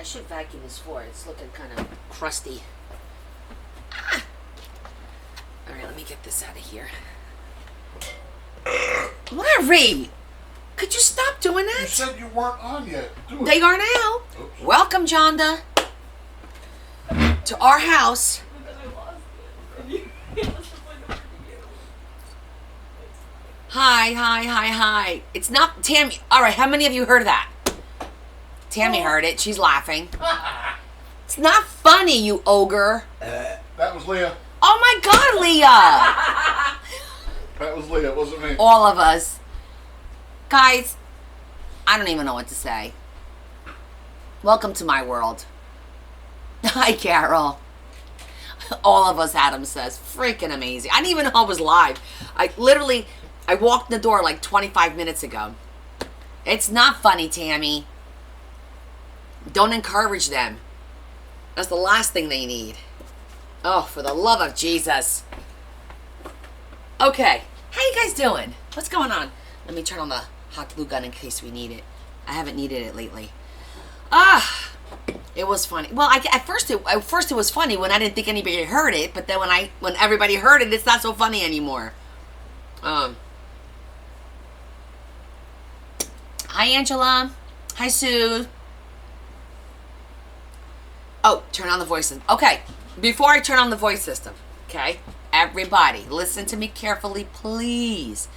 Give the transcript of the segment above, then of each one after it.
I should vacuum this floor. It's looking kind of crusty. Ah. All right, let me get this out of here. Larry, could you stop doing that? You said you weren't on yet. Do it. They are now. Oops. Welcome, Jonda, to our house. Hi. It's not Tammy. All right, how many of you heard that? Tammy heard it. She's laughing. It's not funny, you ogre. That was Leah. Oh my God, Leah. That was Leah. It wasn't me. All of us. Guys, I don't even know what to say. Welcome to my world. Hi, Carol. All of us, Adam says. Freaking amazing. I didn't even know I was live. I walked in the door like 25 minutes ago. It's not funny, Tammy. Don't encourage them. That's the last thing they need. Oh, for the love of Jesus. Okay. How you guys doing? What's going on? Let me turn on the hot glue gun in case we need it. I haven't needed it lately. It was funny. Well, at first it was funny when I didn't think anybody heard it, but then when everybody heard it, it's not so funny anymore. Hi, Angela. Hi, Sue. Oh, turn on the voice system. Okay, before I turn on the voice system, okay, everybody, listen to me carefully, please.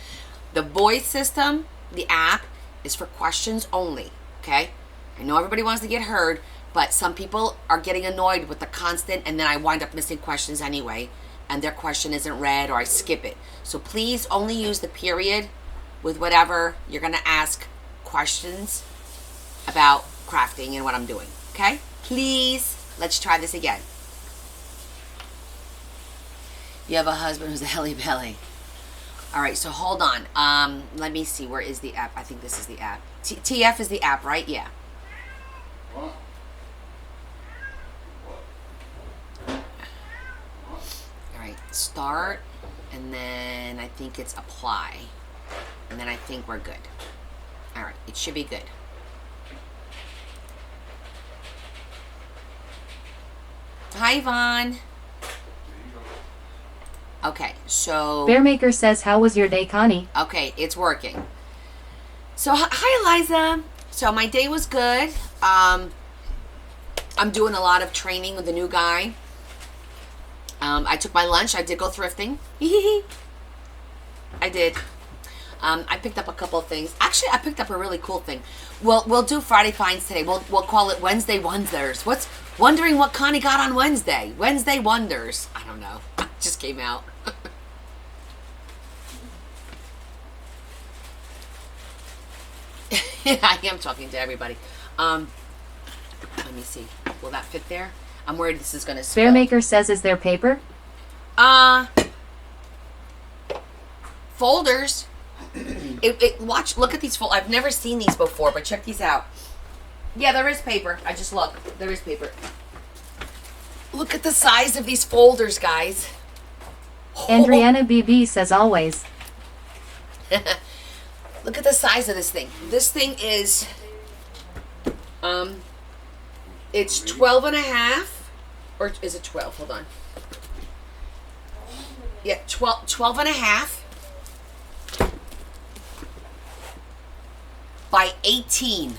The voice system, the app, is for questions only, okay? I know everybody wants to get heard, but some people are getting annoyed with the constant, and then I wind up missing questions anyway, and their question isn't read, or I skip it. So please only use the period with whatever you're going to ask questions about crafting and what I'm doing, okay? Please, let's try this again. You have a husband who's a helly belly. All right, so hold on. Let me see. Where is the app? I think this is the app. TF is the app, right? Yeah. What? All right, start, and then I think it's apply, and then I think we're good. All right, it should be good. Hi, Yvonne. Okay, so... Bearmaker says, how was your day, Connie? Okay, it's working. So, hi, Eliza. So, my day was good. I'm doing a lot of training with the new guy. I took my lunch. I did go thrifting. I did. I picked up a couple of things. Actually, I picked up a really cool thing. We'll do Friday finds today. We'll call it Wednesday Wonders. What's wondering what Connie got on Wednesday? Wednesday Wonders. I don't know. It just came out. I am talking to everybody. Let me see. Will that fit there? I'm worried this is going to spill. Bearmaker says, is there paper? Folders. Look at these I've never seen these before, but check these out. Yeah, there is paper. I just looked. There is paper. Look at the size of these folders, guys. Andriana BB says, always. Look at the size of this thing. This thing is, it's 12 and a half, or is it 12? Hold on. Yeah, 12 and a half by 18.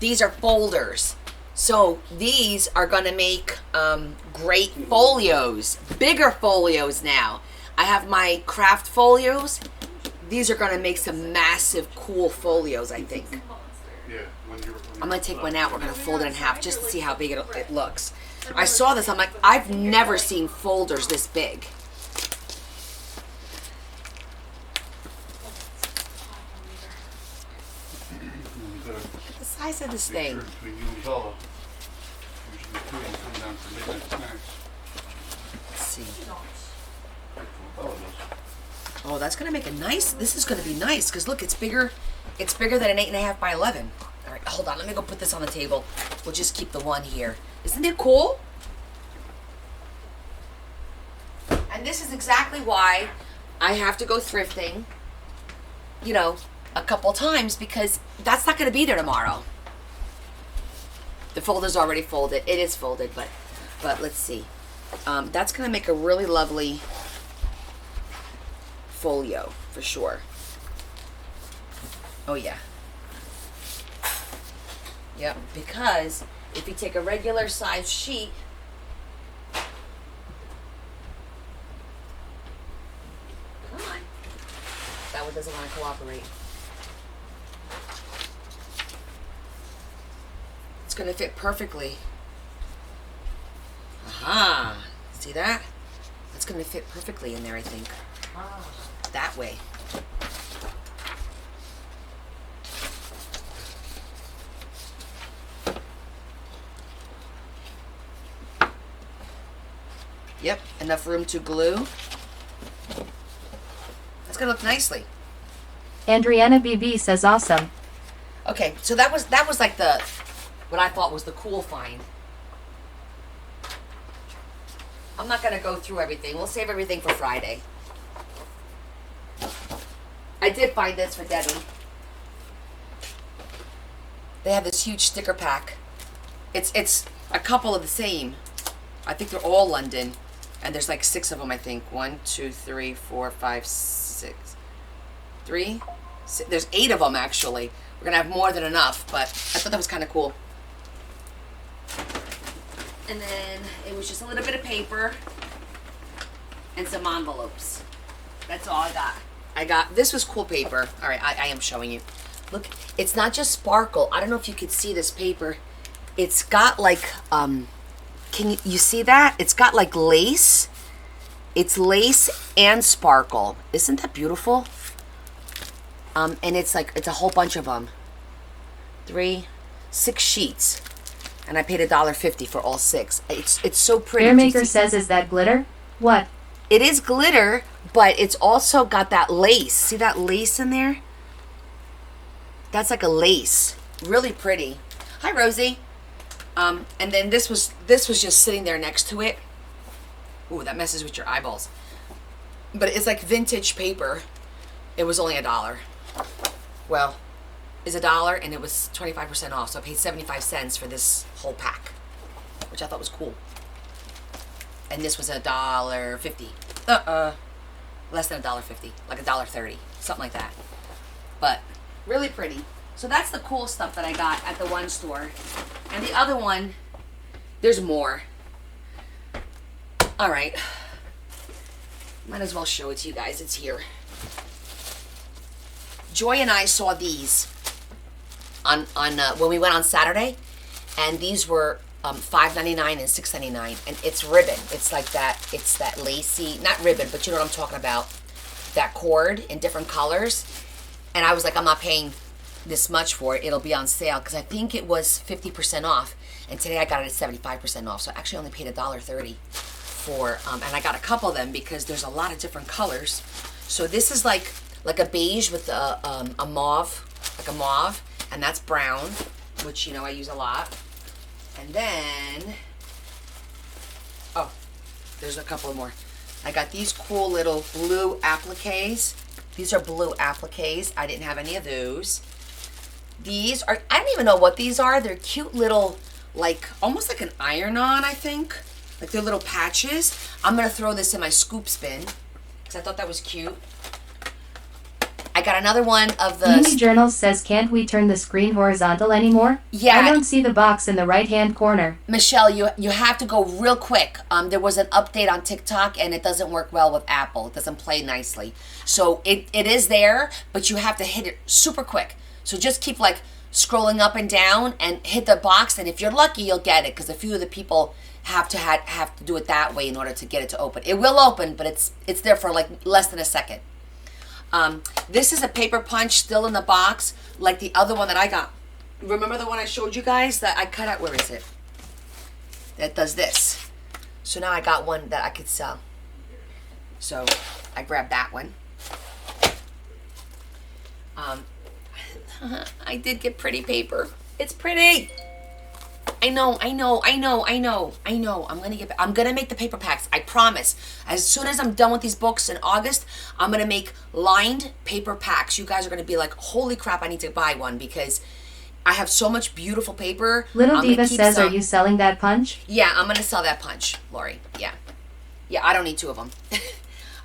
These are folders. So these are going to make great folios, bigger folios now. I have my craft folios. These are going to make some massive, cool folios, I think. Yeah. I'm going to take one out. We're going to fold it in half just to see how big it looks. I saw this. I'm like, I've never seen folders this big. Look at the size of this thing. Between you and Bella, usually two of them come down for midnight snacks. Let's see. Bella does. Oh, that's going to make a nice, this is going to be nice, because look, it's bigger than an 8.5 by 11. All right, hold on, let me go put this on the table. We'll just keep the one here. Isn't it cool? And this is exactly why I have to go thrifting, a couple times, because that's not going to be there tomorrow. The folder's already folded. It is folded, but let's see. That's gonna make a really lovely folio for sure. Oh yeah. Yep, because if you take a regular size sheet, come on, that one doesn't want to cooperate. It's going to fit perfectly. Aha, see that? It's going to fit perfectly in there, I think. That way. Yep, enough room to glue. That's gonna look nicely. Andriana BB says awesome. Okay, so that was like the what I thought was the cool find. I'm not gonna go through everything. We'll save everything for Friday. I did find this for Debbie. They have this huge sticker pack. It's a couple of the same. I think they're all London. And there's like 6 of them, I think. 1, 2, 3, 4, 5, 6. 3? 6. There's 8 of them, actually. We're going to have more than enough, but I thought that was kind of cool. And then it was just a little bit of paper and some envelopes. That's all I got. This was cool paper. All right, I am showing you. Look, it's not just sparkle. I don't know if you could see this paper. It's got like, can you see that? It's got like lace. It's lace and sparkle. Isn't that beautiful? And it's a whole bunch of them. 6 sheets. And I paid $1.50 for all 6. It's so pretty. Bearmaker says, is that glitter? What? It is glitter, but it's also got that lace. See that lace in there? That's like a lace. Really pretty. Hi, Rosie. And then this was just sitting there next to it. Ooh, that messes with your eyeballs. But it's like vintage paper. It was only $1. Well, it's $1 and it was 25% off. So I paid 75 cents for this whole pack, which I thought was cool. And this was $1.50. Less than $1.50, like $1.30, something like that. But really pretty. So that's the cool stuff that I got at the one store. And the other one, there's more. All right. Might as well show it to you guys. It's here. Joy and I saw these on when we went on Saturday, and these were $5.99 and $6.99, and it's ribbon. It's like that. It's that lacy, not ribbon, but you know what I'm talking about. That cord in different colors. And I was like, I'm not paying this much for it. It'll be on sale because I think it was 50% off, and today I got it at 75% off. So I actually only paid $1.30 for, and I got a couple of them because there's a lot of different colors. So this is like a beige with a mauve, like a mauve, and that's brown, which you know I use a lot. And then, oh, there's a couple more. I got these cool little blue appliques. These are blue appliques. I didn't have any of those. These are, I don't even know what these are. They're cute little, like, almost like an iron-on, I think. Like they're little patches. I'm going to throw this in my scoop bin because I thought that was cute. I got another one of the... Mimi Journals says, can't we turn the screen horizontal anymore? Yeah. I don't see the box in the right-hand corner. Michelle, you have to go real quick. There was an update on TikTok, and it doesn't work well with Apple. It doesn't play nicely. So it is there, but you have to hit it super quick. So just keep, like, scrolling up and down and hit the box, and if you're lucky, you'll get it, because a few of the people have to do it that way in order to get it to open. It will open, but it's there for, like, less than a second. This is a paper punch still in the box, like the other one that I got. Remember the one I showed you guys that I cut out? Where is it? That does this. So now I got one that I could sell. So I grabbed that one. I did get pretty paper. It's pretty. I know. I'm gonna make the paper packs. I promise. As soon as I'm done with these books in August, I'm gonna make lined paper packs. You guys are gonna be like, holy crap, I need to buy one, because I have so much beautiful paper. Little I'm gonna Diva keep says, some. are you selling that punch? Yeah, I'm gonna sell that punch, Lori. Yeah, yeah. I don't need 2 of them.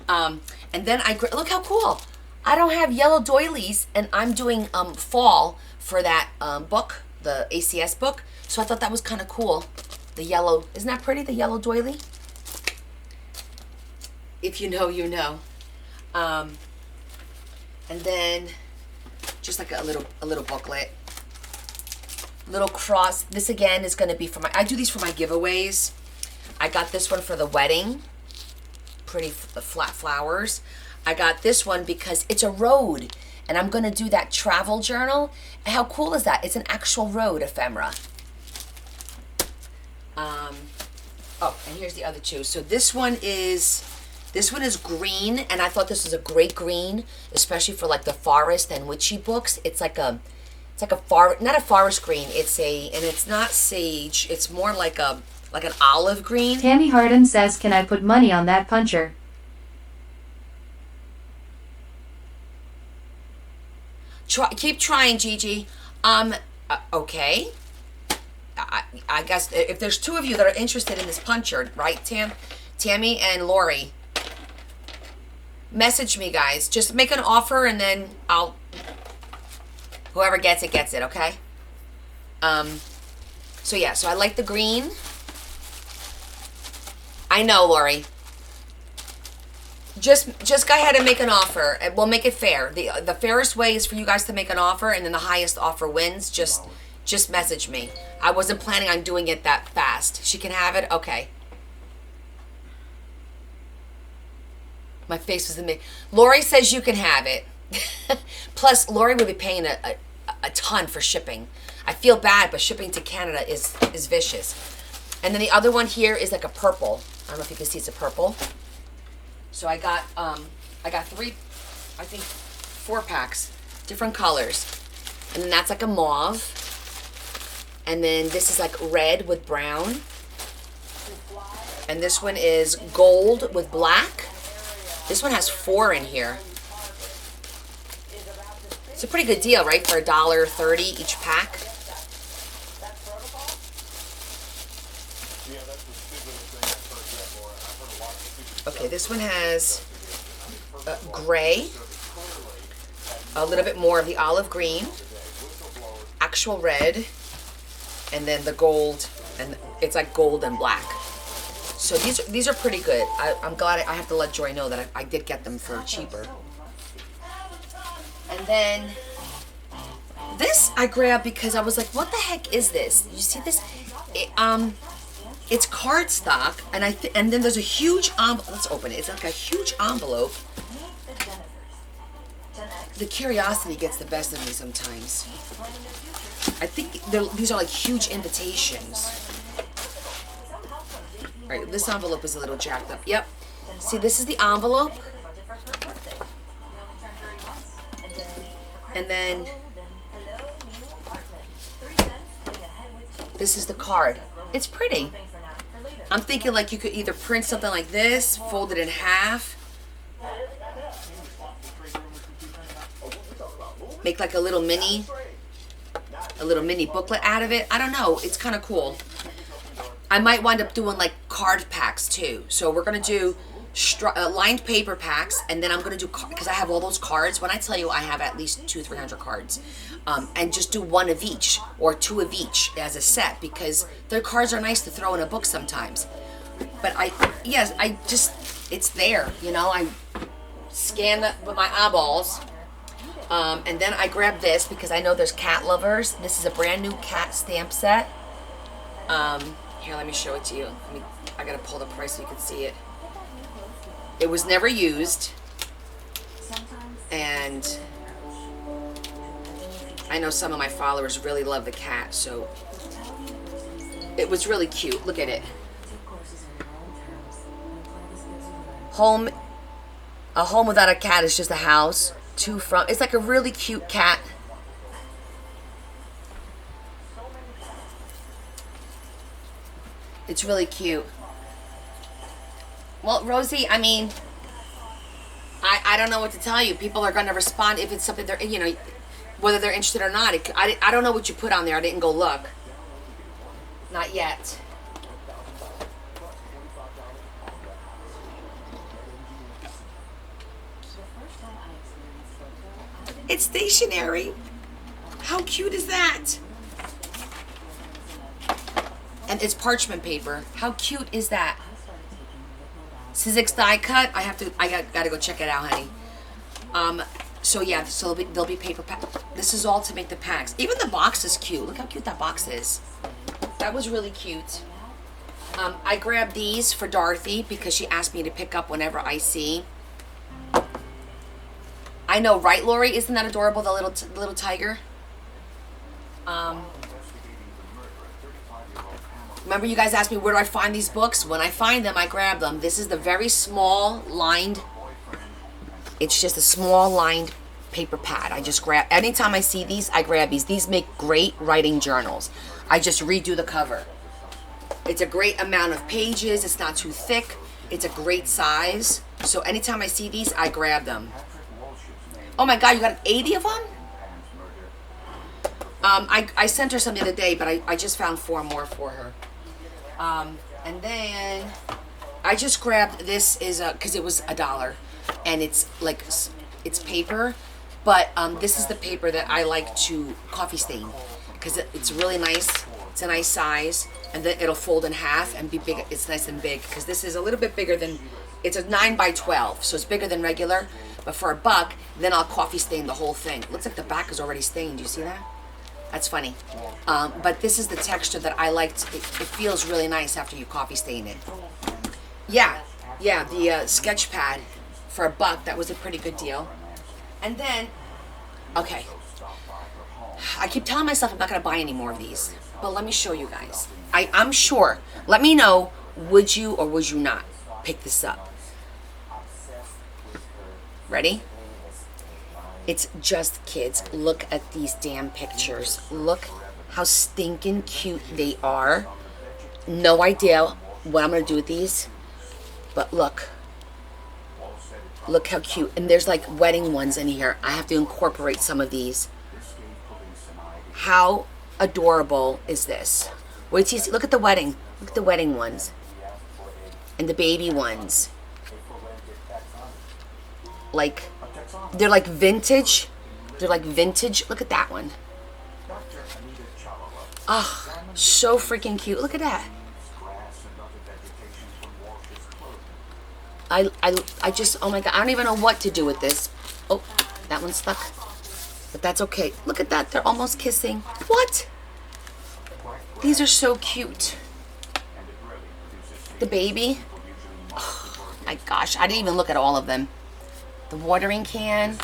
And then look how cool. I don't have yellow doilies, and I'm doing fall for that book, the ACS book. So I thought that was kind of cool. The yellow, isn't that pretty? The yellow doily. If you know, you know. And then just like a little booklet. Little cross. This again is going to be for I do these for my giveaways. I got this one for the wedding. Pretty flat flowers. I got this one because it's a road, and I'm going to do that travel journal. And how cool is that? It's an actual road ephemera. Oh, and here's the other 2. So this one is green, and I thought this was a great green, especially for like the forest and witchy books. It's like a not a forest green. And it's not sage. It's more like an olive green. Tammy Harden says, can I put money on that puncher? Keep trying, Gigi. Okay. I guess if there's 2 of you that are interested in this puncher, right, Tammy and Lori, message me, guys. Just make an offer, and then whoever gets it, okay? So yeah, so I like the green. I know, Lori. Just go ahead and make an offer, and we'll make it fair. The fairest way is for you guys to make an offer, and then the highest offer wins. Just message me. I wasn't planning on doing it that fast. She can have it? Okay. My face was in me. Lori says you can have it. Plus, Lori would be paying a ton for shipping. I feel bad, but shipping to Canada is vicious. And then the other one here is like a purple. I don't know if you can see, it's a purple. So I got 3, I think 4 packs, different colors. And then that's like a mauve. And then this is like red with brown. And this one is gold with black. This one has 4 in here. It's a pretty good deal, right? For $1.30 each pack. Okay, this one has gray, a little bit more of the olive green, actual red, and then the gold, and it's like gold and black. So these are pretty good. I'm glad I have to let Joy know that I did get them for cheaper. And then this I grabbed because I was like, what the heck is this? You see this? It's cardstock, and then there's a huge envelope. Let's open it. It's like a huge envelope. The curiosity gets the best of me sometimes. I think these are like huge invitations. All right, this envelope is a little jacked up. Yep. See, this is the envelope. And then this is the card. It's pretty. I'm thinking like you could either print something like this, fold it in half, make like a little mini booklet out of it. I don't know. It's kind of cool. I might wind up doing like card packs too. So we're going to do lined paper packs, and then I'm going to do, because I have all those cards. When I tell you I have at least 200-300 cards, and just do 1 of each or 2 of each as a set, because their cards are nice to throw in a book sometimes. But it's there, you know. I scan it with my eyeballs, and then I grab this because I know there's cat lovers. This is a brand new cat stamp set. Here, let me show it to you. I gotta pull the price so you can see it. It was never used, and I know some of my followers really love the cat, so it was really cute. Look at it. A home without a cat is just a house. It's like a really cute cat. It's really cute. Well, Rosie, I mean, I don't know what to tell you. People are going to respond if it's something they're, you know, whether they're interested or not. I don't know what you put on there. I didn't go look. Not yet. It's stationery. How cute is that? And it's parchment paper. How cute is that? Sizzix die cut. I gotta go check it out, honey. So yeah, so there'll be paper pack. This is all to make the packs. Even the box is cute. Look how cute that box is. That was really cute. I grabbed these for Dorothy because she asked me to pick up whenever I see. I know, right, Lori? Isn't that adorable, the little tiger? Remember you guys asked me where do I find these books? When I find them, I grab them. This is the very small lined, it's just a small lined paper pad. I just grab, anytime I see these, I grab these. These make great writing journals. I just redo the cover. It's a great amount of pages. It's not too thick. It's a great size. So anytime I see these, I grab them. Oh my God, you got 80 of them? I sent her some the other day, but I just found 4 more for her. And then I just grabbed, this is because it was $1, and it's like, it's paper, but this is the paper that I like to coffee stain because it's really nice. It's a nice size, and then it'll fold in half and be big. It's nice and big because this is a little bit bigger than, it's a 9 by 12, so it's bigger than regular. But for $1, then I'll coffee stain the whole thing. Looks like the back is already stained. Do you see that? That's funny. But this is the texture that I liked. It feels really nice after you coffee stain it. Yeah, the sketch pad for $1, that was a pretty good deal. And then, okay. I keep telling myself I'm not going to buy any more of these. But let me show you guys. I'm sure. Let me know, would you or would you not pick this up? Ready? It's just kids. Look at these damn pictures. Look how stinking cute they are. No idea what I'm going to do with these. But look. Look how cute. And there's like wedding ones in here. I have to incorporate some of these. How adorable is this? Wait till you see. Look at the wedding. Look at the wedding ones. And the baby ones. Like, they're like vintage. They're like vintage. Look at that one. Oh, so freaking cute. Look at that. I just, oh my God, I don't even know what to do with this. Oh, that one's stuck. But that's okay. Look at that. They're almost kissing. What? These are so cute. The baby. Oh my gosh, I didn't even look at all of them. The watering can.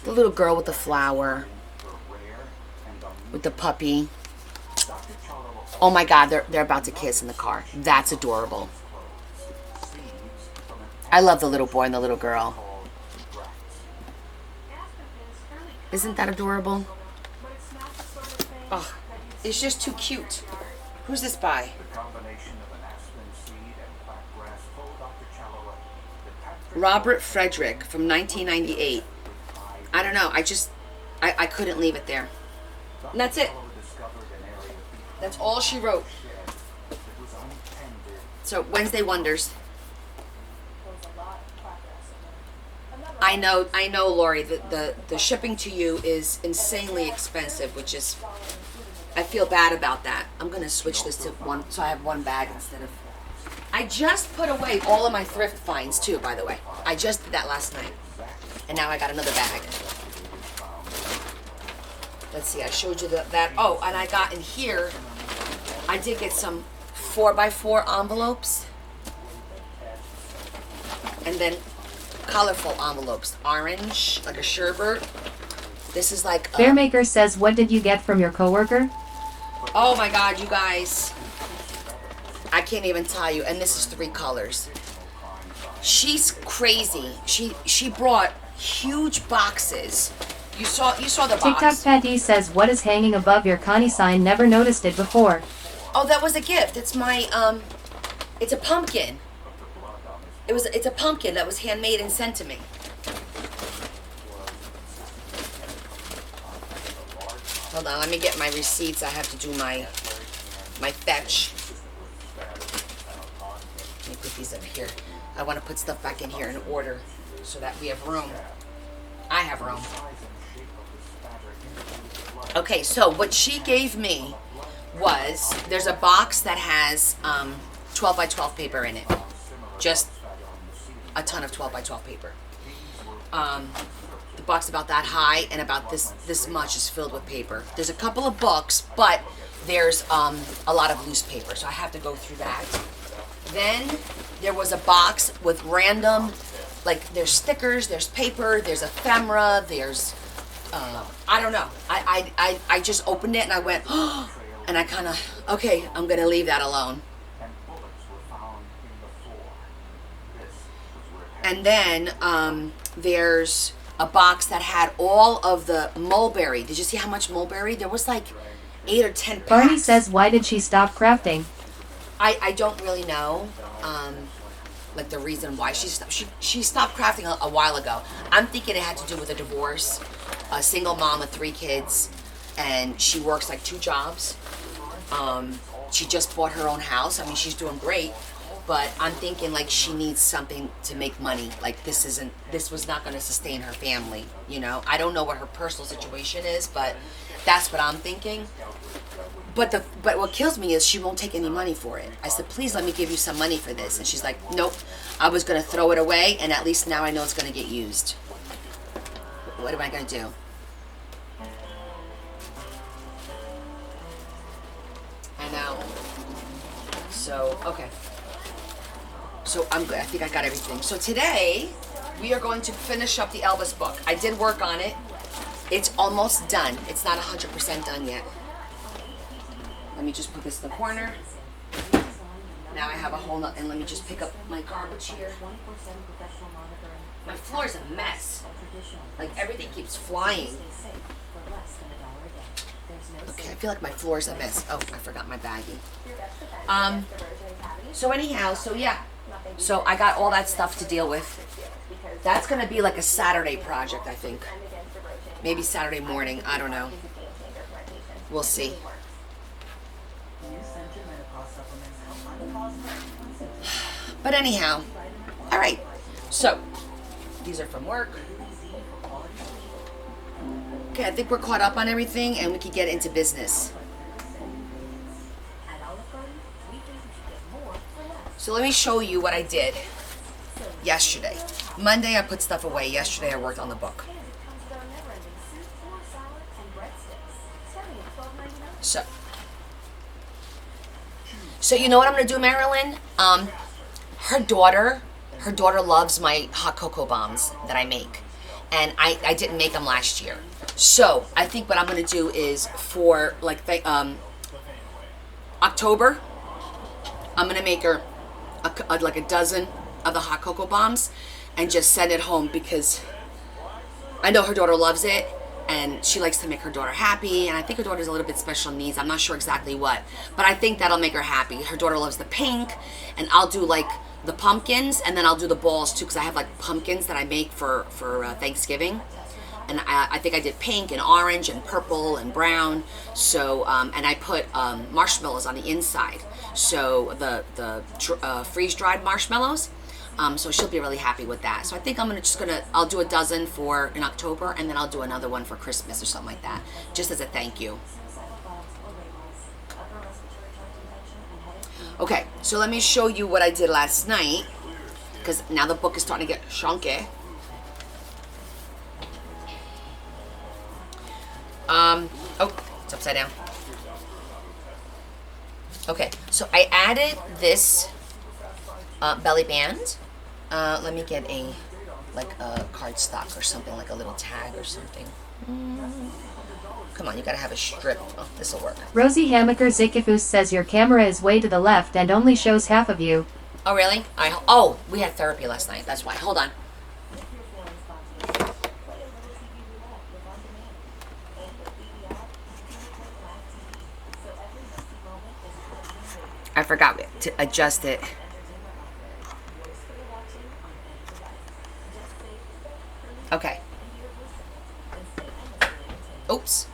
The little girl with the flower. With the puppy. Oh my God, they're about to kiss in the car. That's adorable. I love the little boy and the little girl. Isn't that adorable? Oh, it's just too cute. Who's this by? Robert Frederick from 1998. I don't know. I couldn't leave it there. And that's it. That's all she wrote. So Wednesday Wonders. I know, Lori, the shipping to you is insanely expensive, which is, I feel bad about that. I'm going to switch this to one, so I have one bag instead of, I just put away all of my thrift finds too, by the way. I just did that last night. And now I got another bag. Let's see, I showed you that. Oh, and I got in here, I did get some 4x4 envelopes. And then colorful envelopes. Orange, like a sherbet. This is like Bearmaker says, what did you get from your coworker? Oh my God, you guys. I can't even tell you. And this is 3 colors. She's crazy. She brought huge boxes. You saw the box. TikTok Patty says, what is hanging above your Connie sign? Never noticed it before. Oh, that was a gift. It's my it's a pumpkin. It's a pumpkin that was handmade and sent to me. Hold on, let me get my receipts. I have to do my fetch. Let me put these up here. I want to put stuff back in here in order so that we have room. I have room. Okay, so what she gave me was, there's a box that has 12 by 12 paper in it. Just a ton of 12 by 12 paper. The box about that high and about this much is filled with paper. There's a couple of books, but there's a lot of loose paper, so I have to go through that. Then there was a box with random, like there's stickers, there's paper, there's ephemera, there's I don't know. I just opened it and I went, oh, and I kind of, okay, I'm gonna leave that alone. And then there's a box that had all of the mulberry. Did you see how much mulberry? There was like 8 or 10 packs. Barney says, why did she stop crafting? I don't really know, like the reason why she stopped crafting a while ago. I'm thinking it had to do with a divorce, a single mom with 3 kids, and she works like 2 jobs. She just bought her own house. I mean, she's doing great, but I'm thinking like she needs something to make money. Like this was not going to sustain her family. You know, I don't know what her personal situation is, but that's what I'm thinking. But what kills me is she won't take any money for it. I said, please let me give you some money for this. And she's like, nope, I was going to throw it away, and at least now I know it's going to get used. What am I going to do? I know. So, okay. So I'm good. I think I got everything. So today, we are going to finish up the Elvis book. I did work on it. It's almost done. It's not 100% done yet. Let me just put this in the corner. Now I have a whole and let me just pick up my garbage here. My floor is a mess. Like everything keeps flying. Okay, I feel like my floor is a mess. Oh, I forgot my baggie. So anyhow, so yeah. So I got all that stuff to deal with. That's gonna be like a Saturday project, I think. Maybe Saturday morning, I don't know. We'll see. But anyhow, all right. So these are from work. Okay, I think we're caught up on everything and we can get into business. So let me show you what I did yesterday. Monday I put stuff away. Yesterday I worked on the book. So you know what I'm gonna do, Marilyn? Her daughter loves my hot cocoa bombs that I make, and I didn't make them last year. So I think what I'm gonna do is for like October, I'm gonna make her like a dozen of the hot cocoa bombs and just send it home because I know her daughter loves it. And she likes to make her daughter happy. And I think her daughter's a little bit special needs. I'm not sure exactly what. But I think that'll make her happy. Her daughter loves the pink. And I'll do like the pumpkins. And then I'll do the balls too. Because I have like pumpkins that I make for Thanksgiving. And I think I did pink and orange and purple and brown. So, and I put marshmallows on the inside. So the freeze-dried marshmallows. So she'll be really happy with that. So I think I'll do a dozen in October, and then I'll do another one for Christmas or something like that, just as a thank you. Okay, so let me show you what I did last night, because now the book is starting to get chunky. Oh, it's upside down. Okay, so I added this belly band. Let me get a cardstock or something, like a little tag or something. Come on, you gotta have a strip. Oh, this'll work. Rosie Hamaker Zikifus says your camera is way to the left and only shows half of you. Oh, really? We had therapy last night. That's why. Hold on. I forgot to adjust it. Okay. Oops.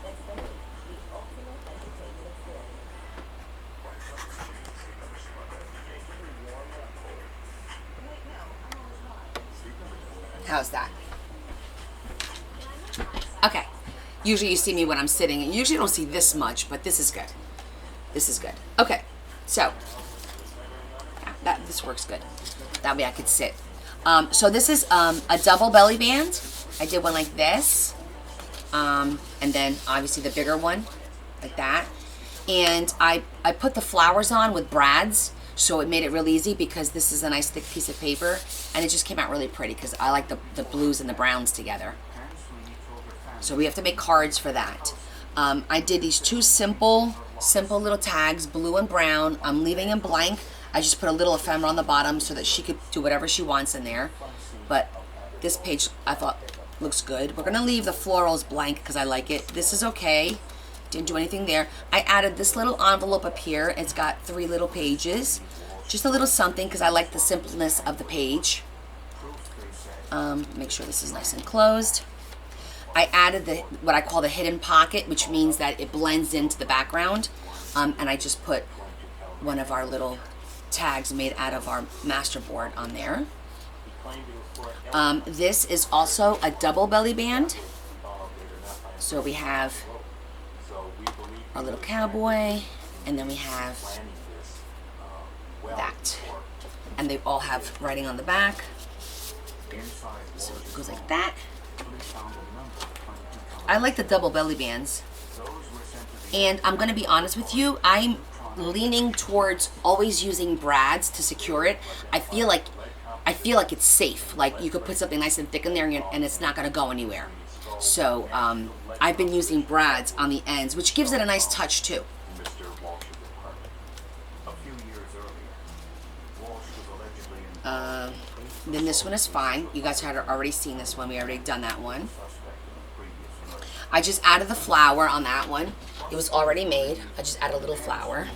How's that? Okay. Usually you see me when I'm sitting, and usually you don't see this much, but this is good. This is good. Okay. So this works good. That way I could sit. So this is a double belly band. I did one like this, and then obviously the bigger one, like that. And I put the flowers on with brads, so it made it real easy because this is a nice thick piece of paper, and it just came out really pretty because I like the blues and the browns together. So we have to make cards for that. I did these two simple little tags, blue and brown. I'm leaving them blank. I just put a little ephemera on the bottom so that she could do whatever she wants in there. But this page I thought looks good. We're gonna leave the florals blank because I like it. This is okay. Didn't do anything there. I added this little envelope up here. It's got 3 little pages. Just a little something because I like the simpleness of the page. Make sure this is nice and closed. I added what I call the hidden pocket, which means that it blends into the background. And I just put one of our little tags made out of our master board on there. This is also a double belly band. So we have our little cowboy, and then we have that. And they all have writing on the back. So it goes like that. I like the double belly bands. And I'm going to be honest with you, I'm leaning towards always using brads to secure it. I feel like it's safe. Like you could put something nice and thick in there and it's not going to go anywhere. So I've been using brads on the ends, which gives it a nice touch too. Then this one is fine. You guys had already seen this one. We already done that one. I just added the flower on that one. It was already made. I just added a little flower.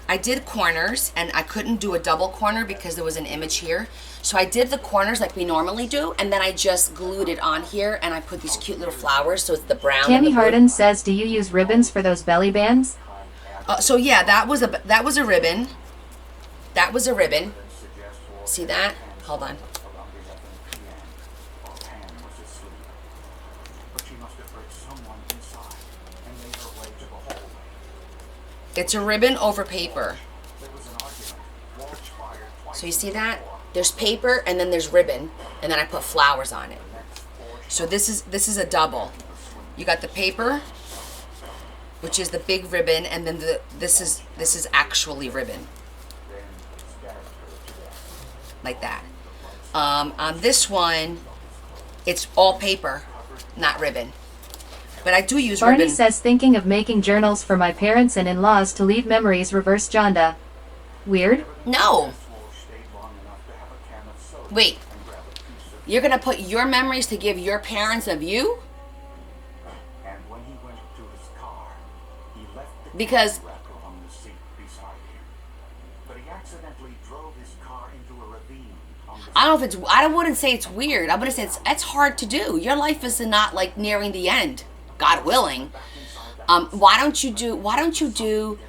I did corners, and I couldn't do a double corner because there was an image here. So I did the corners like we normally do, and then I just glued it on here, and I put these cute little flowers, so it's the brown. Tammy and the Harden says, do you use ribbons for those belly bands? so yeah, that was a ribbon. That was a ribbon. See that? Hold on. It's a ribbon over paper. So you see that? There's paper and then there's ribbon, and then I put flowers on it. So this is a double. You got the paper, which is the big ribbon, and then this is actually ribbon. Like that. On this one, it's all paper, not ribbon. But I do use Barney ribbon. says, thinking of making journals for my parents and in-laws to leave memories. Reverse Jonda. Weird? No. Wait. You're going to put your memories to give your parents of you? Because I wouldn't say it's weird. I wouldn't say it's hard to do. Your life is not like nearing the end, God willing. Why don't you do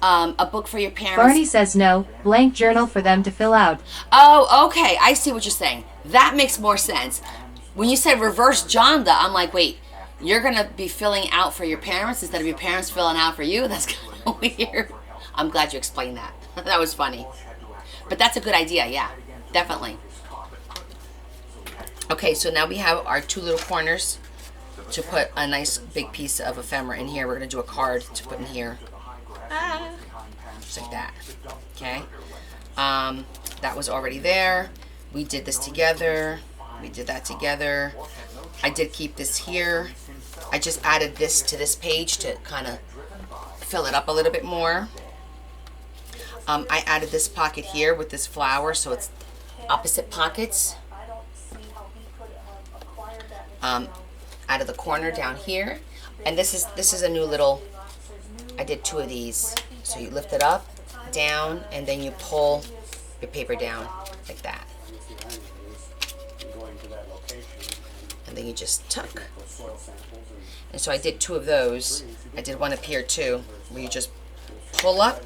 a book for your parents? Barney says no, blank journal for them to fill out. Oh, okay. I see what you're saying. That makes more sense. When you said reverse Jonda, I'm like, wait, you're going to be filling out for your parents instead of your parents filling out for you? That's kind of weird. I'm glad you explained that. That was funny. But that's a good idea, yeah. Definitely. Okay, so now we have our 2 little corners to put a nice big piece of ephemera in here. We're going to do a card to put in here. Just like that. Okay. That was already there. We did this together. We did that together. I did keep this here. I just added this to this page to kind of fill it up a little bit more. I added this pocket here with this flower, so it's opposite pockets. Out of the corner down here, and this is a new little. I did 2 of these, so you lift it up, down, and then you pull your paper down like that, and then you just tuck. And so I did 2 of those. I did one up here too, where you just pull up,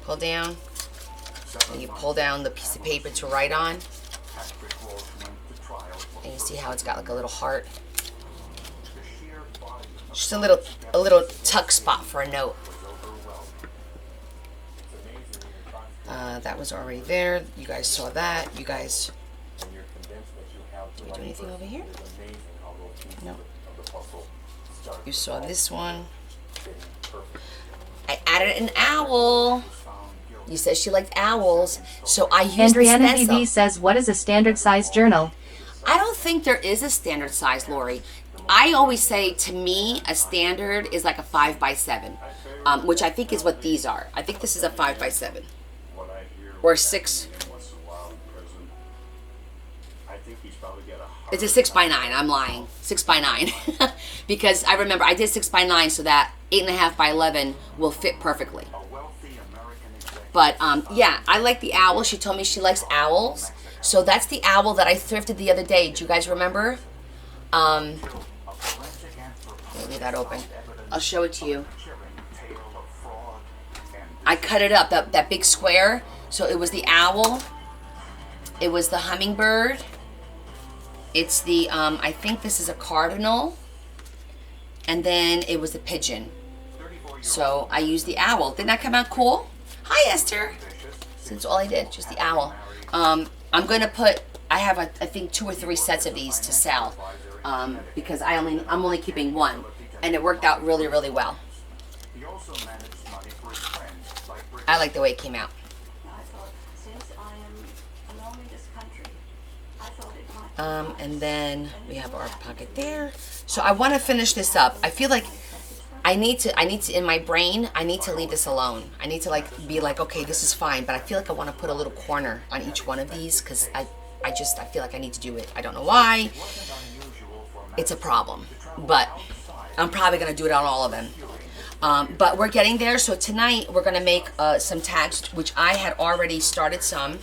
pull down, And you pull down the piece of paper to write on. And you see how it's got like a little heart. Just a little tuck spot for a note. That was already there. You guys saw that. You guys, did we do anything over here? No. You saw this one. I added an owl. You said she liked owls, so I used the Andriana stencil. BB says, what is a standard size journal? I don't think there is a standard size, Lori. I always say, to me, a standard is like a 5x7, which I think is what these are. I think this is a 5x7 or 6. It's a 6x9. I'm lying. 6x9 because I remember I did 6x9 so that 8.5x11 will fit perfectly. But yeah, I like the owl. She told me she likes owls, so that's the owl that I thrifted the other day. Do you guys remember? Leave that open. I'll show it to you. I cut it up, that big square. So it was the owl. It was the hummingbird. It's the, I think this is a cardinal. And then it was the pigeon. So I used the owl. Didn't that come out cool? Hi, Esther. Since all I did, just the owl. I'm going to put, I have, I think, 2 or 3 sets of these to sell. Because I'm only keeping one. And it worked out really, really well. I like the way it came out. And then we have our pocket there. So I want to finish this up. I feel like I need to, in my brain, I need to leave this alone. I need to like be like, okay, this is fine. But I feel like I want to put a little corner on each one of these because I feel like I need to do it. I don't know why. It's a problem. But I'm probably going to do it on all of them. But we're getting there. So tonight we're going to make some tags, which I had already started some.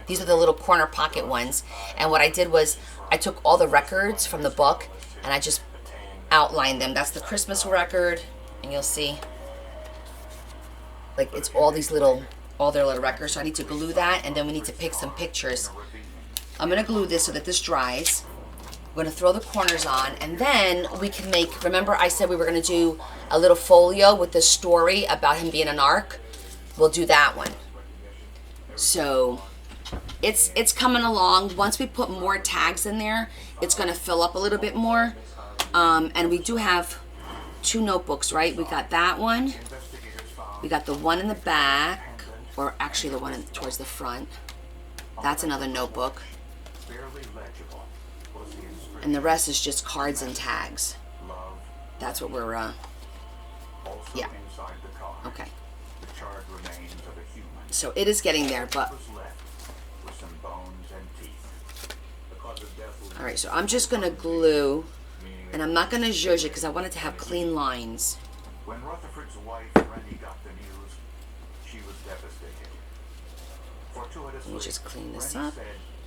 These are the little corner pocket ones. And what I did was I took all the records from the book and I just outlined them. That's the Christmas record. And you'll see, like, it's all these little, all their little records. So I need to glue that, and then we need to pick some pictures. I'm going to glue this so that this dries. We're going to throw the corners on, and then we can make, remember I said we were going to do a little folio with the story about him being an ark? We'll do that one. So it's coming along. Once we put more tags in there, it's going to fill up a little bit more. And we do have 2 notebooks, right? We got that one. We got the one in the back, or actually the one towards the front. That's another notebook. And the rest is just cards and tags. That's what we're, yeah. Okay. So it is getting there, but... Alright, so I'm just going to glue, and I'm not going to zhuzh it because I want it to have clean lines. When Rutherford's wife, Rennie, got the news, she was devastated. Let me just clean this Rennie up. said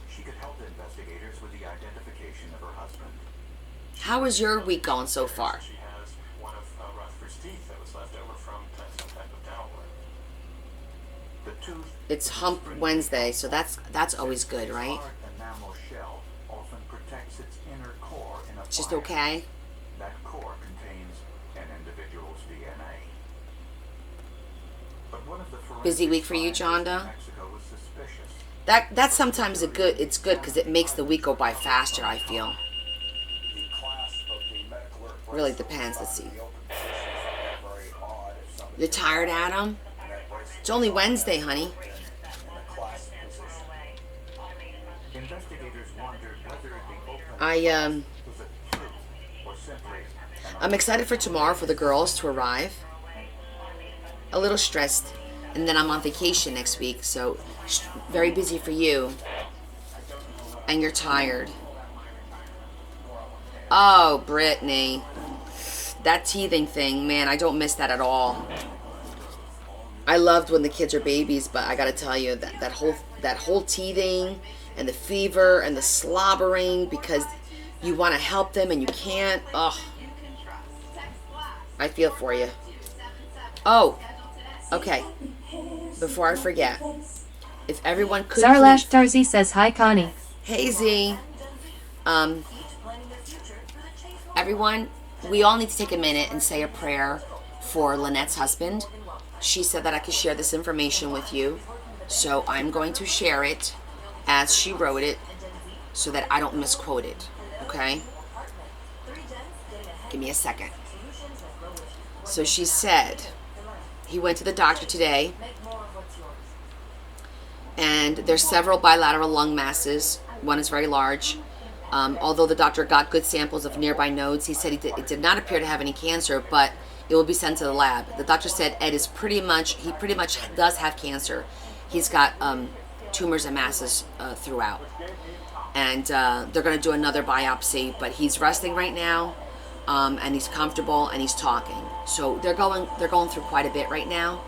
she could help the investigators with the identification of her husband. How is your week going so far? She has one of Rutherford's teeth that was left over from some type of dental work. The tooth... It's Hump Wednesday, so that's always good, right? hard enamel shell often protects its inner core in a It's just fire. okay. That core contains an individual's DNA. But one of the Busy week for you, forensic Jonda? scientists in Mexico was suspicious. That's sometimes it's good because it makes the week go by faster, I feel. Really depends. Let's see. You're tired, Adam? It's only Wednesday, honey. Investigators wondered whether the open I'm was a truth or simply excited for tomorrow for the girls to arrive. A little stressed, and then I'm on vacation next week, so very busy for you. And you're tired. Oh, Brittany. That teething thing, man, I don't miss that at all. I loved when the kids are babies, but I gotta tell you that whole teething and the fever and the slobbering because you want to help them and you can't. Ugh. I feel for you. Oh, okay. before I forget, if everyone could Zarlash please, Darzi says hi Connie. hey Z, everyone, we all need to take a minute and say a prayer for Lynette's husband. She said that I could share this information with you, so I'm going to share it as she wrote it so that I don't misquote it, okay? Give me a second. So she said, he went to the doctor today, and there's several bilateral lung masses. One is very large. Although the doctor got good samples of nearby nodes, he said it did not appear to have any cancer, but it will be sent to the lab. The doctor said Ed is pretty much does have cancer. He's got tumors and masses throughout. And they're going to do another biopsy, but he's resting right now, and he's comfortable, and he's talking. So they're going through quite a bit right now,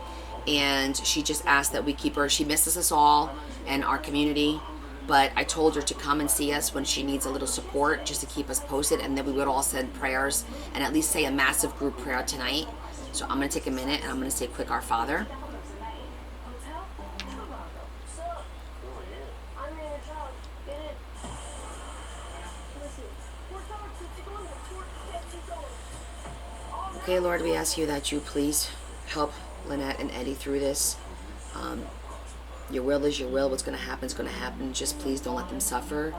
and she just asked that we keep her. She misses us all and our community, but I told her to come and see us when she needs a little support, just to keep us posted, and then we would all send prayers and at least say a massive group prayer tonight. So I'm going to take a minute, and I'm going to say a quick Our Father. Okay, Lord, we ask you that you please help Lynette and Eddie through this. Your will is your will. What's going to happen is going to happen. Just please don't let them suffer,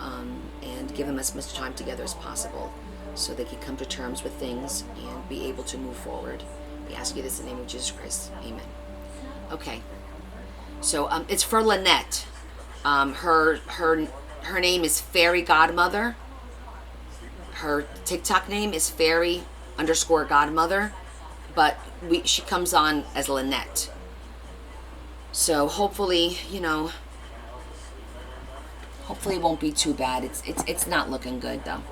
and give them as much time together as possible so they can come to terms with things and be able to move forward. We ask you this in the name of Jesus Christ. Amen. Okay. So it's for Lynette. Her name is Fairy Godmother. Her TikTok name is Fairy_Godmother, but she comes on as Lynette. So hopefully, hopefully it won't be too bad. It's not looking good though.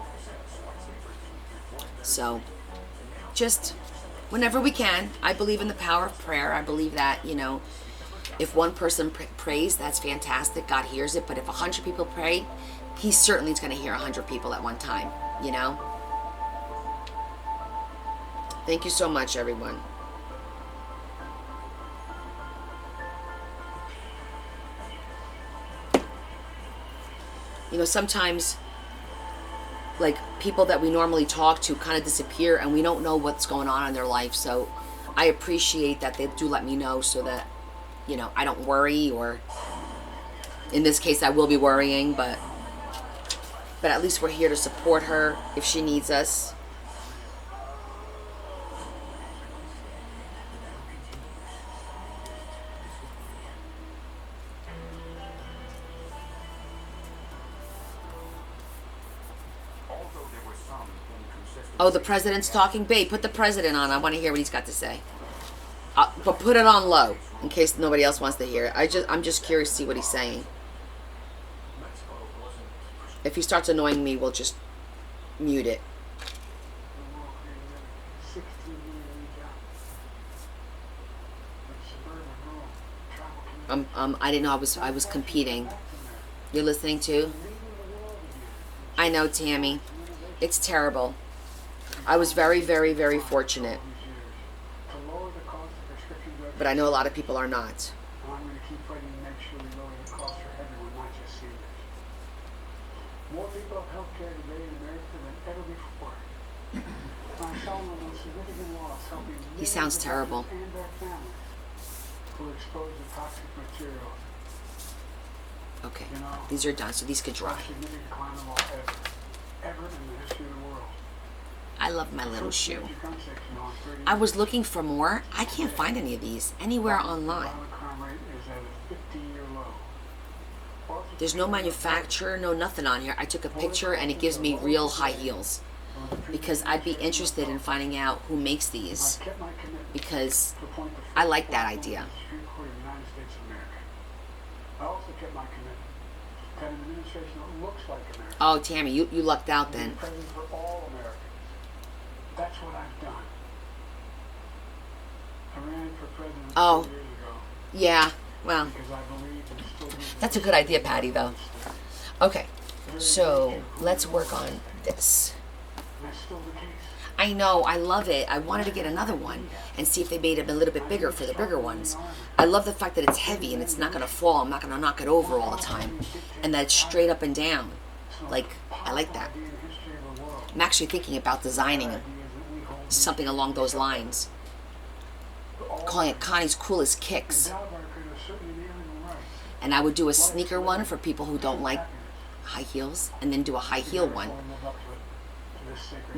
So just whenever we can, I believe in the power of prayer. I believe that, if one person prays, that's fantastic. God hears it. But if 100 people pray, he certainly is going to hear 100 people at one time, Thank you so much, everyone. Sometimes, like, people that we normally talk to kind of disappear, and we don't know what's going on in their life. So I appreciate that they do let me know so that, I don't worry, or in this case, I will be worrying, but at least we're here to support her if she needs us. Oh, the president's talking? Babe, put the president on. I want to hear what he's got to say. But put it on low, in case nobody else wants to hear it. I'm just curious to see what he's saying. If he starts annoying me, we'll just mute it. I didn't know I was competing. You're listening too? I know, Tammy. It's terrible. I was very, very, very fortunate. But I know a lot of people are not. I'm going to keep fighting to make sure we lower the cost for everyone, not just seniors. More people have health care today in America than ever before. I'm telling them a significant loss, helping He sounds terrible. and their families who are exposed to toxic materials. Okay, these are done, so these could dry. Significant climate law ever in the history of the world. I love my little shoe. I was looking for more. I can't find any of these anywhere online. There's no manufacturer, no nothing on here. I took a picture and it gives me real high heels, because I'd be interested in finding out who makes these, because I like that idea. I also kept my commitment to an administration that looks like America. Oh, Tammy, you lucked out then. President for all Americans. That's what I've done. I ran for president 2 years ago. Yeah, well, Because I believe in still that's a good idea, Patty, though. Okay, so let's work on this. That's still the case. I know, I love it. I wanted to get another one and see if they made it a little bit bigger for the bigger ones. I love the fact that it's heavy and it's not going to fall. I'm not going to knock it over all the time. And that it's straight up and down. Like, I like that. I'm actually thinking about designing something along those lines. Calling it Connie's Coolest Kicks. And I would do a sneaker one for people who don't like high heels, and then do a high heel one.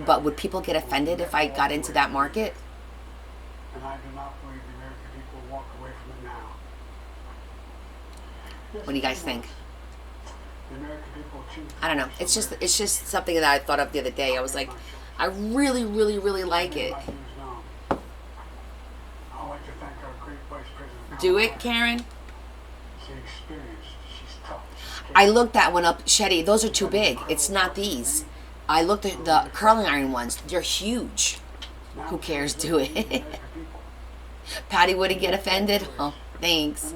But would people get offended if I got into that market? And I do not believe the American people will walk away from it now. What do you guys think? The American people choose. I don't know. It's just something that I thought of the other day. I was like, I really, really, really like it. I'd like to thank our great Vice President. Do it, Karen? She's experienced. She's tough. I looked that one up, Shetty. Those are too big. It's not these. I looked at the curling iron ones. They're huge. Who cares? Do it. Patty wouldn't get offended. Oh, thanks.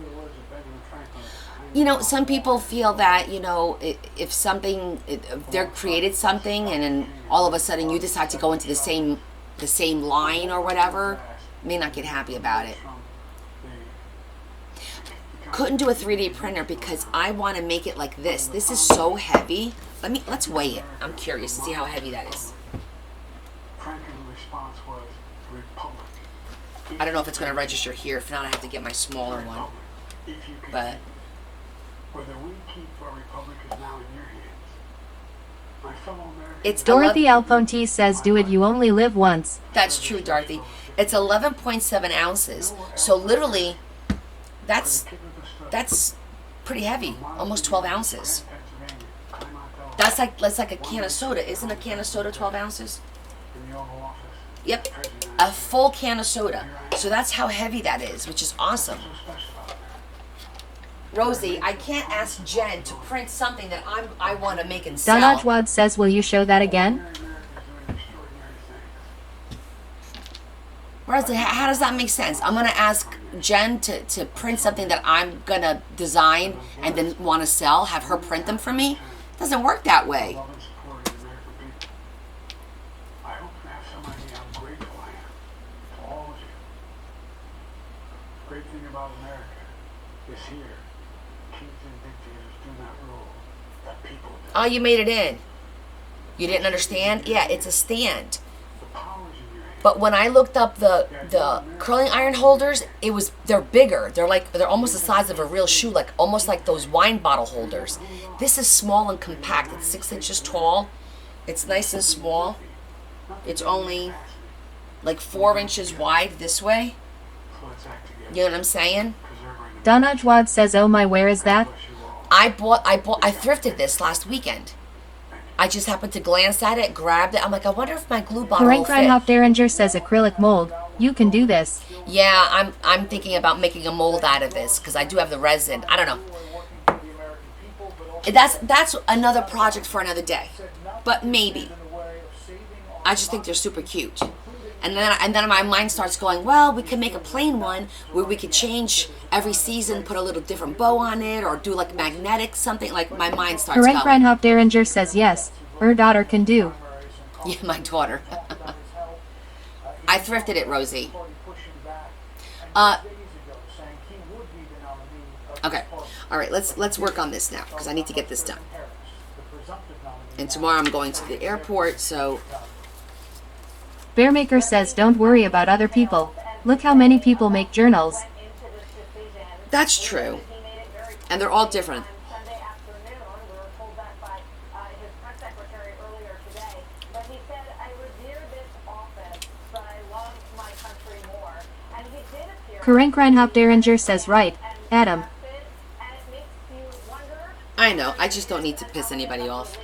You know, some people feel that, you know, if something, if they're created something and then all of a sudden you decide to go into the same line or whatever, may not get happy about it. Couldn't do a 3D printer because I want to make it like this. This is so heavy. Let's weigh it. I'm curious to see how heavy that is. Franklin's response was Republic. I don't know if it's going to register here. If not, I have to get my smaller one. If you can, But whether we keep our republic is now in your hands. My fellow Americans. it's Dorothy Alfonte says, do it, you only live once. That's true, Dorothy. It's 11.7 ounces. So literally, that's pretty heavy. Almost 12 ounces. That's like a can of soda. Isn't a can of soda 12 ounces? In the Oval Office. Yep. A full can of soda. So that's how heavy that is, which is awesome. Rosie, I can't ask Jen to print something that I want to make and sell. Donajwad says, will you show that again? Rosie, how does that make sense? I'm going to ask Jen to print something that I'm going to design and then want to sell, have her print them for me? It doesn't work that way. Love and support of the American people. I hope you have some idea how grateful I am to all of you. The great thing about America is here. Kings and dictators do not rule. The people do. Oh, you made it in. You didn't understand? Yeah, it's a stand. The power is in your hands. But when I looked up the curling iron holders, they're bigger. They're almost the size of a real shoe, like almost like those wine bottle holders. This is small and compact. It's 6 inches tall. It's nice and small. It's only like 4 inches wide this way. So let's act together. You know what I'm saying? Preserving the Donajwad says, oh my, where is that? bless you all. I thrifted this last weekend. I just happened to glance at it, grabbed it. I'm like, I wonder if my glue bottle will Frank fit. Reinhoff Derringer says, acrylic mold. You can do this. Yeah, I'm thinking about making a mold out of this because I do have the resin. I don't know. That's another project for another day. But maybe. I just think they're super cute. And then my mind starts going, well, we could make a plain one where we could change every season, put a little different bow on it, or do like magnetic something. Like my mind starts Frank going. Reinhoff Derringer says, yes, her daughter can do. Yeah, my daughter. I thrifted it, Rosie. Okay. All right, let's work on this now because I need to get this done. And tomorrow I'm going to the airport, so Bearmaker says, don't worry about other people. Look how many people make journals. that's true. And they're all different. Sunday afternoon, we were told that by his press secretary earlier today. But he said, I revere this office, but I love my country more. And he did appear. Karenk Reinhoff Derringer says, right, Adam. And it makes you wonder. I know. I just don't need to piss anybody off.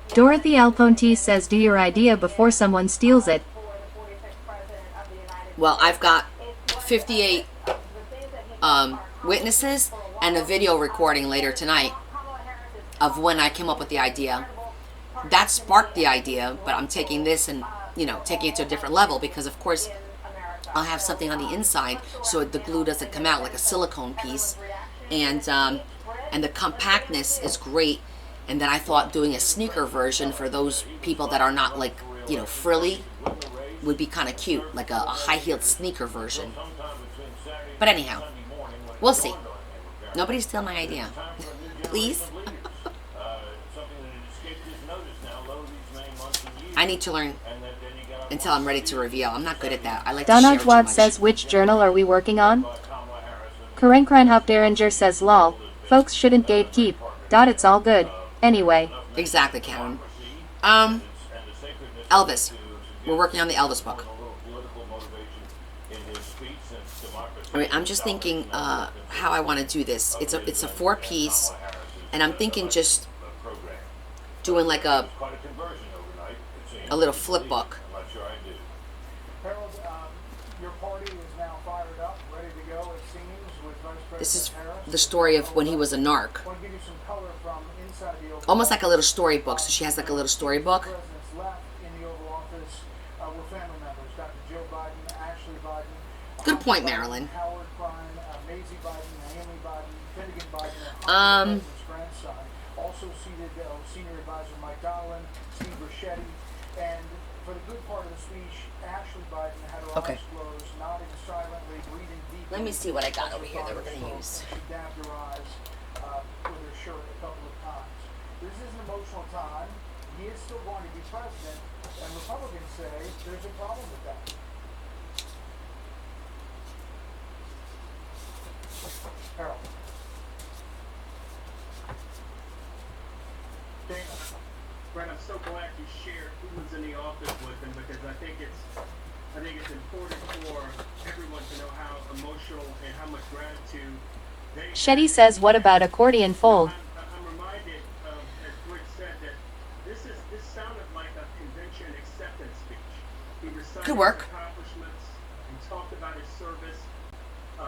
Dorothy Alfonte says, do your idea before someone steals it. For the 46th president of the United Well, I've got States. 58 The things that he witnesses and a video recording later tonight Kamala Harris is of when I came up with the idea. That sparked the idea, but I'm taking this and, taking it to a different level because, of course, I'll have something on the inside so the glue doesn't come out like a silicone piece. And the compactness is great. And then I thought doing a sneaker version for those people that are not like, frilly, would be kind of cute, like a high-heeled sneaker version. Sometime between Saturday But anyhow, and Sunday morning when it we'll see. dawned on him, Nobody's stealing my idea. time for a new Please. generation of leaders. Something that had escaped his notice now, lo, these many months and years. I need to learn And then you got until I'm ready to reveal. I'm not good at that. I like Don to share too Antwad much. says, which journal are we working on? by Kamala Harris and Karen Kreinhop Derringer says, lol. Folks shouldn't gatekeep. It's all good. Anyway. Exactly, Karen. and the sacredness Elvis. to We're working on the Elvis book. a little political motivation in his speech since democracy. I mean, I'm just thinking how I want to do this. It's a 4-piece, and I'm thinking just program. doing like a Quite a conversion overnight. it seems. little flip book. I'm not sure I do. Harold, your party is now fired up, ready to go, it seems, with Vice President This is Harris. the story of when he was a narc. I want to give you some color from inside the Oval Almost like a Office. little storybook. So she has like a little storybook. Presidents left in the Oval Office were family members. Dr. Joe Biden, Ashley Biden. Good Hunter point, Biden, Marilyn. Howard Biden, Maisie Biden, Naomi Biden, Finnegan Biden, and Um, Hunter Biden's grandson. Also seated Senior Advisor Mike Donilon, Steve Ricchetti, and for the good part of the speech, Ashley Biden had her Okay. eyes closed, nodding silently, breathing deeply. Let me see what I got over here that we're gonna use. She dabbed her eyes with her shirt a couple of times. This is an emotional time. He is still going to be president, and Republicans say there's a problem with that. Harold. Dana. Brett, I'm so glad you shared who was in the office with him because I think it's important for everyone to know how emotional and how much gratitude they Shetty says, what about accordion fold? I'm reminded of, as Britt said, that this sounded like a convention acceptance speech. He recited Good work. his accomplishments and talked about his service.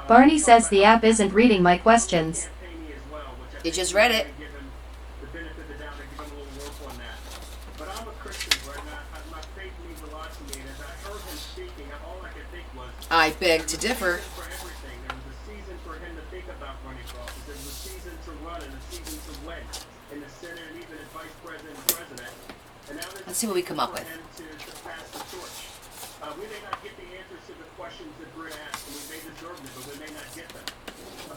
Barney says the app isn't reading my questions. Campaigning as well, which I You think just we read gotta it. give him the benefit of the doubt and give him a little work on that. But I'm a Christian, Brett, and my faith means a lot to me. And as I heard him speaking, all I could think was, I beg to there's a differ. season for everything. There was a season for him to think about running for office. There was a season to run and a season to win in the Senate and even as Vice President and President. And now there's Let's see what we come up for with. him to pass the torch. We may not get the answers to the questions that Britt asked, and we may deserve them, but we may not get them.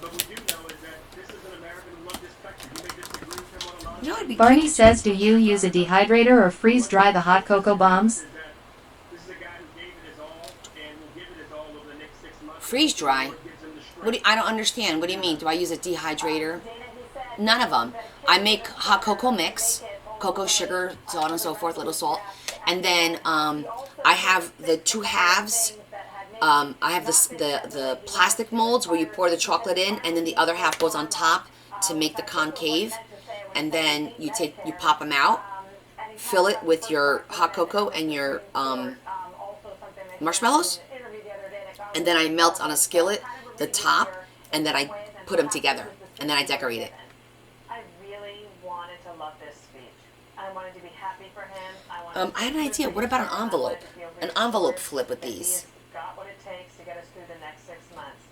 But we do know is that this is an American who loves this country. You may disagree with him on a lot of You know, it'd be Barney says, do you use a dehydrator or freeze dry the hot cocoa bombs? is that this is a guy who gave it his all and will give it his all over the next 6 months. freeze dry. Lord gives him the strength. What do you, I don't understand. What do you mean? Do I use a dehydrator? Dana, he said None of them. I make hot cocoa mix, cocoa sugar, so on and so forth, little salt, and then I have the 2 halves. I have the plastic molds where you pour the chocolate in, and then the other half goes on top to make the concave, and then you pop them out, fill it with your hot cocoa and your marshmallows, and then I melt on a skillet the top, and then I put them together, and then I decorate it. I really wanted to love this speech. I wanted to be happy for him. I had an idea. What about an envelope? An envelope flip with these. Got what it takes to get us through the next 6 months.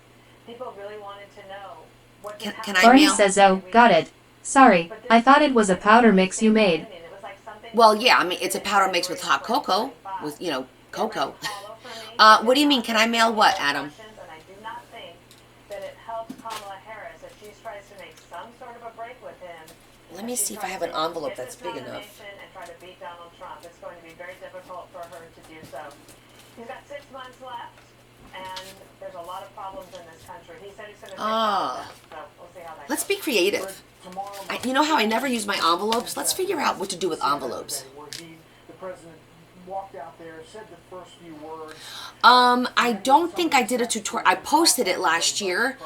People really wanted to know what Can I Barney mail? says, oh, got it. Sorry, I thought it was a powder mix you made. Well, yeah. I mean, it's a powder mix with hot cocoa, with cocoa. What do you mean? Can I mail what, Adam? And I do not think that it helps Kamala Harris if she tries to make some sort of a break with him. Let me see if I have an envelope that's big enough. And try to beat Donald Trump. It's going to be very difficult for her to do so. He's got 6 months left, and there's a lot of problems in this country. He said he's going to fix all of them, so we'll see how that Let's goes. be creative. Tomorrow, You know how I never use my envelopes? Let's figure out what to do with envelopes. Where the president, walked out there, said the first few words. I don't think I did a tutorial. I posted it last year.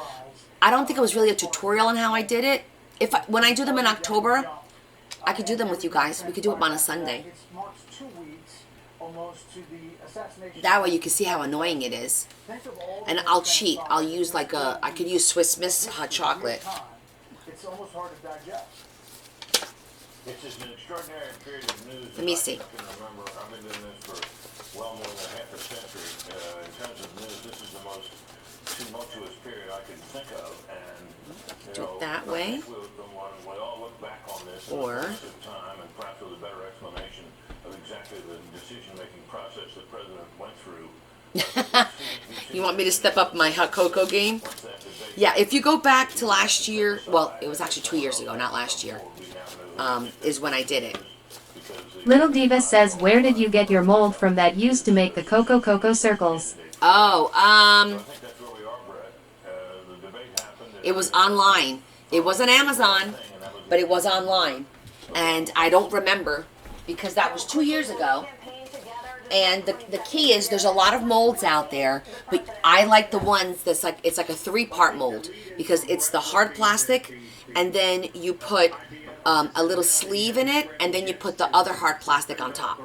I don't think it was really a tutorial on how I did it. When I do them in October, I could do them with you guys. We could do them on a Sunday. It's marks 2 weeks almost to the assassination. That way you can see how annoying it is. Think of all And the I'll things cheat. that I'll use I could use Swiss Miss hot chocolate. It's almost hard to digest. It's just an extraordinary period of news. Let me that see. I can remember. I've been doing this for well more than half a century. In terms of news, this is the most tumultuous period I can think of. And Do it that way. we all look back on this Or- in a of time, and perhaps with a better explanation of exactly to the decision-making process the president went through. You want me to step up my hot cocoa game? Yeah, if you go back to last year, well, it was actually 2 years ago, not last year, is when I did it. Little Diva says, where did you get your mold from that used to make the Coco circles? Oh, I think that's where we are, Brett. The debate happened. it was online. It wasn't Amazon, but it was online. And I don't remember because that was 2 years ago. And the key is there's a lot of molds out there, but I like the ones that's like, it's like a 3-part mold because it's the hard plastic and then you put a little sleeve in it and then you put the other hard plastic on top.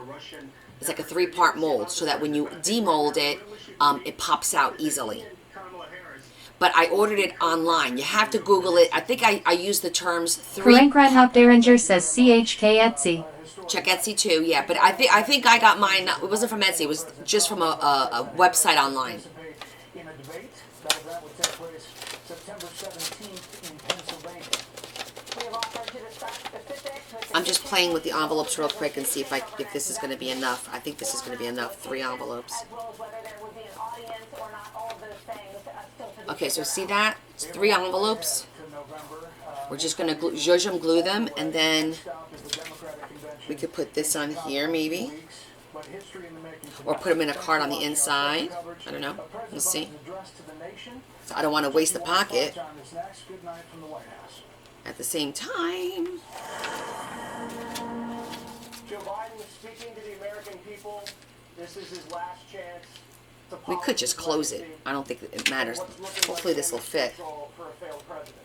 It's like a 3-part mold so that when you demold it, it pops out easily. But I ordered it online. You have to Google it. I think I used the terms 3. Karankran Hop Derringer says CHK Etsy. Check Etsy too, yeah. But I think I got mine. It wasn't from Etsy. It was just from a website online. In a debate, that event would take place September 17th in Pennsylvania. We have offered to discuss specifics. I'm just playing with the envelopes real quick and see if this is going to be enough. I think this is going to be enough. 3 envelopes. As well as whether there would be an audience or not. All of those things still to be Okay, so see that? It's 3 envelopes. We're just going to zhuzh glue them, and then we could put this on here maybe. Or put them in a card on the inside. I don't know. We'll see. So I don't want to waste the pocket. At the same time, Joe Biden is speaking to the American people. This is his last chance. we could just close it. I don't think it matters. Hopefully this will fit. For a failed presidency.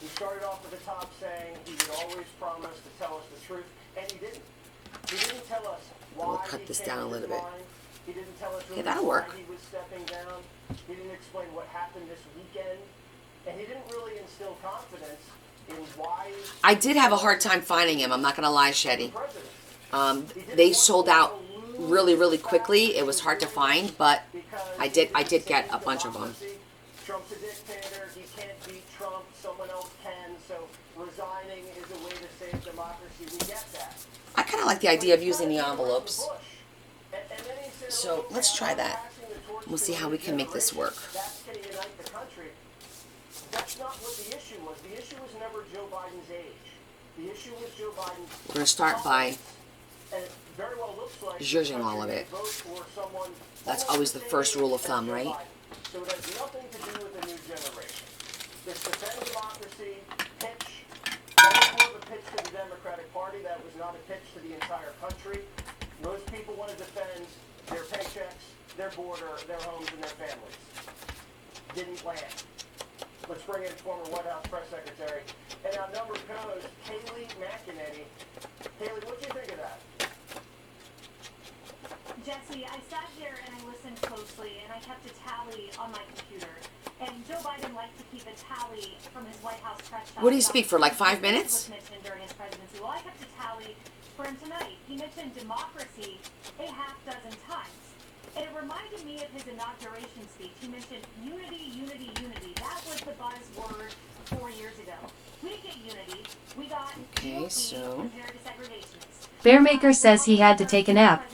He started off at the top saying he would always promise to tell us the truth, and he didn't. He didn't tell us why. We'll cut this down a little bit. He didn't tell us Okay, that'll work. why he was stepping down. He didn't explain what happened this weekend, and he didn't really instill confidence in why. I did have a hard time finding him. I'm not going to lie, Shetty. President. They sold out really, really quickly. It was hard to find, but I did get a bunch of them. Trump's a dictator. He can't beat Trump. Someone else can. So resigning is a way to save democracy. We get that. I kind of like the idea of using the envelopes. So let's try that. We'll see how we can make this work. That's going to unite the country. That's not what the issue was. The issue was never Joe Biden's age. The issue was Joe Biden's. We're going to start by And it very well looks like zhuzhing all of it. That's always the first rule of thumb, right? So it has nothing to do with the new generation. This defend democracy pitch, that was more of a pitch to the Democratic Party. That was not a pitch to the entire country. Most people want to defend their paychecks, their border, their homes, and their families. Didn't land. Let's bring in former White House press secretary and our number goes, Kayleigh McEnany. Kayleigh, what do you think of that? Jesse, I sat here and I listened closely and I kept a tally on my computer. And Joe Biden liked to keep a tally from his White House press What did he speak for, like 5 minutes? Was mentioned during his presidency. Well, I kept a tally for him tonight. He mentioned democracy a half dozen times. And it reminded me of his inauguration speech. He mentioned unity, unity, unity. That was the buzzword 4 years ago. We didn't get unity. We got Okay, so compared to segregationists. Bearmaker says he had to take a nap.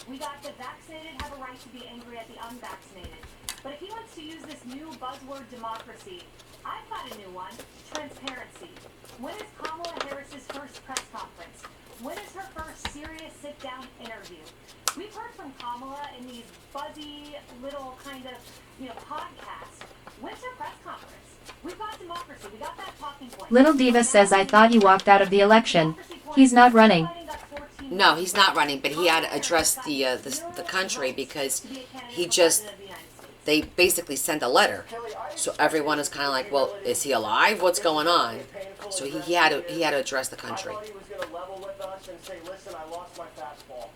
We got the vaccinated have a right to be angry at the unvaccinated. But if he wants to use this new buzzword democracy, I've got a new one, transparency. When is Kamala Harris's first press conference? When is her first serious sit-down interview? We've heard from Kamala in these buzzy little kind of, podcasts. When's her press conference? We've got democracy. We got that talking point. Little Diva says I thought he walked out of the election. He's not running. no, he's not running, but he had to address the country because they basically sent a letter. So everyone is kind of like, well, is he alive? What's going on? So he had to address the country. I thought he was going to level with us and say, listen, I lost my fastball.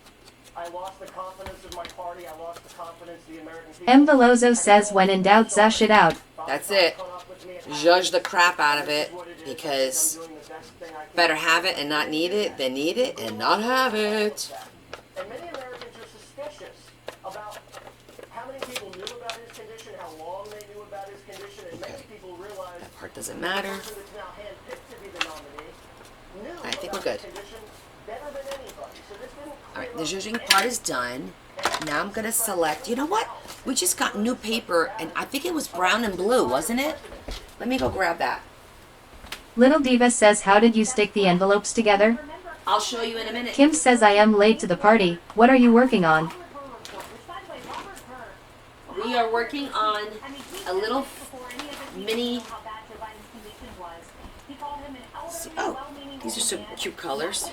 I lost the confidence of my party. I lost the confidence of the American people. M. Veloso says when in doubt, zush it out. That's it. Judge the crap out of it because better have it and not need it than need it and not have it. And many Americans are suspicious about how many people knew about his condition, how long they knew about his condition, and many people realize That part doesn't matter. the person that's now handpicked to be the nominee knew I think about we're good. his condition better than anybody. So this didn't All right, the zhuzhing part is done. Now I'm gonna select, you know what? We just got new paper, and I think it was brown and blue, wasn't it? Let me go grab that. Little Diva says, how did you stick the envelopes together? I'll show you in a minute. Kim says, I am late to the party. What are you working on? We are working on a little mini. Oh, these are some cute colors.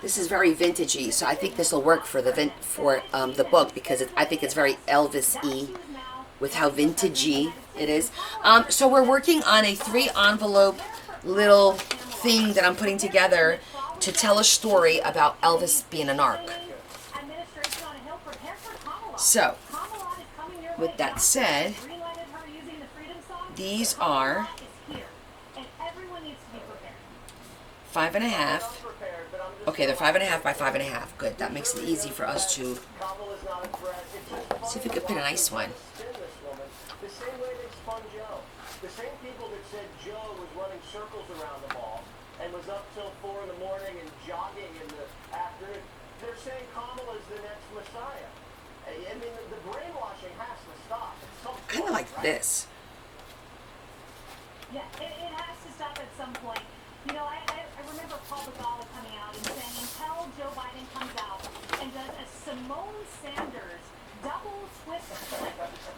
This is very vintagey, so I think this will work for the the book because I think it's very Elvis-y with how vintagey it is. So we're working on a 3-envelope little thing that I'm putting together to tell a story about Elvis being a narc. So, with that said, these are 5.5. Okay, they're 5.5 by 5.5. Good. That makes it easy for us to see if we could put a nice one. The same way they spun Joe. The same people that said Joe was running circles around the mall and was up till 4 in the morning and jogging in the afternoon. They're saying Kamala's the next Messiah. I mean, the brainwashing has to stop. Kind of like this. Yeah, it has to stop at some point. You know, I remember Paul Begala coming out and saying, until Joe Biden comes out and does a Simone Sanders double twist,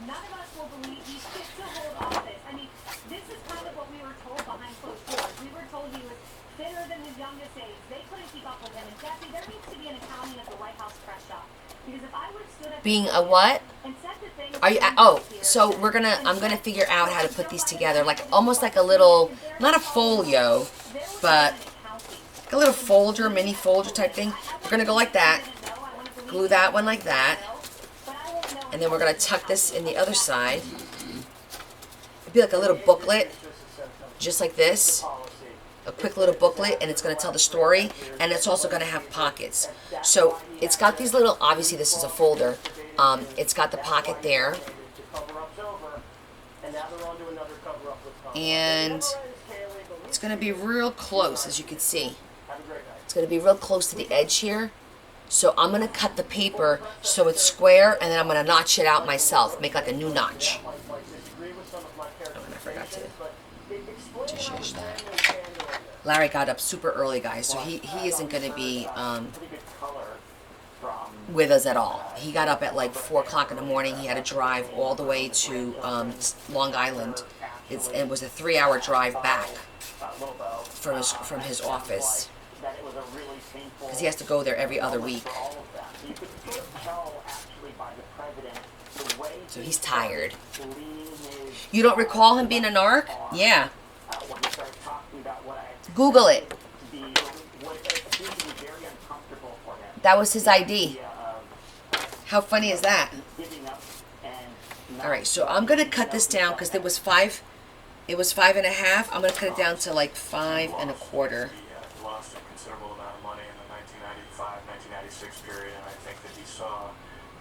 none of us will believe he's fit to hold office. I mean, this is kind of what we were told behind closed doors. We were told he was fitter than his youngest age. They couldn't keep up with him. And Jesse, there needs to be an accounting of the White House press shop. Because if I would have stood up Being a what? and said the thing, Are you? Oh, so I'm gonna figure out how to put these together, like almost like a little, not a folio, but like a little folder, mini folder type thing. We're gonna go like that, glue that one like that, and then we're gonna tuck this in the other side. It'd be like a little booklet, just like this. A quick little booklet, and it's going to tell the story, and it's also going to have pockets. So it's got these little, obviously this is a folder, it's got the pocket there, and it's going to be real close, as you can see. It's going to be real close to the edge here. So I'm going to cut the paper so it's square, and then I'm going to notch it out myself, make like a new notch. Oh, and I forgot to shush that. Larry got up super early, guys, so he isn't going to be with us at all. He got up at like 4 o'clock in the morning. He had to drive all the way to Long Island. It was a 3-hour drive back from his office because he has to go there every other week. So he's tired. You don't recall him being a narc? Yeah. Google it. That was his ID. How funny is that? All right, so I'm gonna cut this down because it was 5. It was 5.5. I'm gonna cut it down to like 5 1/4. Lost a considerable amount of money in the 1995-1996 period, and I think that he saw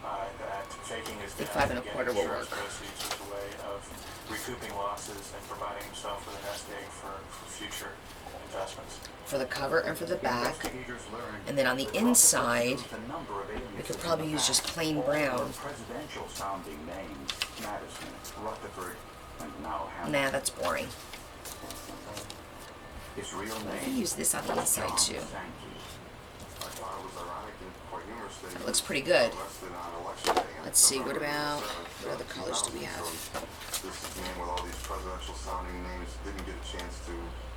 that faking his death $5 and 1/4 getting will insurance work. proceeds was a way of recouping losses and providing himself with a nest egg for future investments. For the cover and for the back. And then on the inside, we could probably use just plain brown. Presidential sounding names, Madison, Rutherford, and now Nah, that's boring. His real I name. can use this on the inside too. That looks pretty good. Let's see, what other colors do we have? This man with all these presidential sounding names didn't get a chance to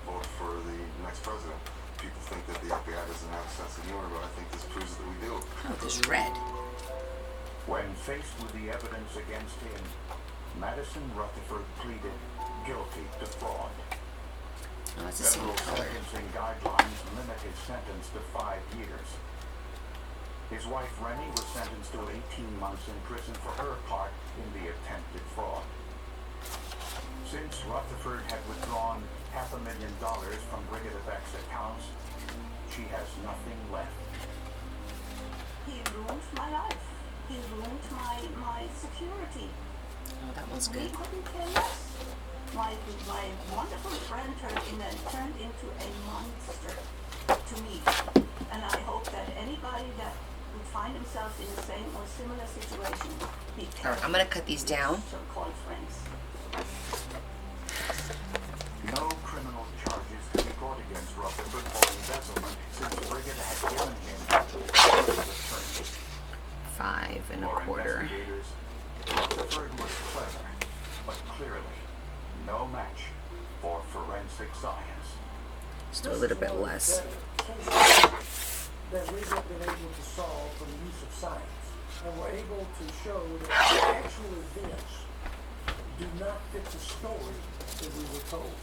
vote for the next president. People think that the FBI doesn't have a sense of humor, but I think this proves that we do. Oh, there's red. When faced with the evidence against him, Madison Rutherford pleaded guilty to fraud. Oh, it's the same Federal color. sentencing guidelines limit his sentence to 5 years. His wife Rennie was sentenced to 18 months in prison for her part in the attempted fraud. Since Rutherford had withdrawn $500,000 from Brigadier Beck's accounts, she has nothing left. He ruined my life. He ruined my security. Oh, that one's We good. couldn't care less. My wonderful friend turned into a monster. to me. And I hope that anybody that would find themselves in the same or similar situation be All right, I'm gonna cut these down. so-called friends. No criminal charges could be brought against Rutherford for embezzlement since Brigham had given him his attorney. 5 For1/4. investigators, Rutherford was clever, but clearly no match for forensic science. Just do a little bit less. That we have been able to solve from the use of science, and we're able to show that actual events do not fit the story that we were told.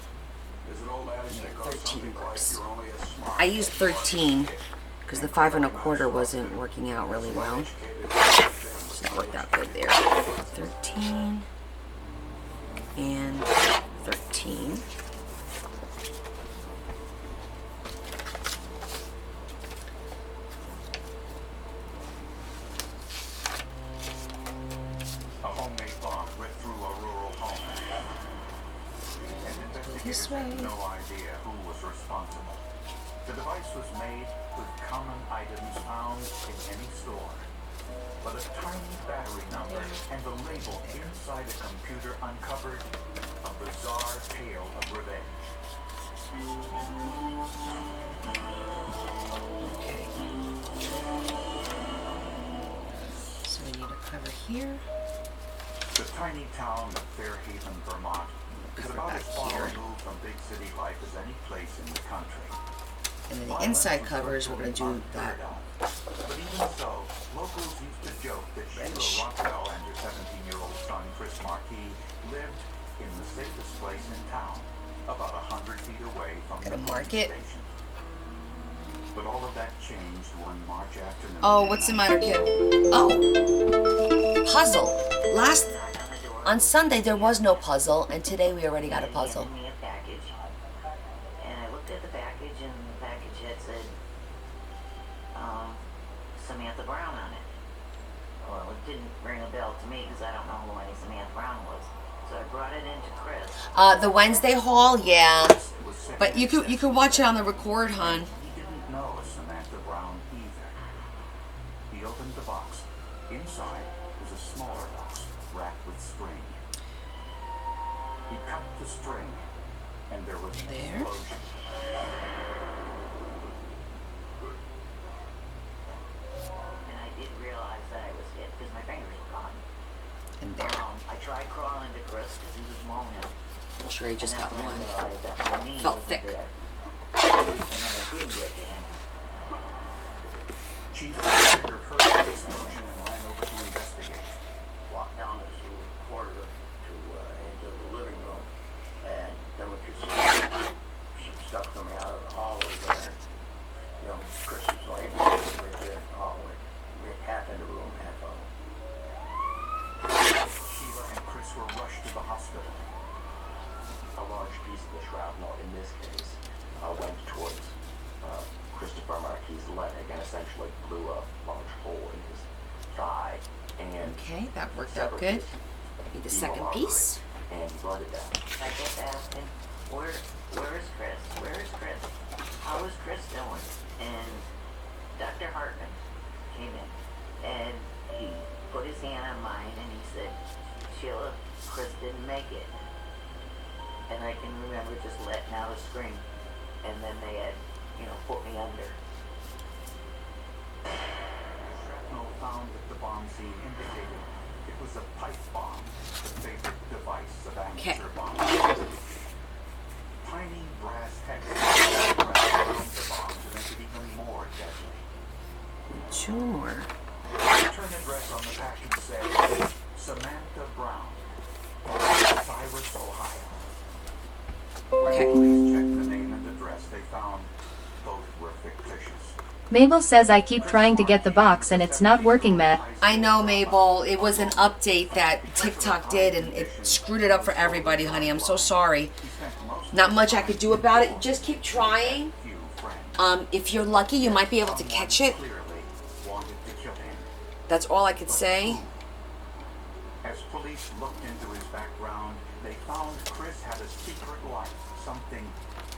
There's an old adage that goes 13 something like works. you're only as smart I used 13 because the 5 1/4 wasn't working out really well. So that worked out good there. 13 and 13. A homemade bomb ripped through a rural home. And investigators had no idea who was responsible. The device was made with common items found in any store. But a tiny battery number and the label inside a computer uncovered a bizarre tale of revenge. So we need a cover here. The tiny town of Fairhaven, Vermont is Cover about back as far here. removed from big city life as any place in the country. And then the inside covers, we're going to do that. But even so, locals used to joke that Sheila Rockwell and her 17-year-old son, Chris Marquis, lived in the safest place in town, about 100 feet away from Gotta the mark police it. station. But all of that changed one March afternoon. Oh, what's the matter, kid? Oh, puzzle. On Sunday there was no puzzle, and today we already got a puzzle. They handed me a package, and I looked at the package, and the package had said Samantha Brown on it. Well, it didn't ring a bell to me because I don't know who any Samantha Brown was. So I brought it into Chris. The Wednesday haul, yeah. But you could watch it on the record, hon. He didn't know Samantha Brown either. He opened the box. Inside was a smaller box wrapped with string. He cut the string, and there was an There. explosion. And I did realize that I was hit because my fingers were gone. And there. I tried crawling to Chris because he was moaning. I'm sure he just got And that's when I one. realized that my knee Felt wasn't thick. there. And then I did get to him. Chief Fisher heard the explosion and ran over to investigate. Walked down this little corridor to into the living room, and then we could see some stuff coming out of the hallway there. You know, Chris was laying right there in the hallway. We had half in the room, half out. Sheila and Chris were rushed to the hospital. A large piece of the shrapnel in this case went towards Christopher Marquis' leg and essentially blew a large hole in his thigh. And Okay, that worked out good. Need the second piece. and he brought it down. I kept asking, where is Chris? Where is Chris? How is Chris doing? And Dr. Hartman came in and he put his hand on mine and he said, Sheila, Chris didn't make it. And I can remember just letting out a scream. And then they had, put me under. Shrapnel found at the bomb scene indicated it was a pipe bomb, the favorite device of amateur bombers. Tiny brass hexagons wrapped around the bomb to make it even more deadly. Sure. The return address on the package said Samantha Brown, Cyrus, Ohio. Okay. When police checked the name and address, they found both were fictitious. Mabel says I keep trying to get the box and it's not working, Matt. I know, Mabel. It was an update that TikTok did, and it screwed it up for everybody, honey. I'm so sorry. Not much I could do about it. Just keep trying. Few friends If you're lucky, you might be able to catch it. clearly wanted to kill him. That's all I could say. As police looked into his background, they found Chris had a secret life, something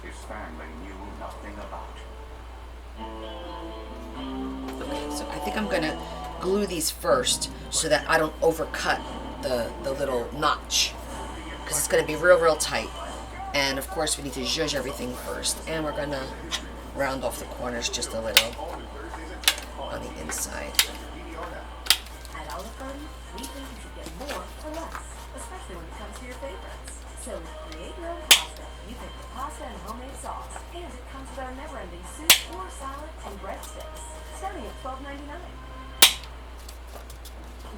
his family knew nothing about. Okay, so I think I'm gonna glue these first so that I don't overcut the little notch, because it's gonna be real tight. And of course we need to zhuzh everything first, and we're gonna round off the corners just a little on the inside. At Olive Garden, we think you should get more for less, especially when it comes to your favorites. So create your own pasta. You pick the pasta and homemade sauce, and it comes with our never-ending soup or salad and breadsticks, starting at $12.99.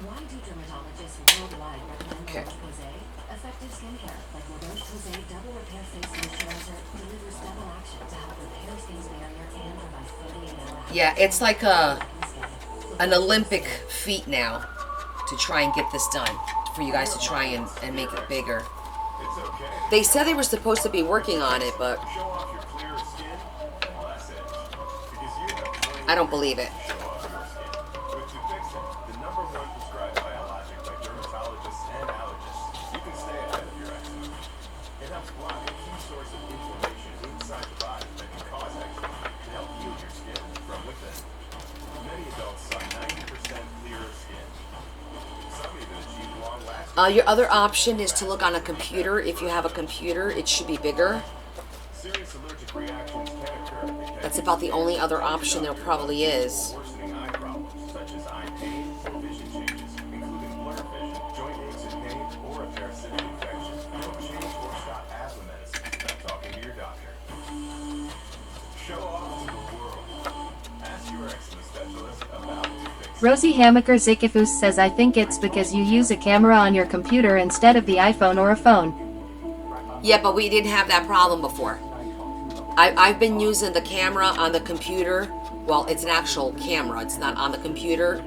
Why do dermatologists worldwide recommend La Roche-Posay? Effective skincare like La Roche-Posay Double Repair Face Moisturizer delivers double action to help repair skin's barrier and provide 48-hour. Yeah, it's like an Olympic feat now to try and get this done, for you guys to try and make it bigger. They said they were supposed to be working on it, but I don't believe it. Your other option is to look on a computer. If you have a computer, it should be bigger. That's about the only other option there probably is. Rosie Hamaker Zikifus says, I think it's because you use a camera on your computer instead of the iPhone or a phone. Yeah, but we didn't have that problem before. I've been using the camera on the computer. Well, it's an actual camera. It's not on the computer.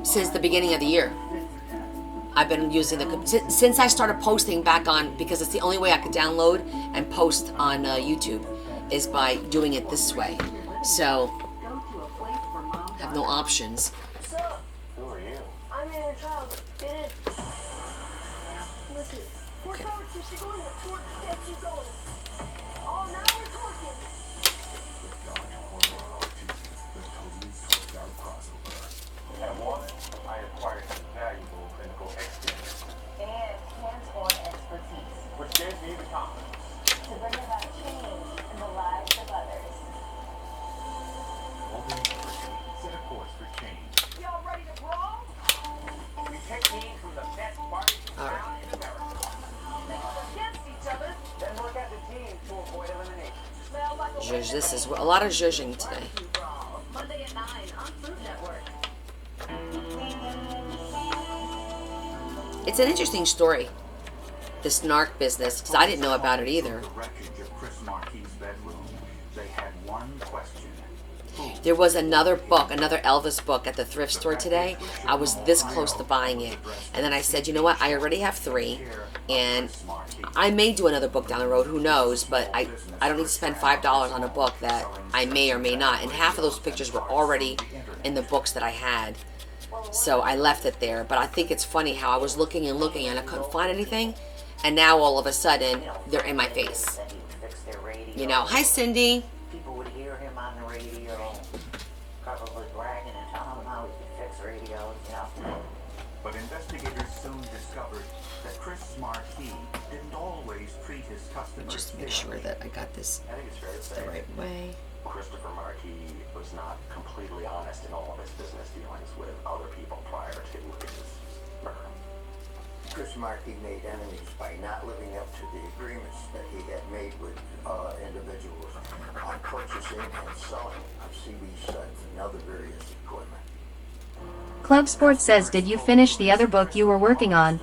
Since the beginning of the year. I've been using since I started posting back on, because it's the only way I could download and post on YouTube is by doing it this way. So, I have no options. Who are you? I'm in a child. Get in. Listen, we're going to she's going to work. Yes, she's going. Oh, now we're talking. At once, I acquired some valuable clinical experience And hands-on expertise which gave me the confidence to bring about change in the lives of others. Golden University set a course for change. Y'all ready to brawl? We take heed from the best barbecue ground in America. Against each other. Then look at the team to avoid elimination. Smell like a Zhuzh, this is a lot of zhuzhing today. brawl. Monday at 9 on Food Network. It's an interesting story, this narc business, because I didn't know about it either. The wreckage of Chris Marquis' bedroom, they had one question. There was another book, another Elvis book at the thrift store today. I was this close to buying it. And then I said, you know what, I already have 3. And I may do another book down the road, who knows, but I don't need to spend $5 on a book that I may or may not. And half of those pictures were already in the books that I had. So I left it there. But I think it's funny how I was looking and looking and I couldn't find anything. And now all of a sudden, they're in my face. That he would fix their radio. You know, hi Cindy. People would hear him on the radio, probably bragging and telling him how he could fix radios, you know. But investigators soon discovered that Chris Marquis didn't always treat his customers Just make sure that I got this I think it's fair to say the right way. Christopher Marquis was not completely honest in all of his business dealings with other people prior to his murder. Chris Marquis made enemies by not living up to the agreements that he had made with individuals on purchasing and selling of CB studs and other various equipment. Club Sports says, did you finish the other book you were working on?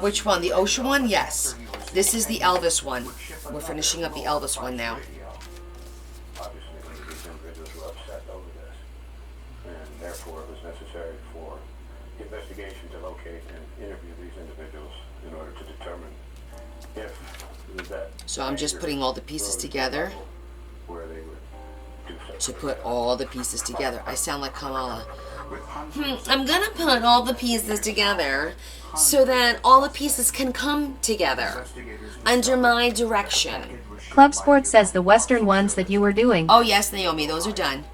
Which one? The OSHA one? Yes. This is the Elvis one. We're finishing up the Elvis one now. Obviously, these individuals were upset over this, and therefore it was necessary for the investigation to locate and interview these individuals in order to determine if that. So I'm just putting all the pieces together where they would do to put all the pieces together. I sound like Kamala. with hundreds I'm gonna put all the pieces together so that all the pieces can come together under my direction. Club Sports says the Western ones that you were doing. Oh yes, Naomi, those are done.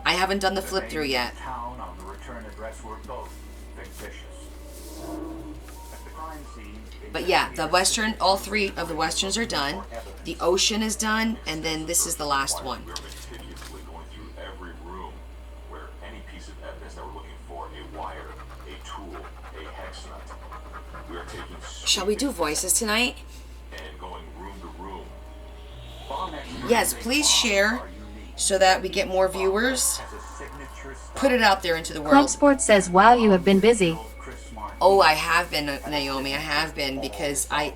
I haven't done the flip through yet. town on the return address were both fictitious. At the crime scene, But yeah, the Western, all three of the Westerns are done. The Ocean is done, and then this is the last one. We're meticulously going through every room where any piece of evidence that we're looking for, a wire, a tool, a hex nut. We are taking Shall we do voices tonight? and going room to room. Yes, please share so that we get more viewers. Put it out there into the Club world. Sports says, wow, you have been busy. Oh, I have been, Naomi. I have been, because I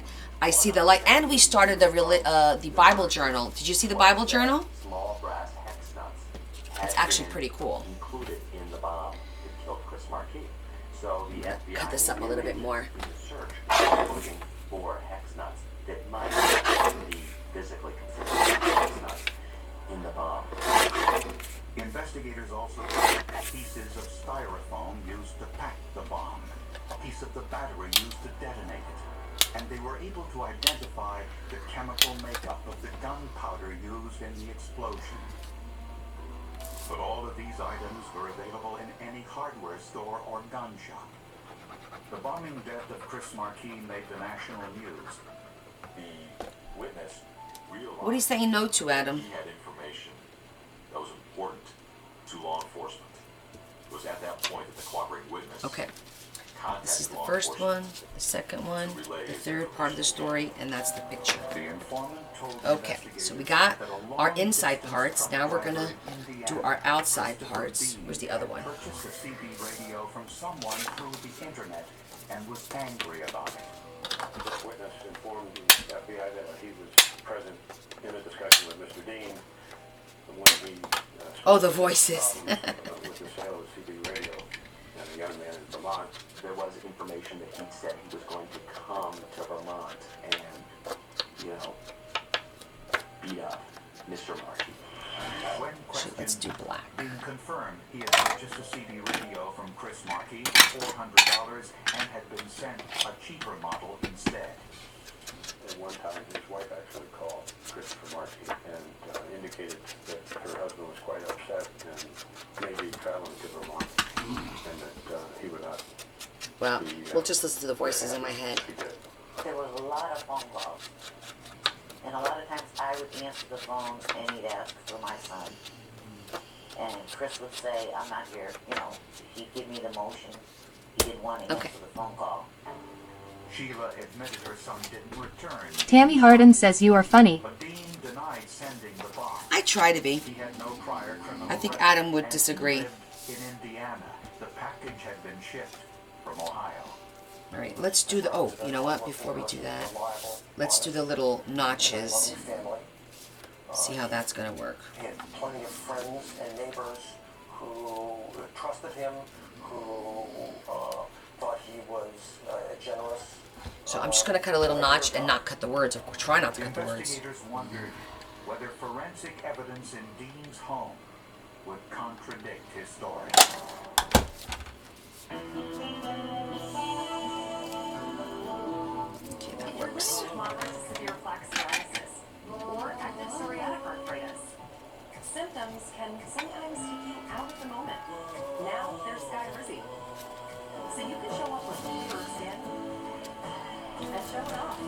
see the light. And we started the Bible journal. Did you see the Bible journal? Small brass hex nuts. It's actually pretty cool. Included in the bomb that killed Chris Markey. So the FBI Cut this up a little bit more. in the search looking for hex nuts that might be physically consistent with hex nuts in the bomb. investigators also found pieces of styrofoam used to pack the bomb, a piece of the battery used to detonate it, and they were able to identify the chemical makeup of the gunpowder used in the explosion. But all of these items were available in any hardware store or gun shop. The bombing death of Chris Markey made the national news. The witness realized What are you saying no to, Adam? he had information that was important to law enforcement. It was at that point that the cooperating witness Okay. contacted This is the law first one, enforcement. the second one, the third part of the story, and that's the picture. The informant told Okay, so we got our inside parts. Now we're gonna do our outside parts. Where's the other one? Purchased a CB radio from someone through the internet and was angry about it. This witness informed the FBI that he was present in a discussion with Mr. Dean when he Oh, the voices. with the sale of CB radio and a young man in Vermont. There was information that he said he was going to come to Vermont and, beat up Mr. Markey. When Let's do black. Dean confirmed he had purchased a CB radio from Chris Markey for $400 and had been sent a cheaper model instead. At one time, his wife actually called Christopher Markey and indicated that her husband was quite upset and may be traveling to Vermont and that he would not. Well, we'll just listen to the voices in my head. There was a lot of phone calls. And a lot of times I would answer the phone and he'd ask for my son. And Chris would say, I'm not here. He'd give me the motion. He didn't want to answer the phone call. Sheila admitted her son didn't return. Tammy Harden says you are funny. But Dean denied sending the bomb. I try to be. He had no prior criminal I think record Adam would and disagree. he lived in Indiana. The package had been shipped from Ohio. All right, let's do the, oh, you know what, before we do that, let's do the little notches. See how that's going to work. He had plenty of friends and neighbors who trusted him, who thought he was generous. So I'm just going to cut a little notch and not cut the words. Try not to cut the words. Investigators wondered whether forensic evidence in Dean's home would contradict his story. Okay, that works. Moderate to severe plaque psoriasis or active psoriatic arthritis. Symptoms can sometimes take you out of the moment. Now there's Sky Rizzy. So you can show up with fever skin and show it off.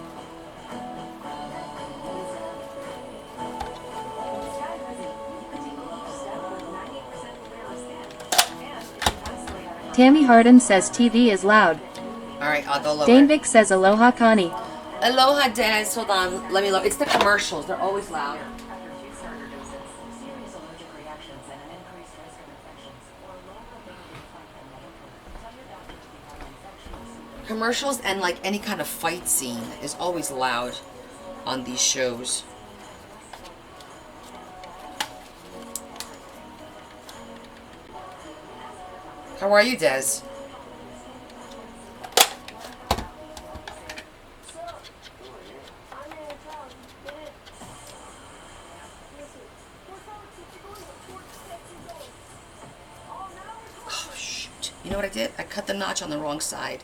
With Sky Rizzy, you can take each step with 98% clearer skin. And if you isolate our Tammy Harden says TV is loud. All right, I'll go lower. Danvik says aloha Connie. Aloha, Des. Hold on. Let me look. It's the commercials. They're always loud. after 2 starter doses, serious allergic reactions and an increased risk of infections or low ability to fight them medically. Tell your doctor before infections. Commercials and like any kind of fight scene is always loud on these shows. How are you, Des? Oh, shit. You know what I did? I cut the notch on the wrong side.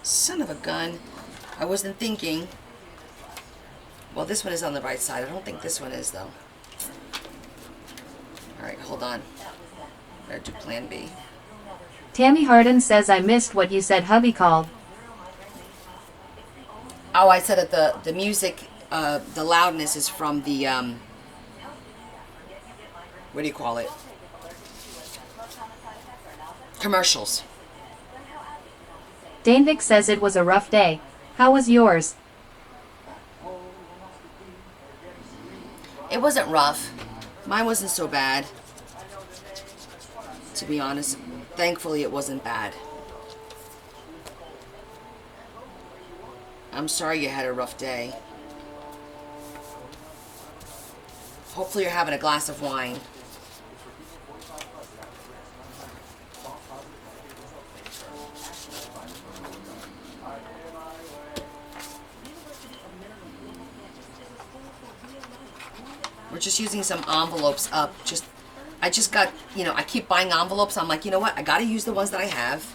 Son of a gun. I wasn't thinking. Well, this one is on the right side. I don't think this one is, though. Alright, hold on. Better do plan B. Tammy Harden says I missed what you said hubby called. Oh, I said that the music, the loudness is from the, what do you call it? Commercials. Danvik says it was a rough day. How was yours? It wasn't rough. Mine wasn't so bad. To be honest, thankfully it wasn't bad. I'm sorry you had a rough day. Hopefully you're having a glass of wine. We're just using some envelopes up. I just got, I keep buying envelopes. I'm like, you know what? I got to use the ones that I have.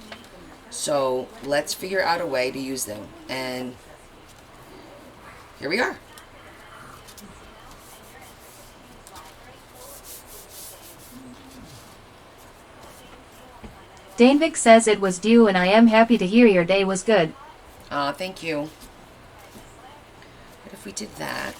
So let's figure out a way to use them. And here we are. Danvik says it was due and I am happy to hear your day was good. Thank you. What if we did that?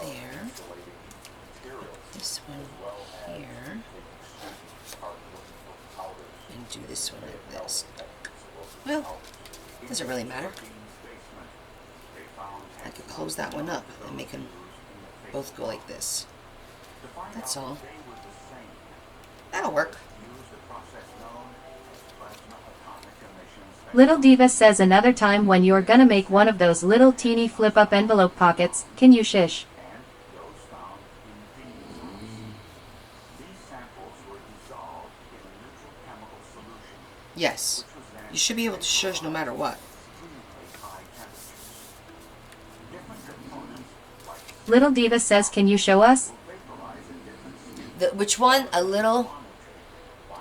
There. This one here. And do this one like this. Well, doesn't really matter. I could close that one up and make them both go like this. That's all. That'll work. Little Diva says another time when you're gonna make one of those little teeny flip-up envelope pockets, can you shish? Yes. You should be able to shush no matter what. Little Diva says can you show us? Which one? A little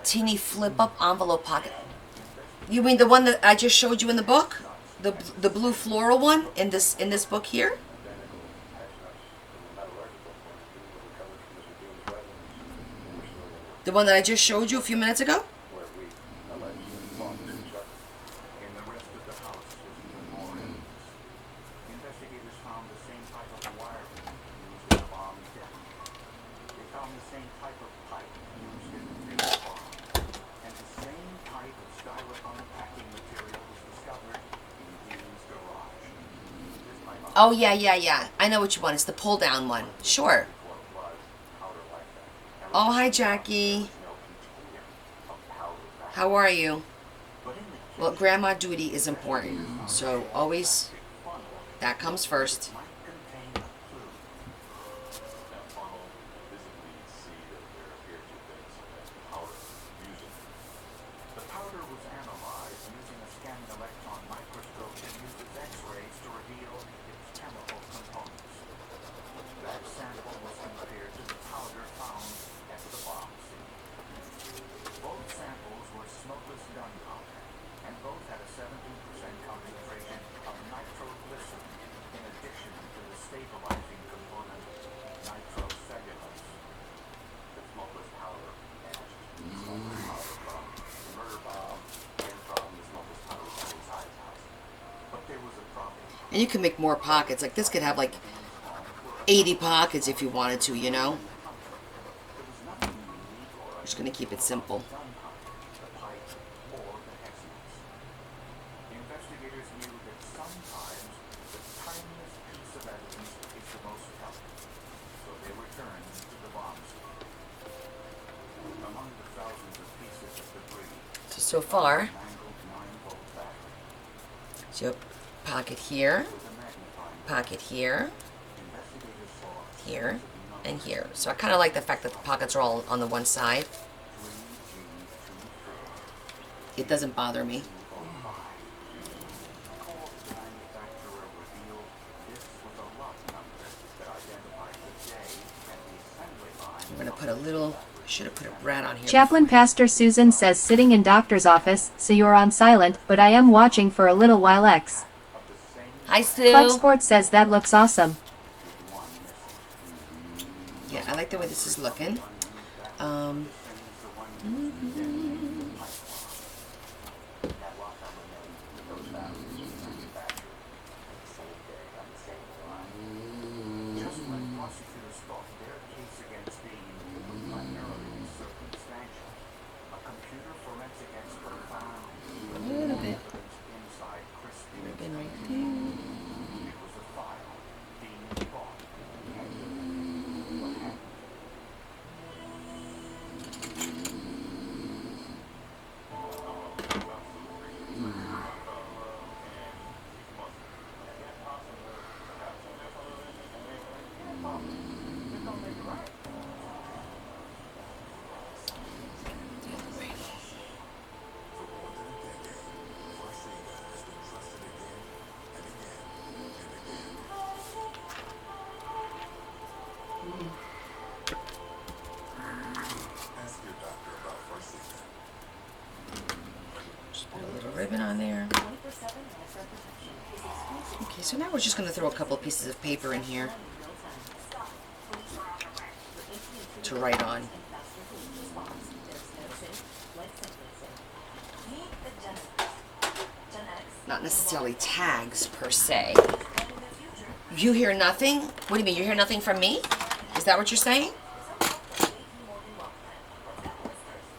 teeny flip-up envelope pocket. You mean the one that I just showed you in the book? The blue floral one in this book here? The one that I just showed you a few minutes ago? Oh, yeah. I know what you want. It's the pull-down one. Sure. Oh, hi, Jackie. How are you? Well, grandma duty is important. So, always, that comes first. And you can make more pockets. Like this could have like 80 pockets if you wanted to, you know. I'm just going to keep it simple. Investigators knew that sometimes the tiniest piece of evidence is the most telling, so they returned to the bomb scene. Among the thousands of pieces of debris, So far, so pocket here, here, and here. So I kind of like the fact that the pockets are all on the one side. It doesn't bother me. I'm going to put a little, I should have put a brat on here. Chaplain Pastor Susan says sitting in doctor's office, so you're on silent, but I am watching for a little while X. Hi, Sue. Club Sports says that looks awesome. Yeah, I like the way this is looking. Just when prosecutors thought their case against Dean would primarily be circumstantial, a computer forensic expert found evidence inside Chris Dean's computer. It was a file Dean thought he had deleted. What happened? Just put a little ribbon on there. Okay, so now we're just going to throw a couple of pieces of paper in here to write on. Not necessarily tags per se. You hear nothing? What do you mean? You hear nothing from me? Is that what you're saying?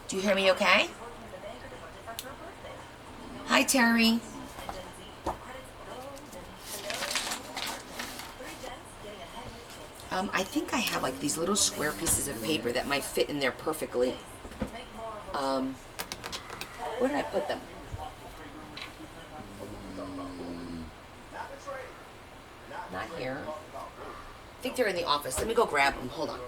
Do you hear me okay? Hi, Terry. I think I have like these little square pieces of paper that might fit in there perfectly. Where did I put them? Not here. I think they're in the office. Let me go grab them. Hold on.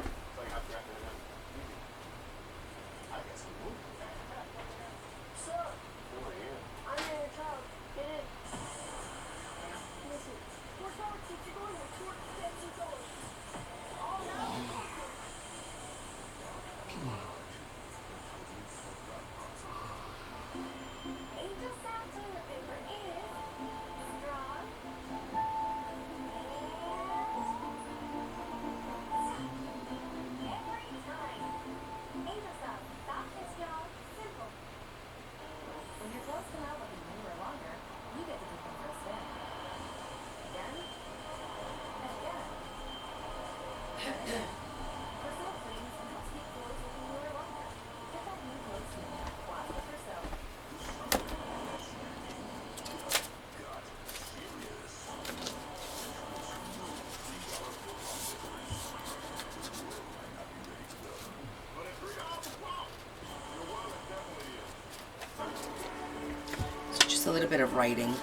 A little bit of writing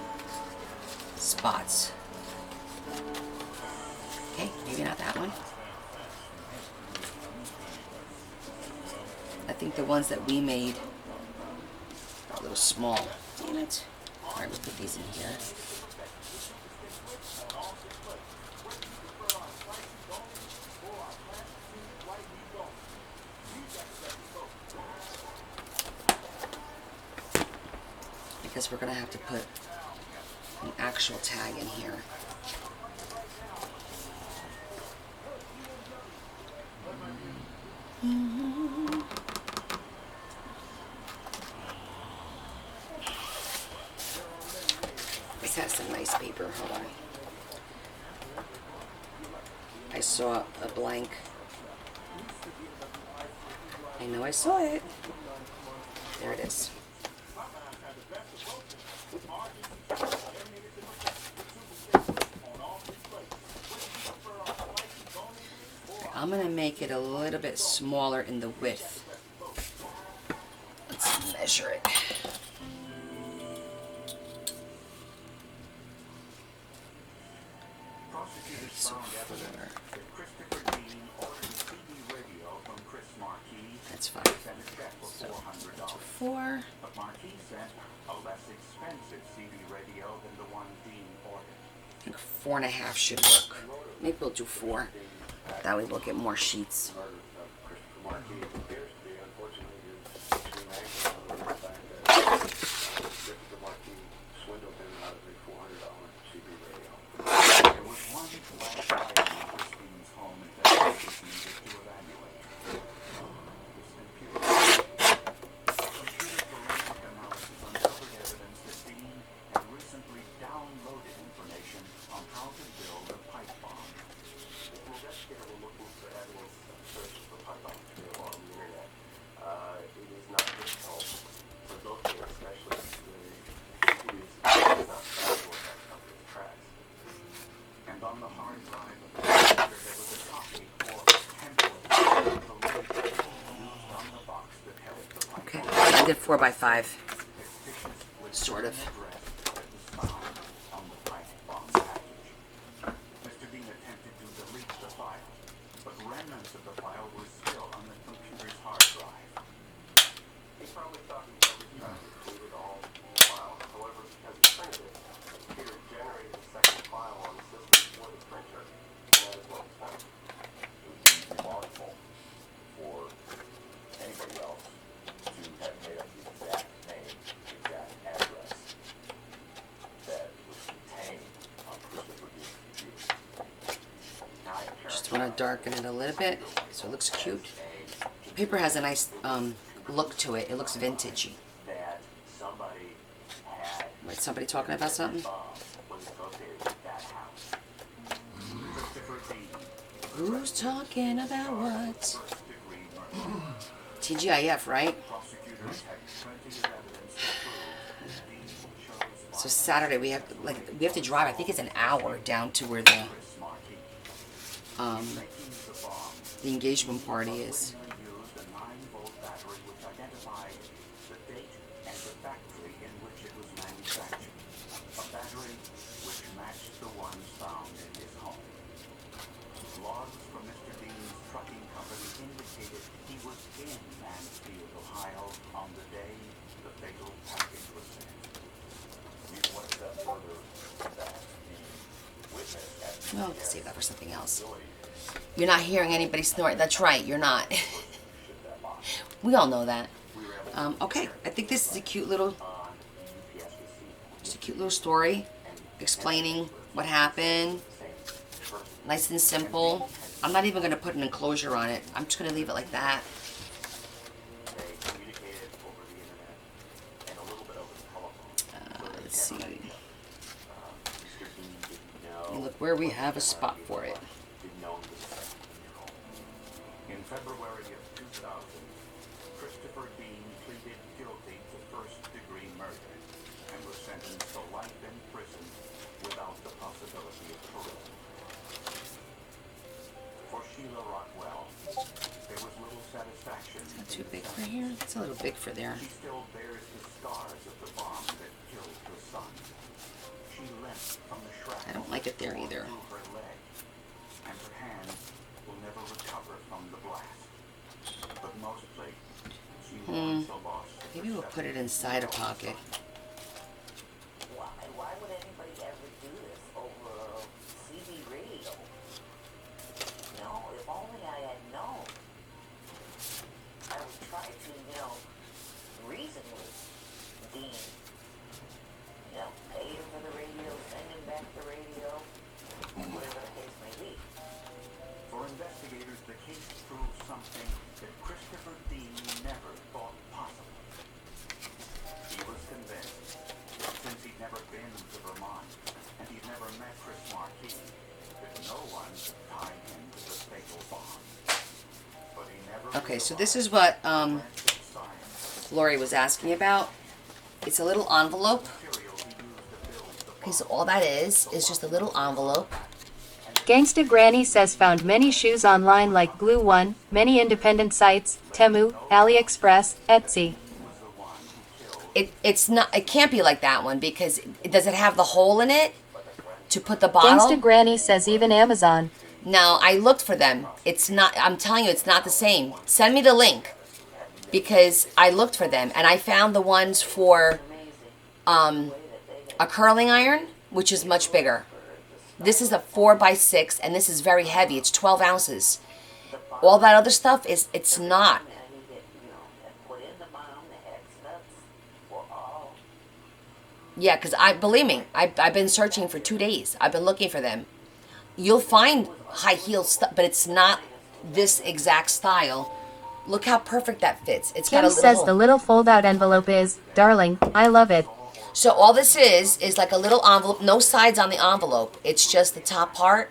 spots. Okay, maybe not that one. I think the ones that we made are a little small. Damn it. Alright, we'll put these in here. Because we're going to have to put an actual tag in here. This has some nice paper. Hold on. I saw a blank. I know I saw it. There it is. I'm going to make it a little bit smaller in the width. Let's measure it. Prosecutors found evidence that Christopher Dean ordered a CD radio from Chris Marquis. That's fine. Sent a check for $400. 4. But Marquis sent a less expensive CD radio than the one Dean ordered. I think 4.5 should work. Maybe we'll do 4. That way we'll get more sheets. Christopher Marquis appears to be, unfortunately, is extreme anger over the fact that Christopher Marquis swindled him out of a $400 CD radio. There was one last item in Christine's home investigation needed to evaluate. This computer. Computer forensic analysis uncovered evidence that Dean had recently downloaded information on how to build a pipe bomb. Well, investigator will look into evidence of searches for pipe bombs available on the internet. It is not difficult to locate, especially who is not valuable that company's tracks. And on the hard drive of the computer there was a copy or template of the link used on the box that held the pipe Okay, bomb. I did 4 by 5. Sort of. Address that was found on the pipe bomb package. Mr. Dean attempted to delete the file, but remnants of the file were still on the computer's hard drive. He probably thought he was trying to include it all file. However, because he printed it, the computer generated a second file on the system for the printer, and that is what was found. It would be remarkable for anybody else to have made up the exact name, the exact address that was contained on Christopher Dean's computer. Now, I Just want to darken it a little bit so it looks cute. The paper has a nice look to it. It looks vintagey. that somebody had Wait, somebody talking about something? bomb was associated with that house. Christopher Dean, Who's talking about what? first-degree murder. TGIF, right? Prosecutors had plenty of evidence to prove that Dean chose So Saturday we have to drive. I think it's an hour down to where the Chris Marquis. Making the bomb, the engagement party is. used a 9-volt battery which identified the date and the factory in which it was manufactured. A battery which matched the ones found in his home. Logs from Mr. Dean's trucking company indicated he was in Mansfield, Ohio on the day the fatal package was sent. One step further that the witness at the Well, let's save that for something else. You're not hearing anybody snort. That's right, you're not. We all know that. Okay, I think this is a cute little, just a cute little story explaining what happened. Nice and simple. I'm not even going to put an enclosure on it. I'm just going to leave it like that. they communicated over the internet and a little bit over the telephone. Let's see. Mr. Dean didn't know. Look where we have a spot for it. Didn't know he was affected in your home. In February of 2000, Christopher Dean pleaded guilty to first-degree murder and was sentenced to life in prison without the possibility of parole. For Sheila Rockwell, there was little satisfaction. Not too big for here. It's a little big for there. She still bears the scars of the bomb that killed her son. She limped from the shrapnel I don't like it there either. through her leg, and her hand will never recover from the blast. But mostly, she mourns the loss of Maybe her we'll put it inside a pocket. Why would anybody ever do this over a CB radio? If only I had known. I would try to, reason with Dean. Pay him for the radio, send him back the radio, whatever the case may be. For investigators, the case proves something that Christopher Dean never thought possible. He was convinced that since he'd never been to Vermont and he'd never met Chris Marquis, that no one could tie him Okay, so this is what Lori was asking about. It's a little envelope. Okay, so all that is just a little envelope. Gangsta Granny says found many shoes online like Glue One, many independent sites, Temu, AliExpress, Etsy. It's not. It can't be like that one because does it have the hole in it to put the bottle? Gangsta Granny says even Amazon. No, I looked for them. It's not. I'm telling you, it's not the same. Send me the link because I looked for them and I found the ones for a curling iron, which is much bigger. This is a 4x6 and this is very heavy. It's 12 ounces. All that other stuff it's not. Yeah, because believe me, I've been searching for 2 days. I've been looking for them. You'll find high heel stuff, but it's not this exact style. Look how perfect that fits. It's got a Kim little says hole. the little fold-out envelope is, darling, I love it. So all this is like a little envelope, no sides on the envelope. It's just the top part.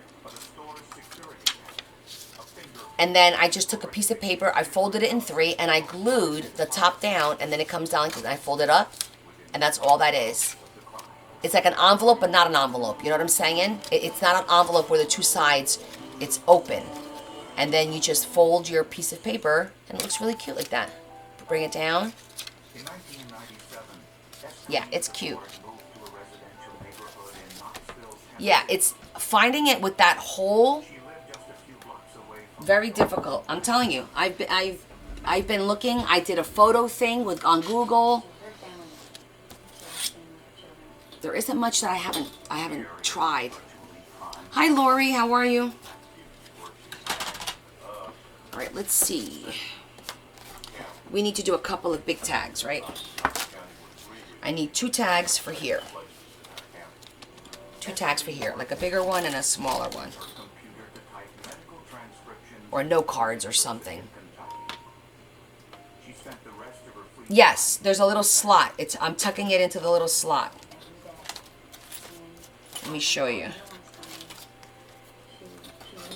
And then I just took a piece of paper, I folded it in 3, and I glued the top down, and then it comes down because I fold it up, and that's all that is. It's like an envelope, but not an envelope. You know what I'm saying? It's not an envelope where the 2 sides, it's open. And then you just fold your piece of paper, and it looks really cute like that. Bring it down. Yeah, it's cute. Yeah, it's finding it with that hole. Very difficult. I'm telling you. I've been looking. I did a photo thing on Google. There isn't much that I haven't tried. Hi Lori, how are you? All right, let's see. We need to do a couple of big tags, right? I need 2 tags for here. 2 tags for here, like a bigger one and a smaller one. Or no cards or something. Yes, there's a little slot. I'm tucking it into the little slot. Let me show you.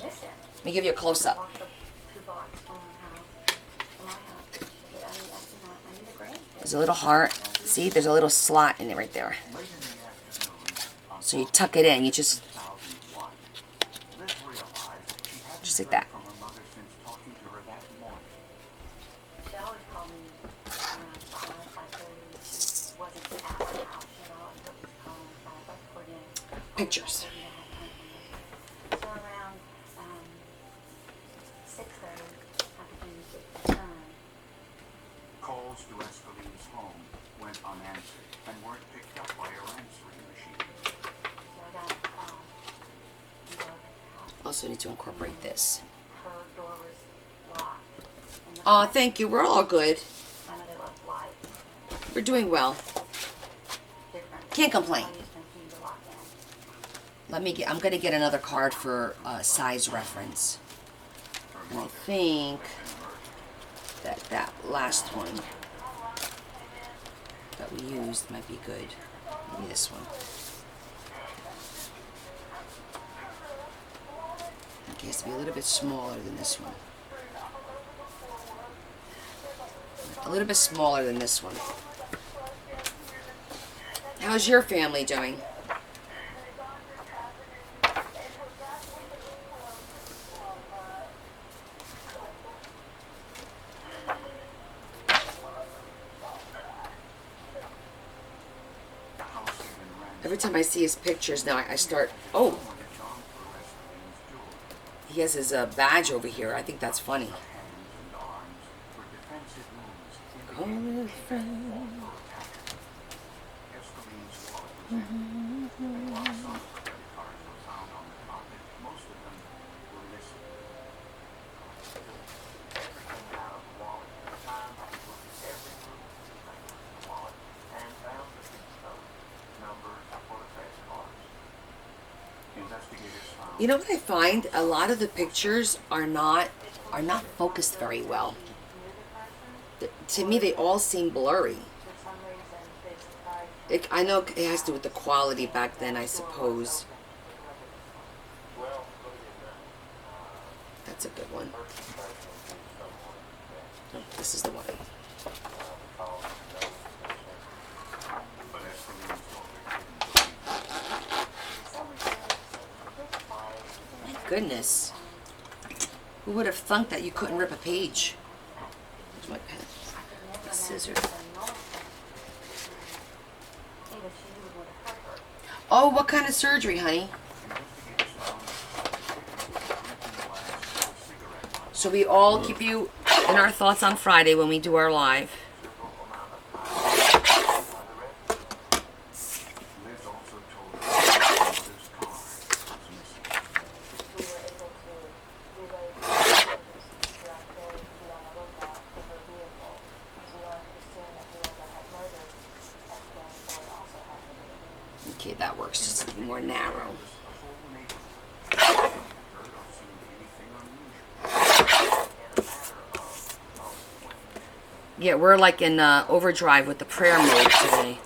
Let me give you a close-up. There's a little heart. See, there's a little slot in it right there. So you tuck it in. You just like that. Pictures. Calls to Escaline's home went unanswered and weren't picked up by her answering machine. Also need to incorporate this. Oh, thank you. We're all good. We're doing well. Can't complain. I'm gonna get another card for size reference. And I think that last one that we used might be good. Maybe this one. Okay, it has to be a little bit smaller than this one. A little bit smaller than this one. How's your family doing? Every time I see his pictures now, I start, oh. He has his badge over here. I think that's funny. Call me a friend. You know what I find? A lot of the pictures are not focused very well. To me, they all seem blurry. I know it has to do with the quality back then, I suppose. That's a good one. No, this is the one. My goodness. Who would have thunk that you couldn't rip a page? Here's my pen. The scissors. Oh, what kind of surgery, honey? So we all keep you in our thoughts on Friday when we do our live. Okay, that works. Just more narrow. Yeah, we're like in overdrive with the prayer mode today.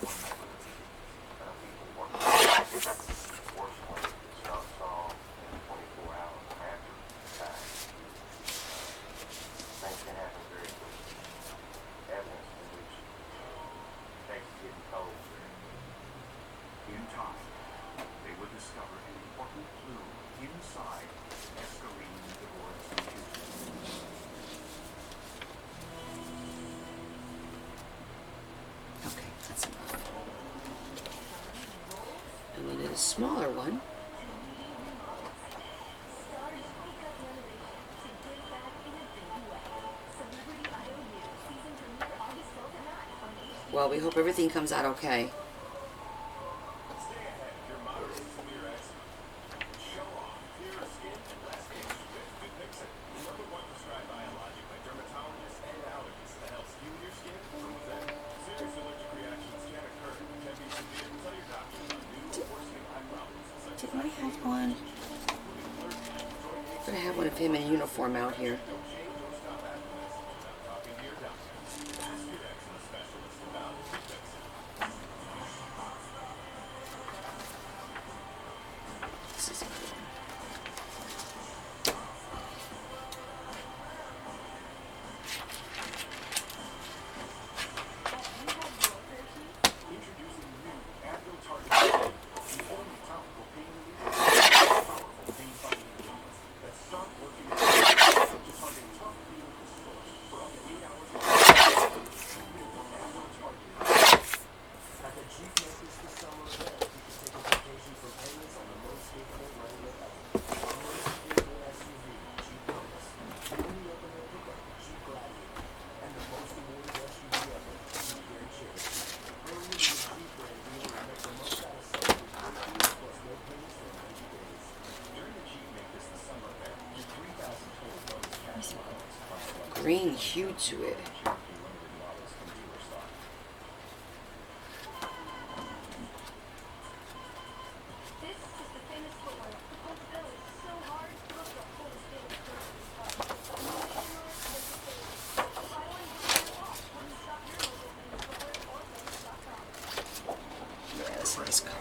In time, they would discover an important clue inside escalating divorce confusion. Okay, that's enough. And then a smaller one. Well, we hope everything comes out okay. Didn't I have one? I'm gonna have one of him in uniform out here. This is a good one. Green hue to it. Yeah, that's a nice color.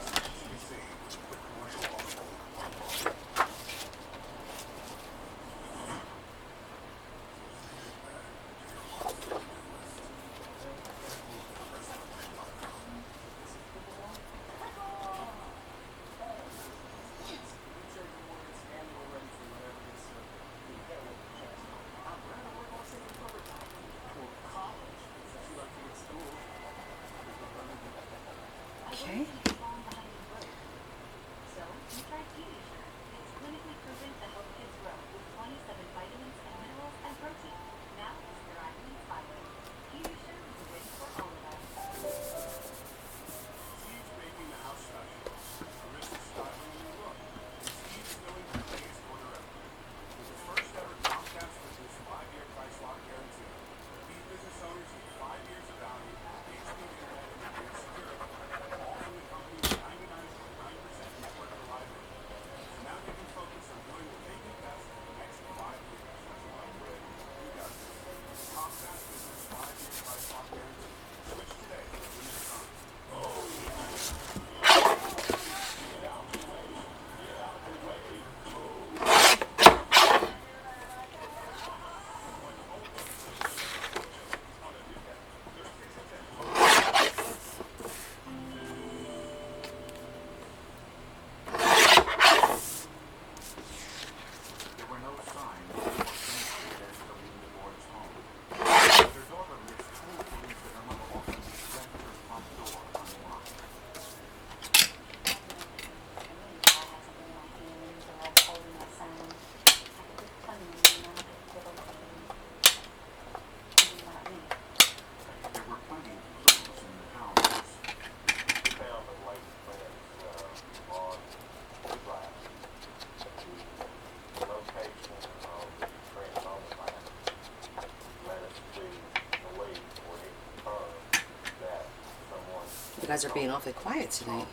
You guys are being awfully quiet tonight.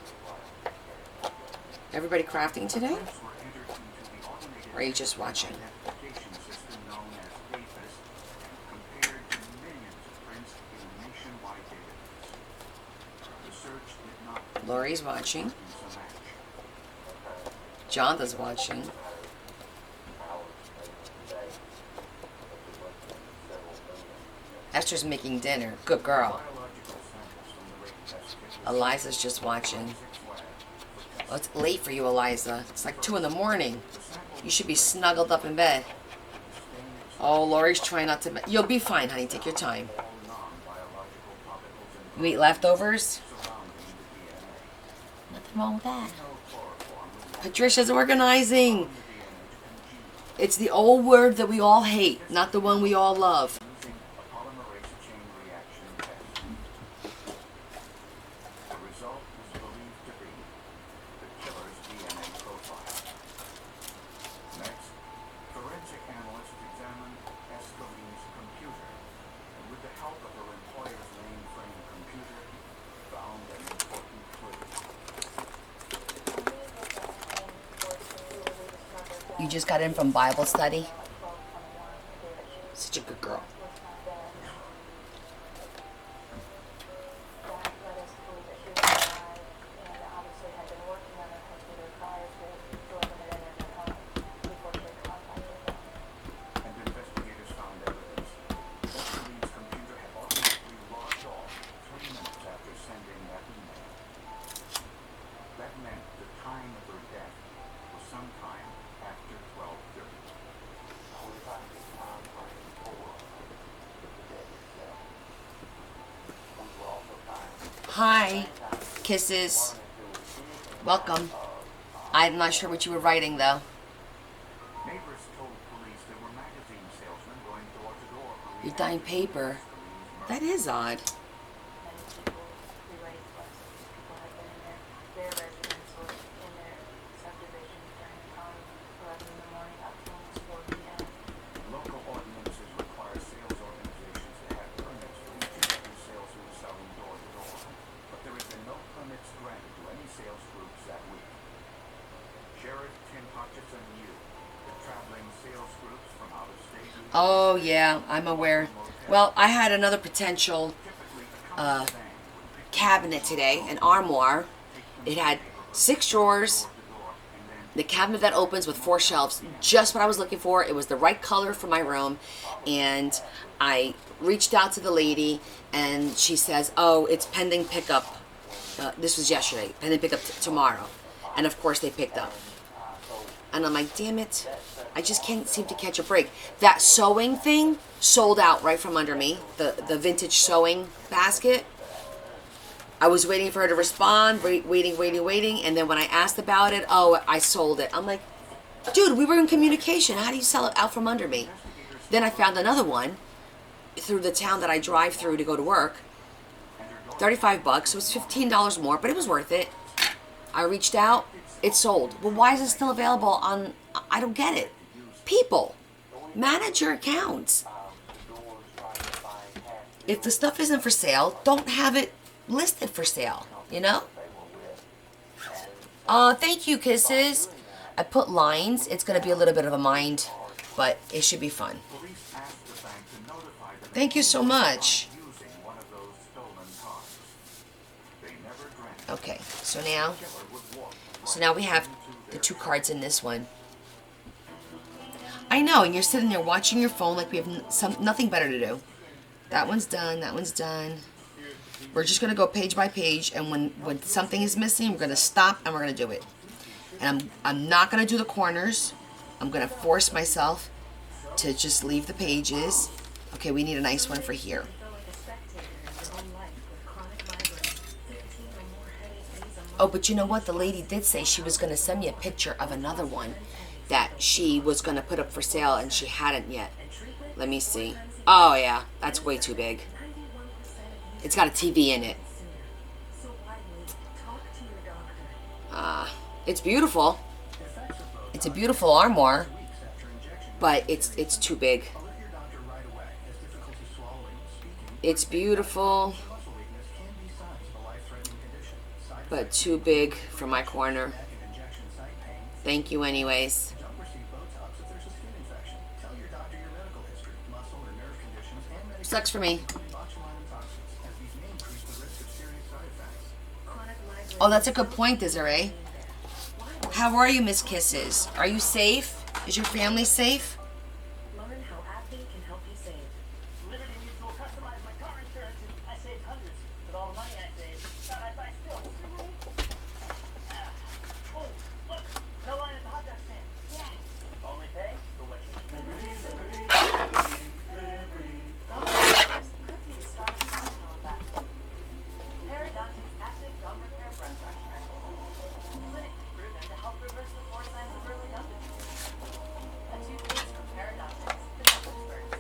Everybody crafting today? Or are you just watching? Lori's watching. Jonathan's watching. Esther's making dinner. Good girl. Eliza's just watching. Oh, it's late for you, Eliza. It's like 2 in the morning. You should be snuggled up in bed. Oh, Lori's trying not to... You'll be fine, honey. Take your time. You eat leftovers? Nothing wrong with that. Patricia's organizing. It's the old word that we all hate, not the one we all love. You just got in from Bible study? Such a good girl. Hi, kisses. Welcome. I'm not sure what you were writing, though. You're dyeing paper. That is odd. Oh, yeah, I'm aware. Well, I had another potential cabinet today, an armoire. It had 6 drawers, the cabinet that opens with 4 shelves, just what I was looking for. It was the right color for my room, and I reached out to the lady, and she says, oh, it's pending pickup. This was yesterday, pending pickup tomorrow. And of course they picked up. And I'm like, damn it. I just can't seem to catch a break. That sewing thing sold out right from under me. The vintage sewing basket. I was waiting for her to respond, waiting. And then when I asked about it, oh, I sold it. I'm like, dude, we were in communication. How do you sell it out from under me? Then I found another one through the town that I drive through to go to work. $35, so it's $15 more, but it was worth it. I reached out. It sold. Well, why is it still available on... I don't get it. People, manage your accounts. If the stuff isn't for sale, don't have it listed for sale, you know? Thank you, kisses. I put lines. It's going to be a little bit of a mind, but it should be fun. Thank you so much. Okay, so now we have the 2 cards in this one. I know, and you're sitting there watching your phone like we have nothing better to do. That one's done. That one's done. We're just going to go page by page, and when something is missing, we're going to stop, and we're going to do it. And I'm not going to do the corners. I'm going to force myself to just leave the pages. Okay, we need a nice one for here. Oh, but you know what? The lady did say she was going to send me a picture of another one that she was going to put up for sale, and she hadn't yet. Let me see. Oh, yeah. That's way too big. It's got a TV in it. It's beautiful. It's a beautiful armoire, but it's too big. It's beautiful. but too big for my corner. Thank you anyways. Sucks for me. Oh, that's a good point, Desiree. How are you, Miss Kisses? Are you safe? Is your family safe? Learn how Acme can help you save. Liberty Mutual customized my car insurance and I saved hundreds. With all the money I saved, thought I'd buy still. Oh, look, no line at the hot dog stand. Yeah. Only pay for what you Periodontics active gum repair breath freshener. Clinically proven to help reverse the 4 signs of early gum disease. A toothpaste from Periodontics, the gum experts.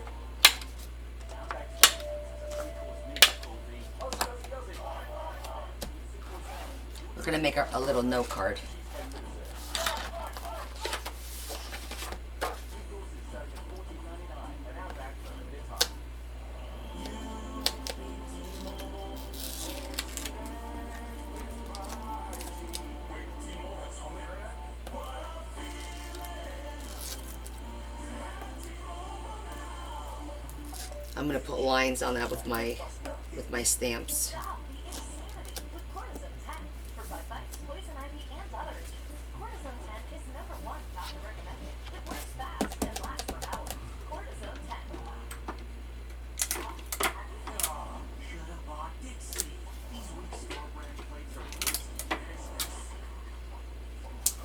We're gonna make a little note card. I'm gonna put lines on that with my stamps.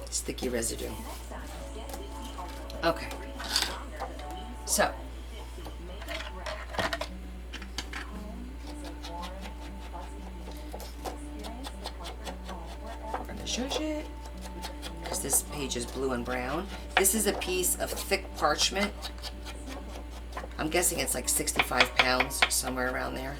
Sticky residue. Okay. So. We're gonna shush it because this page is blue and brown. This is a piece of thick parchment. I'm guessing it's like 65 pounds, somewhere around there.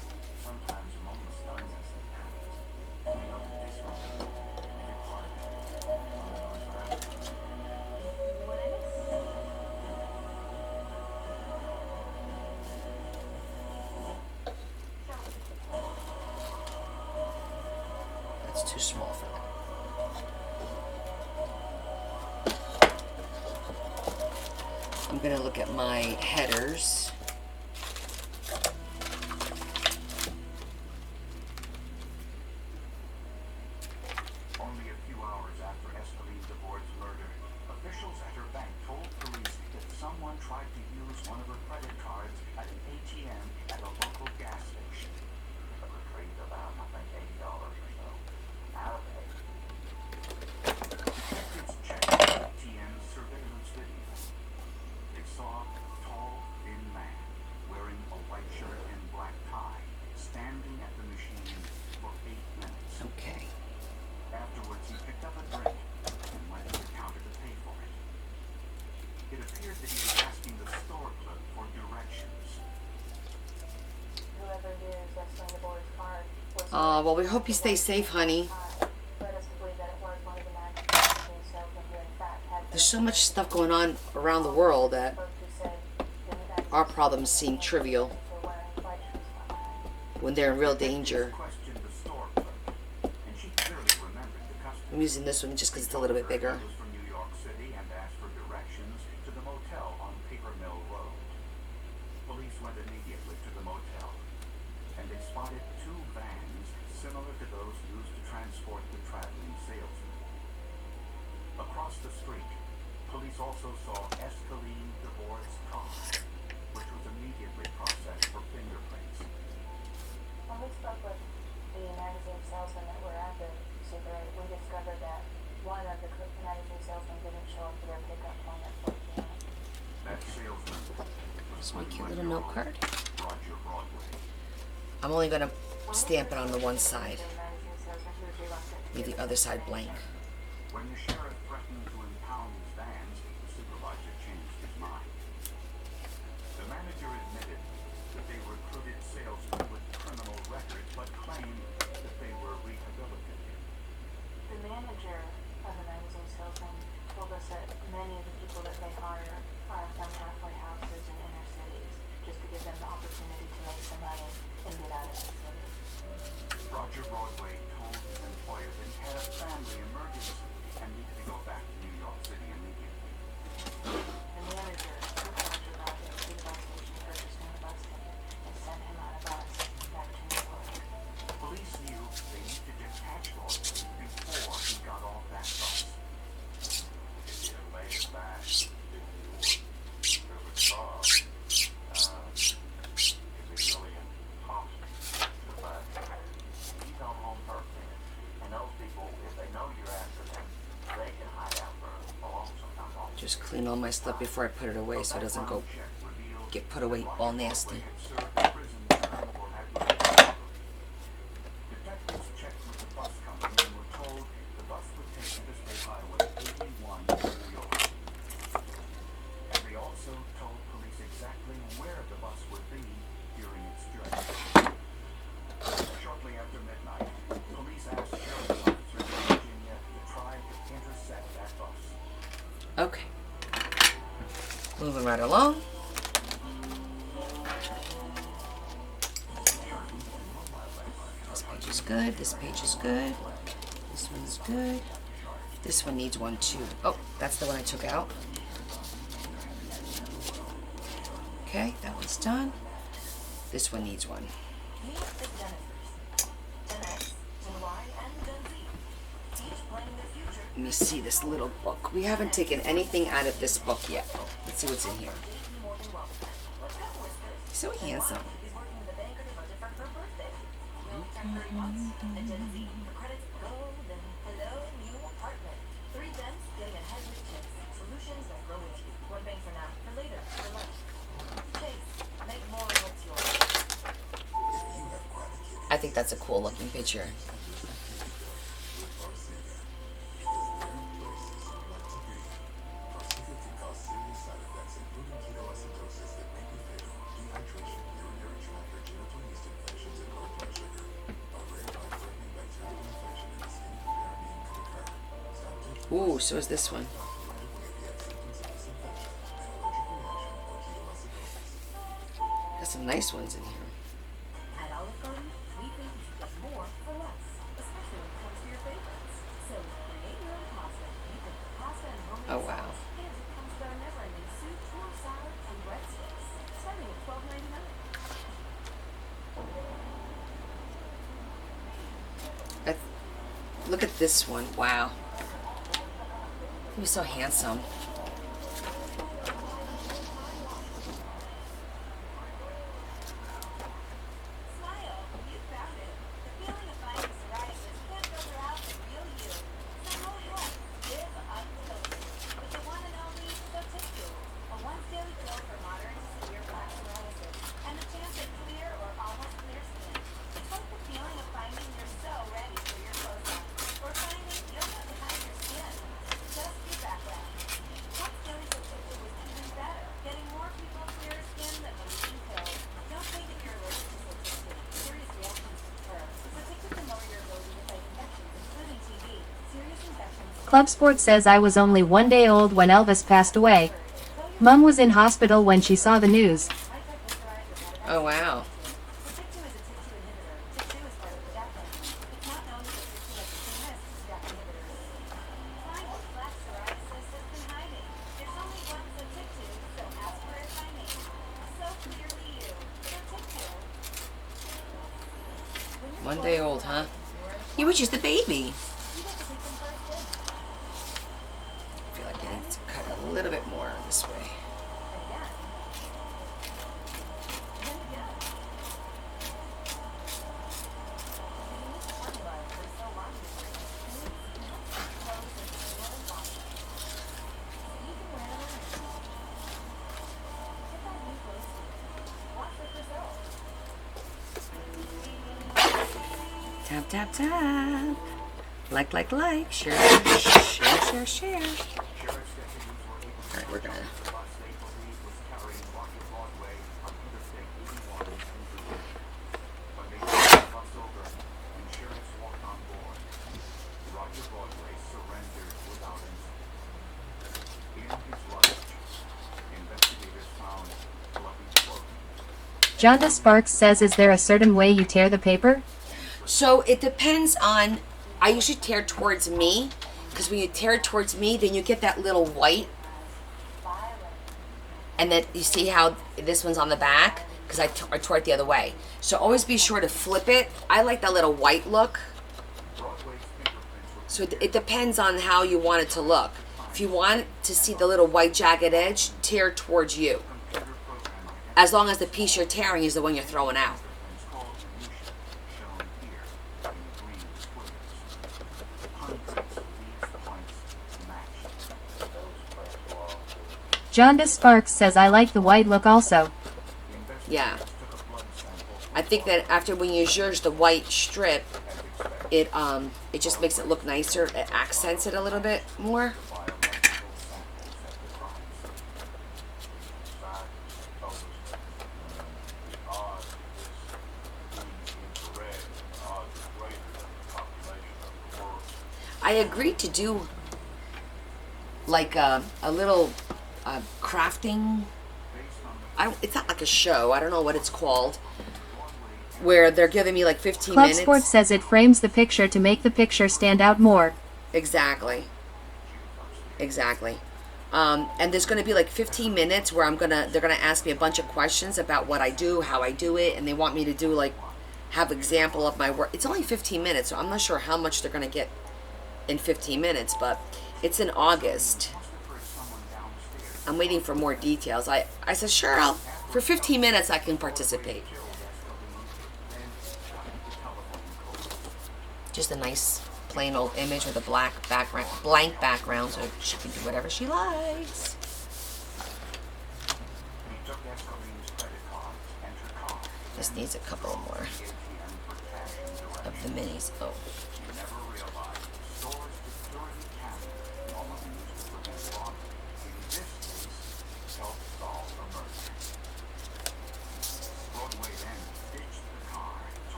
That's too small for that. I'm gonna look at my headers. Only a few hours after Escaline DeBoer's murder, officials at her bank told police that someone tried to use one of her credit cards at an ATM at a local gas station. Retrieved about, I think, $80 or so out of it. Detectives checked the ATM's surveillance video. They saw a tall, thin man wearing a white shirt and black tie, standing at the machine for 8 minutes. Okay. Afterwards, he picked up a drink and went to the counter to pay for it. It appeared that he was asking the store clerk for directions. Whoever used Escaline DeBoer's card was Well, we hope you stay safe, honey. led us to believe that it was one of the magazine salesmen who in fact had There's so much stuff going on around the world that folks who said the magazine our problems seem trivial were wearing white shirts. when they're in real danger. Questioned the store clerk, and she clearly remembered the customer. I'm using this one just because it's a little bit bigger. Was from New York City and asked for directions to the motel on Paper Mill Road. Police went immediately to the motel, and they spotted 2 vans similar to those used to transport the traveling salesman. Across the street, police also saw Escaline DeBoer's car, which was immediately processed for fingerprints. When we spoke with the magazine salesmen that were at the Super 8, we discovered that one of the magazine salesmen didn't show up for their pickup on that 14. That salesman It's my cute little note card. Roger Broadway. I'm only gonna stamp it on the one side. Leave the other side blank. When the sheriff threatened to impound his vans, the supervisor changed his mind. The manager admitted that they recruited salesmen with criminal records, but claimed that they were rehabilitated. The manager of the magazine salesman told us that many of the people that they hire are from halfway houses in inner cities, just to give them the opportunity to make some money and get out of the city. Roger Broadway told his employer that he had a family emergency and needed to go back to New York City immediately. The manager took Roger Broadway to the bus station, purchased him a bus ticket, and sent him on a bus back to New York. Police knew they needed to catch Broadway before he got off that bus. If you had made it back to New York, there was Bob. It'd be really impossible to find him. He's on home turf then. And those people, if they know you're after them, they can hide out for a long, sometimes long. Just clean all my stuff before I put it away so it doesn't go get put away all nasty. Detectives checked with the bus company and were told the bus would take Interstate Highway 81 to New York. And they also told police exactly where the bus would be during its journey. Shortly after midnight, police asked sheriff's officers in Virginia to try to intercept that bus. Okay. Moving right along. This page is good. This page is good. This one's good. This one needs one too. Oh, that's the one I took out. Okay, that one's done. This one needs one. Meet the Jennifers. Gen X, Gen Y, and Gen Z. Each playing their future. Let me see this little book. We haven't taken anything out of this book yet. Let's see what's in here. He's so handsome. Is working with the bank on a budget for her birthday. Will turn 30 months. A Gen Z. The credits golden. Hello, new apartment. 3 Gens getting ahead with tips. Solutions that grow with you. One bank for now. For later. For lunch. Chase. Make more what's yours. I think that's a cool looking picture. Ooh, so is this one. Got some nice ones in here. At Olive Garden, we think you should get more for less, especially when it comes to your favorites. So create your own pasta. You can put pasta and homemade Oh, wow. sauce, and it comes with our never-ending soup, or salad, and breadsticks, starting at $12.99. Look at this one. Wow. He was so handsome. Smile, you found it. The feeling of fighting psoriasis can't filter out the real you. So go ahead, live up close with the one and only Sotixu, a once daily pill for moderate to severe black psoriasis, and the chance at clear or almost clear skin. It's like the feeling of finding you're so ready for your close-up, or finding you don't have to hide your skin, just your background. Once daily Sotixu was even better, getting more people clear skin than the leading pill. Don't think if you're allergic to Sotixu. Serious reactions occur. Sotixu can lower your ability to fight infections, including TB. Serious infections. Club Sport says I was only 1 day old when Elvis passed away. Mum was in hospital when she saw the news. Oh, wow. Sotixu is a TYK2 inhibitor. TYK2 is part of the JAK family. It's not known that Sotixu has the same risk as JAK inhibitors. Find what black psoriasis has been hiding. There's only one Sotixu, so ask for it by name. So clearly you. Sotixu. 1 day old, huh? He was just a baby. You get to take them first in. I feel like I need to cut a little bit more this way. Tap, tap, tap. Like. Share. Alright, we're gonna. Jonda Sparks says, is there a certain way you tear the paper? So it depends on, I usually tear towards me, because when you tear towards me, then you get that little white. And then you see how this one's on the back, because I tore it the other way. So always be sure to flip it. I like that little white look. So it depends on how you want it to look. If you want to see the little white jagged edge, tear towards you. As long as the piece you're tearing is the one you're throwing out. Jonda Sparks says I like the white look also. Yeah. I think that after when you use the white strip, it just makes it look nicer. It accents it a little bit more. I agreed to do like a little crafting. It's not like a show. I don't know what it's called. Where they're giving me like 15 Club minutes. Sports says it frames the picture to make the picture stand out more. Exactly. Exactly. And there's going to be like 15 minutes where they're going to ask me a bunch of questions about what I do, how I do it, and they want me to do like, have example of my work. It's only 15 minutes, so I'm not sure how much they're going to get in 15 minutes, but it's in August. I'm waiting for more details. I said, sure, for 15 minutes I can participate. Just a nice plain old image with a blank background, so she can do whatever she likes. This needs a couple more of the minis. Oh.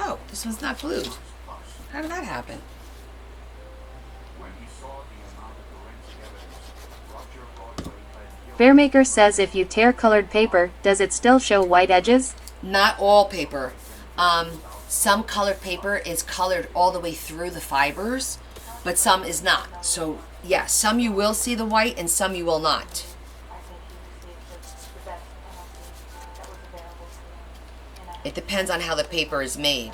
Oh, this one's not glued. How did that happen? Bearmaker says if you tear colored paper, does it still show white edges? Not all paper. Some colored paper is colored all the way through the fibers, but some is not. So, yeah, some you will see the white and some you will not. It depends on how the paper is made.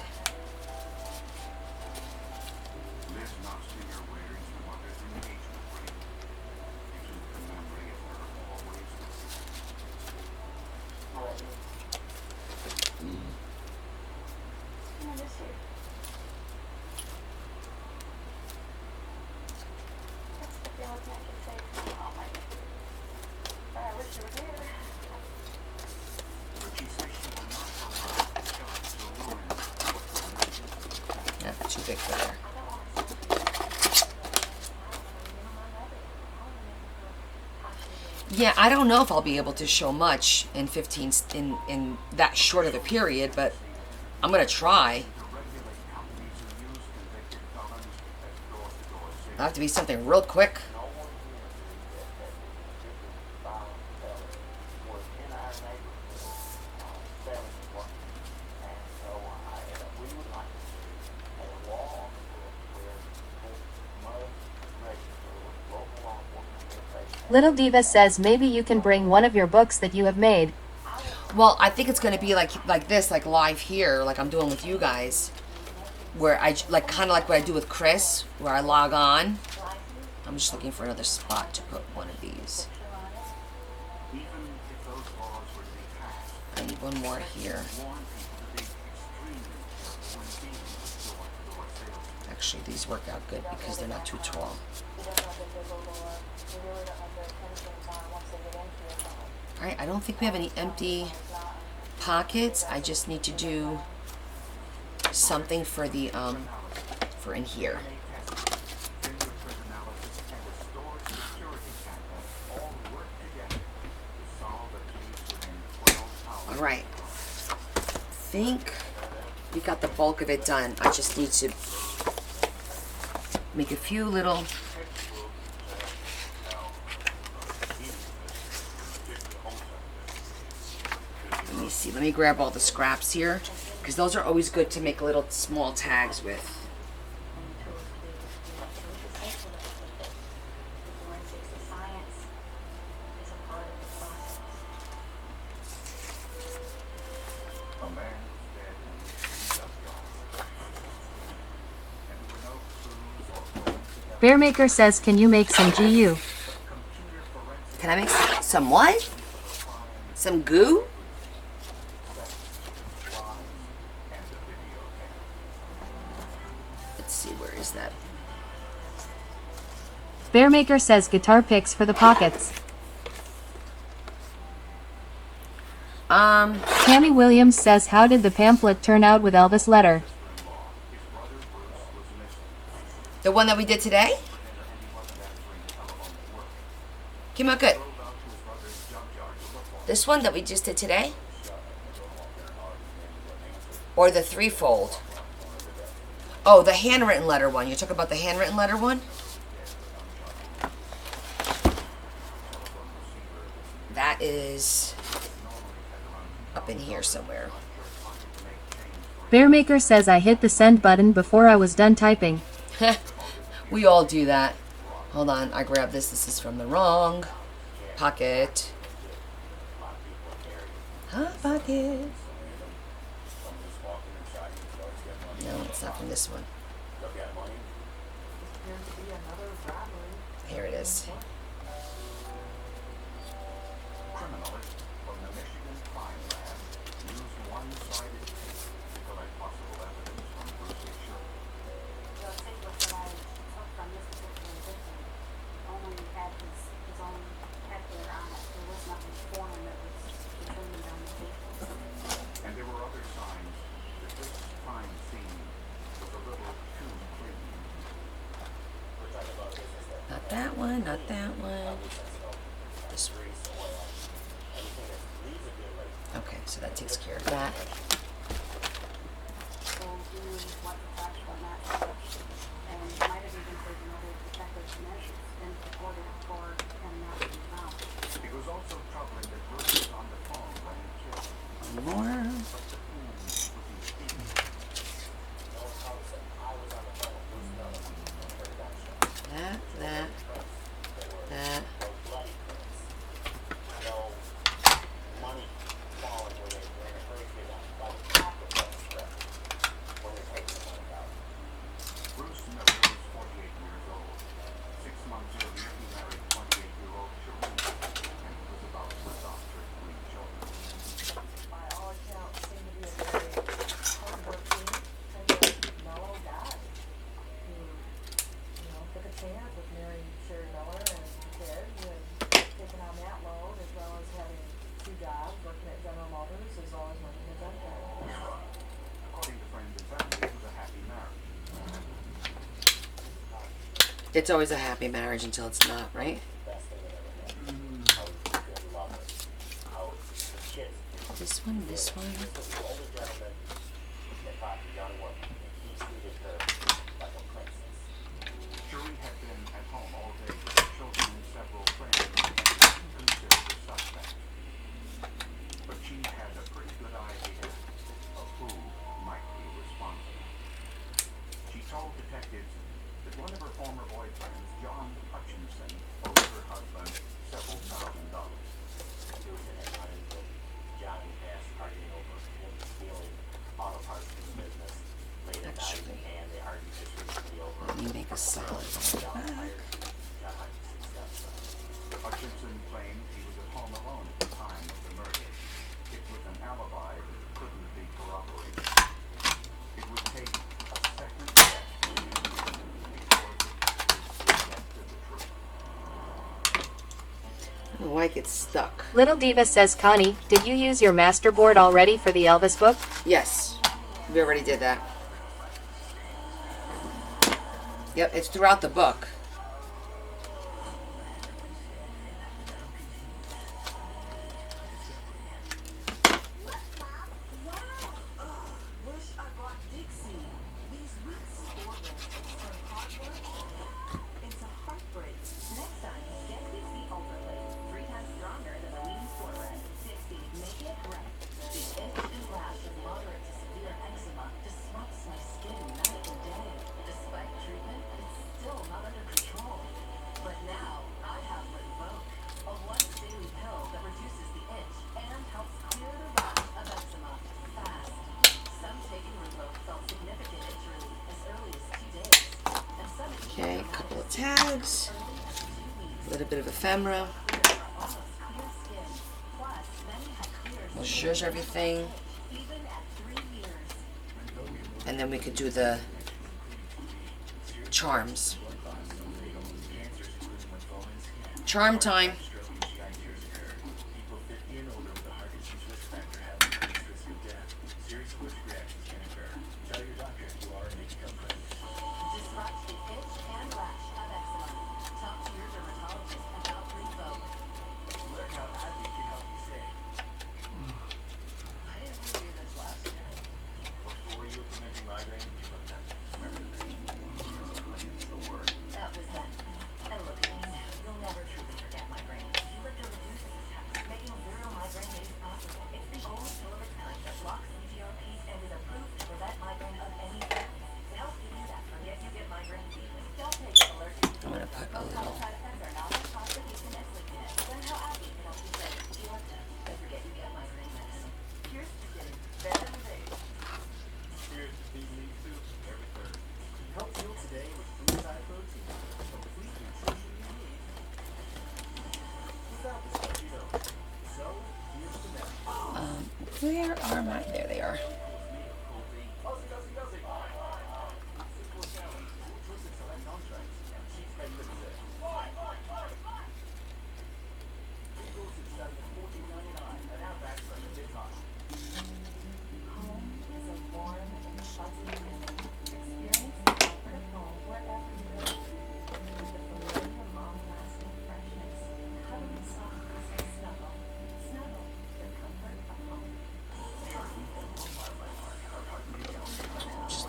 Too big for there. Yeah, I don't know if I'll be able to show much in 15 in that short of a period, but I'm gonna try. It'll have to be something real quick. Little Diva says maybe you can bring one of your books that you have made. Well, I think it's going to be like this, like live here, like I'm doing with you guys, where I like kind of like what I do with Chris, where I log on. I'm just looking for another spot to put one of these. I need one more here. Actually, these work out good because they're not too tall. Alright, I don't think we have any empty pockets. I just need to do something for the for in here. Alright. I think we got the bulk of it done. I just need to make a few little let me grab all the scraps here. because those are always good to make little small tags with. Bearmaker says, can you make some GU? Can I make some what? Some goo? Let's see, where is that? Bearmaker says guitar picks for the pockets. Tammy Williams says, how did the pamphlet turn out with Elvis letter? The one that we did today? Came out good. This one that we just did today? Or the threefold? Oh, the handwritten letter one. You're talking about the handwritten letter one? That is up in here somewhere. Bearmaker says, I hit the send button before I was done typing. We all do that. Hold on, I grabbed this. This is from the wrong pocket. Hot pocket. No, it's not from this one. Here it is. Criminalists from the Michigan Crime Lab used one-sided tape to collect possible evidence from Bruce Fisher. The sequence that I took from this particular victim only had his own head there on it. There was nothing foreign that was determined on the tape. And there were other signs that this crime scene was a little too clean. Not that one, not that one. This one. Okay, so that takes care of that. So he knew what the facts were not such, and might have even taken other protective measures in order for him not to be found. It was also troubling that Bruce was on the phone when he killed. One more. That. Bruce Miller was 48 years old. 6 months earlier, he married 28-year-old Cherie, and he was about to adopt her 3 children. By all accounts, seemed to be a very hardworking, kind of mellow guy who, took a chance with marrying Sherry Miller and kids and taking on that load, as well as having 2 jobs, working at General Motors, as well as working at Duncan. According to friends and family, it was a happy marriage. It's always a happy marriage until it's not, right? This one, this one. Cherie had been at home all day with her children and several friends and wasn't considered a suspect. But she had a pretty good idea of who might be responsible. She told detectives that one of her former boyfriends, John Hutchinson, owed her husband several $1,000s. Johnny passed arguing over him stealing auto parts from the business late at night, and they argued just recently over. Let me make a solid back. Hutchinson claimed he was at home alone at the time of the murder. It was an alibi that couldn't be corroborated. It would take a second check before the truth. I don't know why it gets stuck. Little Diva says, Connie, did you use your masterboard already for the Elvis book? Yes, we already did that. Yep, it's throughout the book. Wish I brought Dixie. These weeks store hard work. It's a heartbreak. Next time, get Dixie Ultra Light. 3 times stronger than the leading store brand. Dixie, make it right. The itch and rash is moderate to severe bit of ephemera. We'll zhuzh everything. And then we could do the charms. Charm time. Where are my? There they are.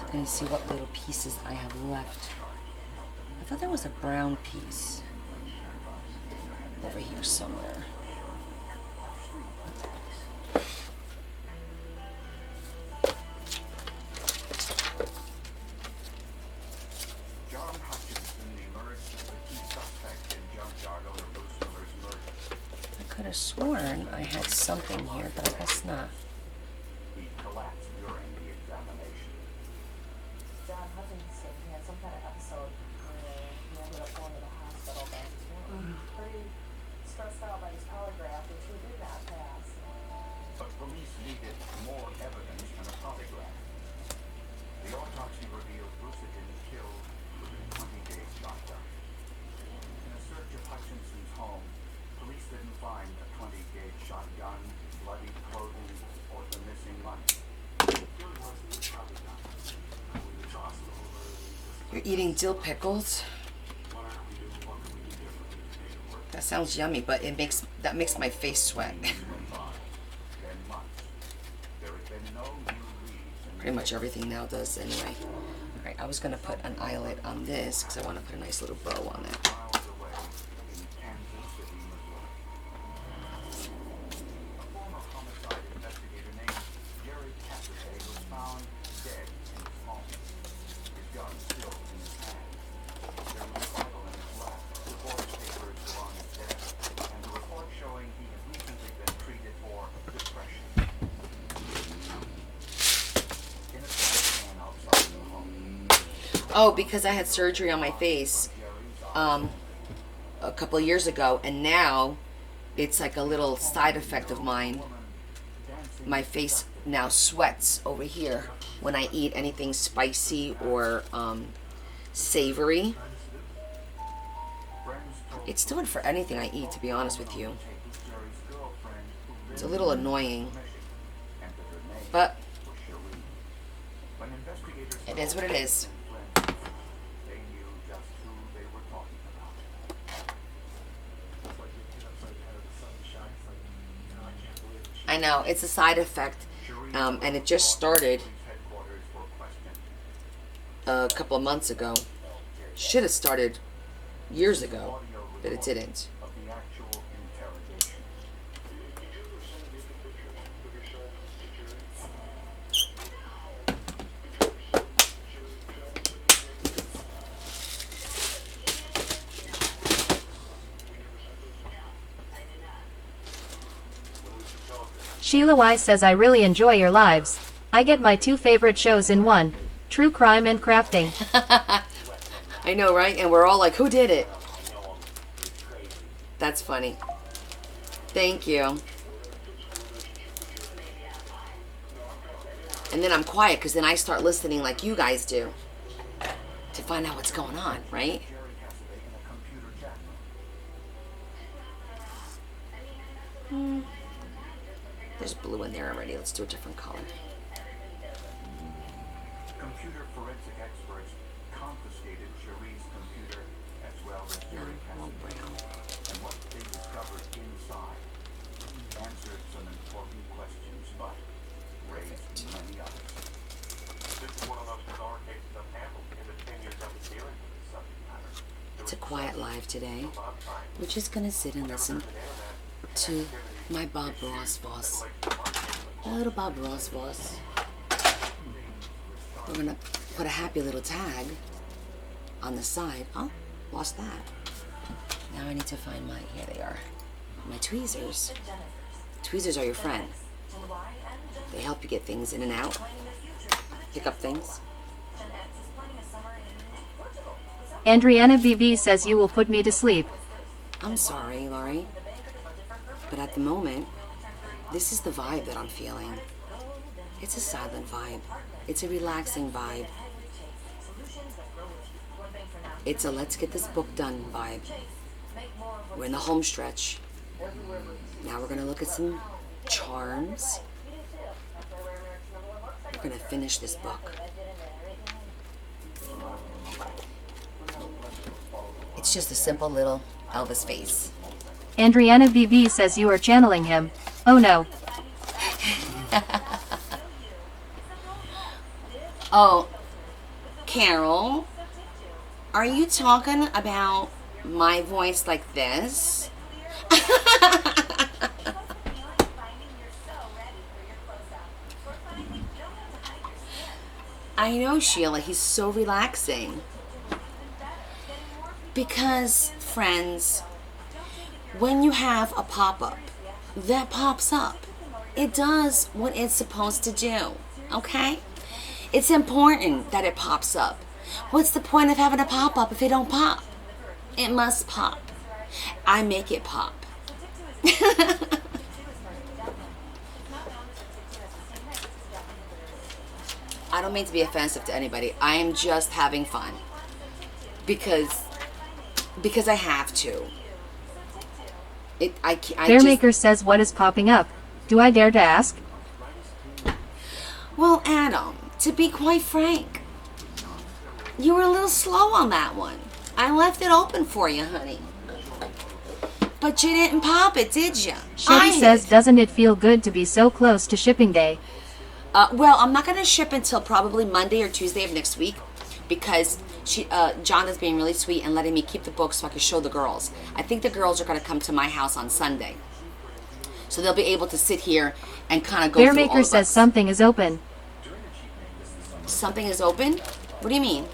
Let me see what little pieces I have left. I thought there was a brown piece over here somewhere. John Hutchinson emerged as the key suspect in Junkyard owner Bruce Miller's murder. I could have sworn I had something here, but I guess not. He collapsed during the examination. John Hutchinson, he had some kind of episode where he ended up going to the hospital by his room. Pretty stressed out by his polygraph, which he did not pass. But police needed more evidence than a polygraph. The autopsy revealed Bruce had been killed with a 20-gauge shotgun. In a search of Hutchinson's home, police didn't find a 20-gauge shotgun, bloody clothing, or the missing money. You're eating dill pickles? That sounds yummy, but that makes my face sweat. Pretty much everything now does anyway. Alright, I was gonna put an eyelet on this because I want to put a nice little bow on it. Oh, because I had surgery on my face a couple of years ago, and now it's like a little side effect of mine. My face now sweats over here when I eat anything spicy or savory. It's doing for anything I eat, to be honest with you. It's a little annoying, but it is what it is. I know, it's a side effect, and it just started a couple of months ago. Should have started years ago, but it didn't. Sheila Y says I really enjoy your lives. I get my two favorite shows in one. True crime and crafting. I know, right? And we're all like, who did it? That's funny. Thank you. And then I'm quiet because then I start listening like you guys do to find out what's going on, right? There's blue in there already. Let's do a different color. Computer forensic experts confiscated Cherie's computer as well as Jerry Cassidy. And what they discovered inside answered some important questions, but raised many others. This is one of the most bizarre cases I've handled in the 10 years I've been dealing with this subject matter. It's a quiet live today. We're just gonna sit and listen to my Bob Ross voice. A little Bob Ross voice. We're gonna put a happy little tag on the side. Oh, lost that. Now I need to find my, here they are. My tweezers. Tweezers are your friend. They help you get things in and out. Pick up things. Andriana BB says you will put me to sleep. I'm sorry, Laurie. But at the moment, this is the vibe that I'm feeling. It's a silent vibe. It's a relaxing vibe. It's a let's get this book done vibe. We're in the home stretch. Now we're gonna look at some charms. We're gonna finish this book. It's just a simple little Elvis face. Andriana BB says you are channeling him. Oh no. Oh, Carol, are you talking about my voice like this? I know, Sheila, he's so relaxing. Because, friends, when you have a pop-up, that pops up. It does what it's supposed to do, okay? It's important that it pops up. What's the point of having a pop-up if it don't pop? It must pop. I make it pop. I don't mean to be offensive to anybody. I am just having fun. Because I have to. Bearmaker says what is popping up? Do I dare to ask? Well, Adam, to be quite frank, you were a little slow on that one. I left it open for you, honey. But you didn't pop it, did you? Shetty says, doesn't it feel good to be so close to shipping day? Well, I'm not going to ship until probably Monday or Tuesday of next week because John is being really sweet and letting me keep the book so I can show the girls. I think the girls are going to come to my house on Sunday. So they'll be able to sit here and kind of go through all Bearmaker of says us. something is open. Something is open? What do you mean?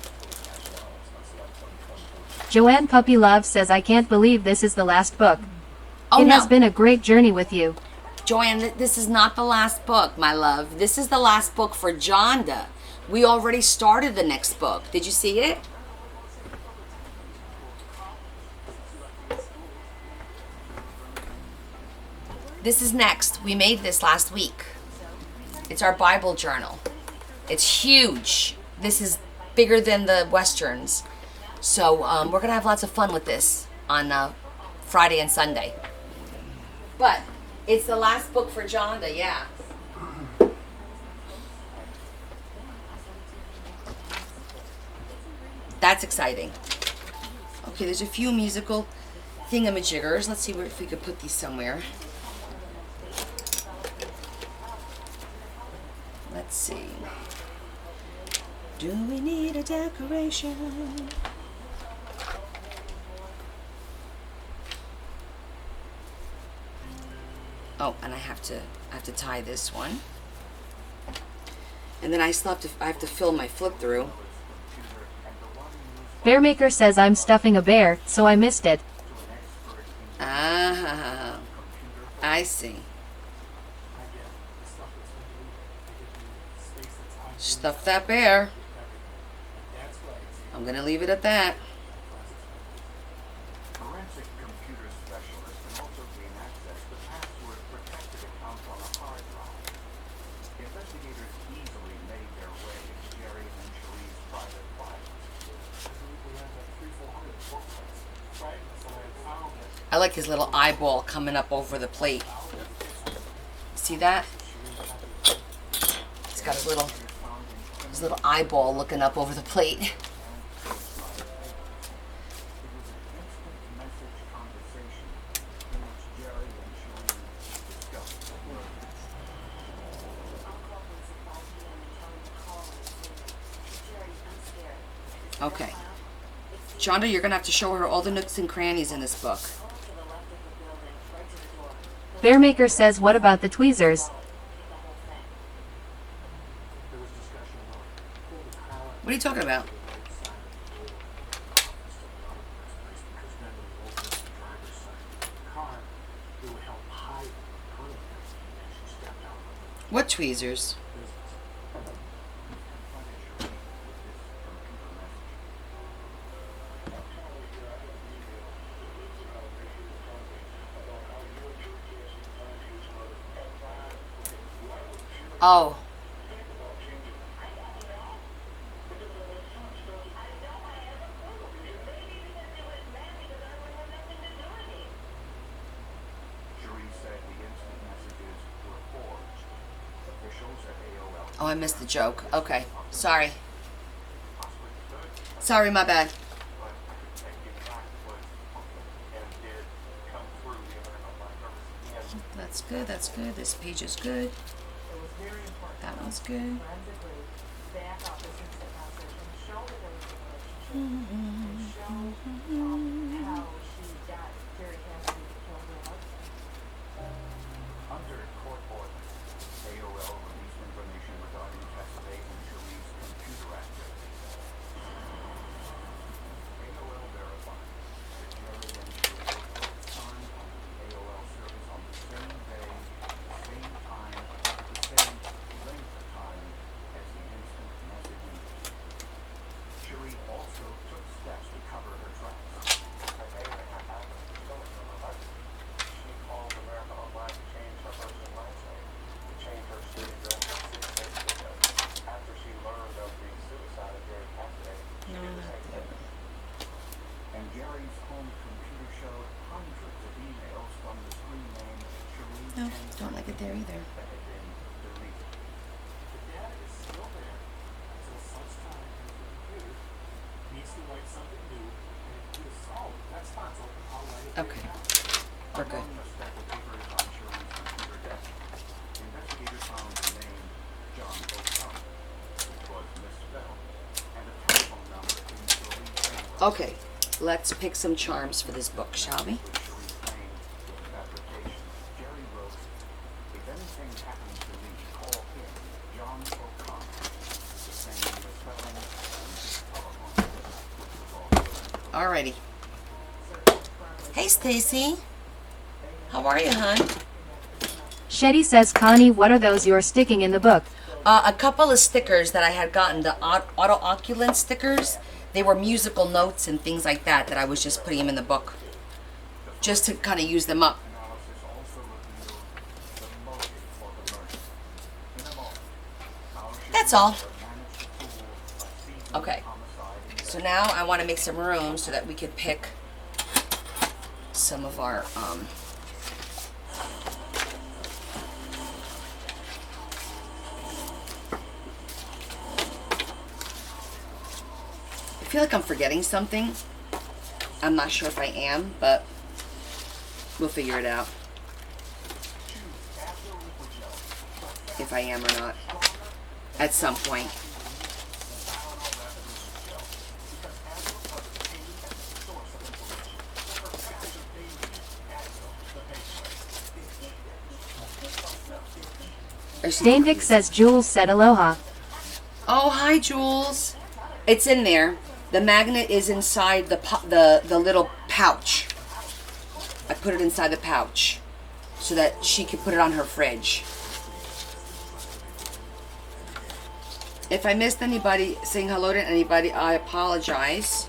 Joanne Puppy Love says I can't believe this is the last book. Oh, it no. has been a great journey with you. Joanne, this is not the last book, my love. This is the last book for Jonda. We already started the next book. Did you see it? This is next. We made this last week. It's our Bible journal. It's huge. This is bigger than the Westerns. So we're going to have lots of fun with this on Friday and Sunday. But it's the last book for Jonda, yeah. That's exciting. Okay, there's a few musical thingamajiggers. Let's see if we could put these somewhere. Let's see. Do we need a decoration? Oh, and I have to tie this one. And then I have to fill my flip through. Bearmaker says I'm stuffing a bear, so I missed it. Ah, I see. Stuff that bear. I'm gonna leave it at that. Forensic computer specialist I like his little eyeball coming up over the plate. See that? He's got his little eyeball looking up over the plate. Okay. Shonda, you're going to have to show her all the nooks and crannies in this book. Bearmaker says, what about the tweezers? What are you talking about? What tweezers? Oh. Oh, I missed the joke. Okay. Sorry. Sorry, my bad. That's good, that's good. This page is good. That one's good. Under court order, AOL released information regarding Cassidy and Cherie's computer activities. AOL verified that Jerry and Cherie were both signed on the AOL service on the same day, same time, the same length of time as the instant messaging. Cherie also took steps to cover her tracks. She called America Online to change her first and last name, to change her street address to Facebook. After she learned of the suicide of Jerry Cassidy, she did the same thing. And Jerry's home computer showed hundreds of emails from the screen name Cherie. No, don't like it there either. That had been deleted. The data is still there until such time as the computer needs to write something new, and if you solve that spot's open, I'll write it. Okay. We're good. Among the stack of papers on Cherie's computer desk, investigators found the name John O'Connor, which was misspelled, and a telephone number in Cherie's handwriting. Okay. Let's pick some charms for this book, shall we? With Cherie's claim to the fabrication, Jerry wrote, "If anything happens to me, call him, John O'Connor." The same misspelling and his telephone number, which was also Alrighty. Hey, Stacy. How are you, hon? Shetty says, Connie, what are those you're sticking in the book? A couple of stickers that I had gotten, the auto-oculent stickers. They were musical notes and things like that, that I was just putting them in the book. Just to kind of use them up. analysis also revealed the motive for the murder. In a moment, how That's all. managed to fool a seasoned Okay. homicide So now I want to make some room so that we could pick some of our, I feel like I'm forgetting something. I'm not sure if I am, but we'll figure it out. If I am or not. At some point. Danvik says, Jules said aloha. Oh, hi, Jules. It's in there. The magnet is inside the little pouch. I put it inside the pouch so that she could put it on her fridge. If I missed anybody saying hello to anybody, I apologize.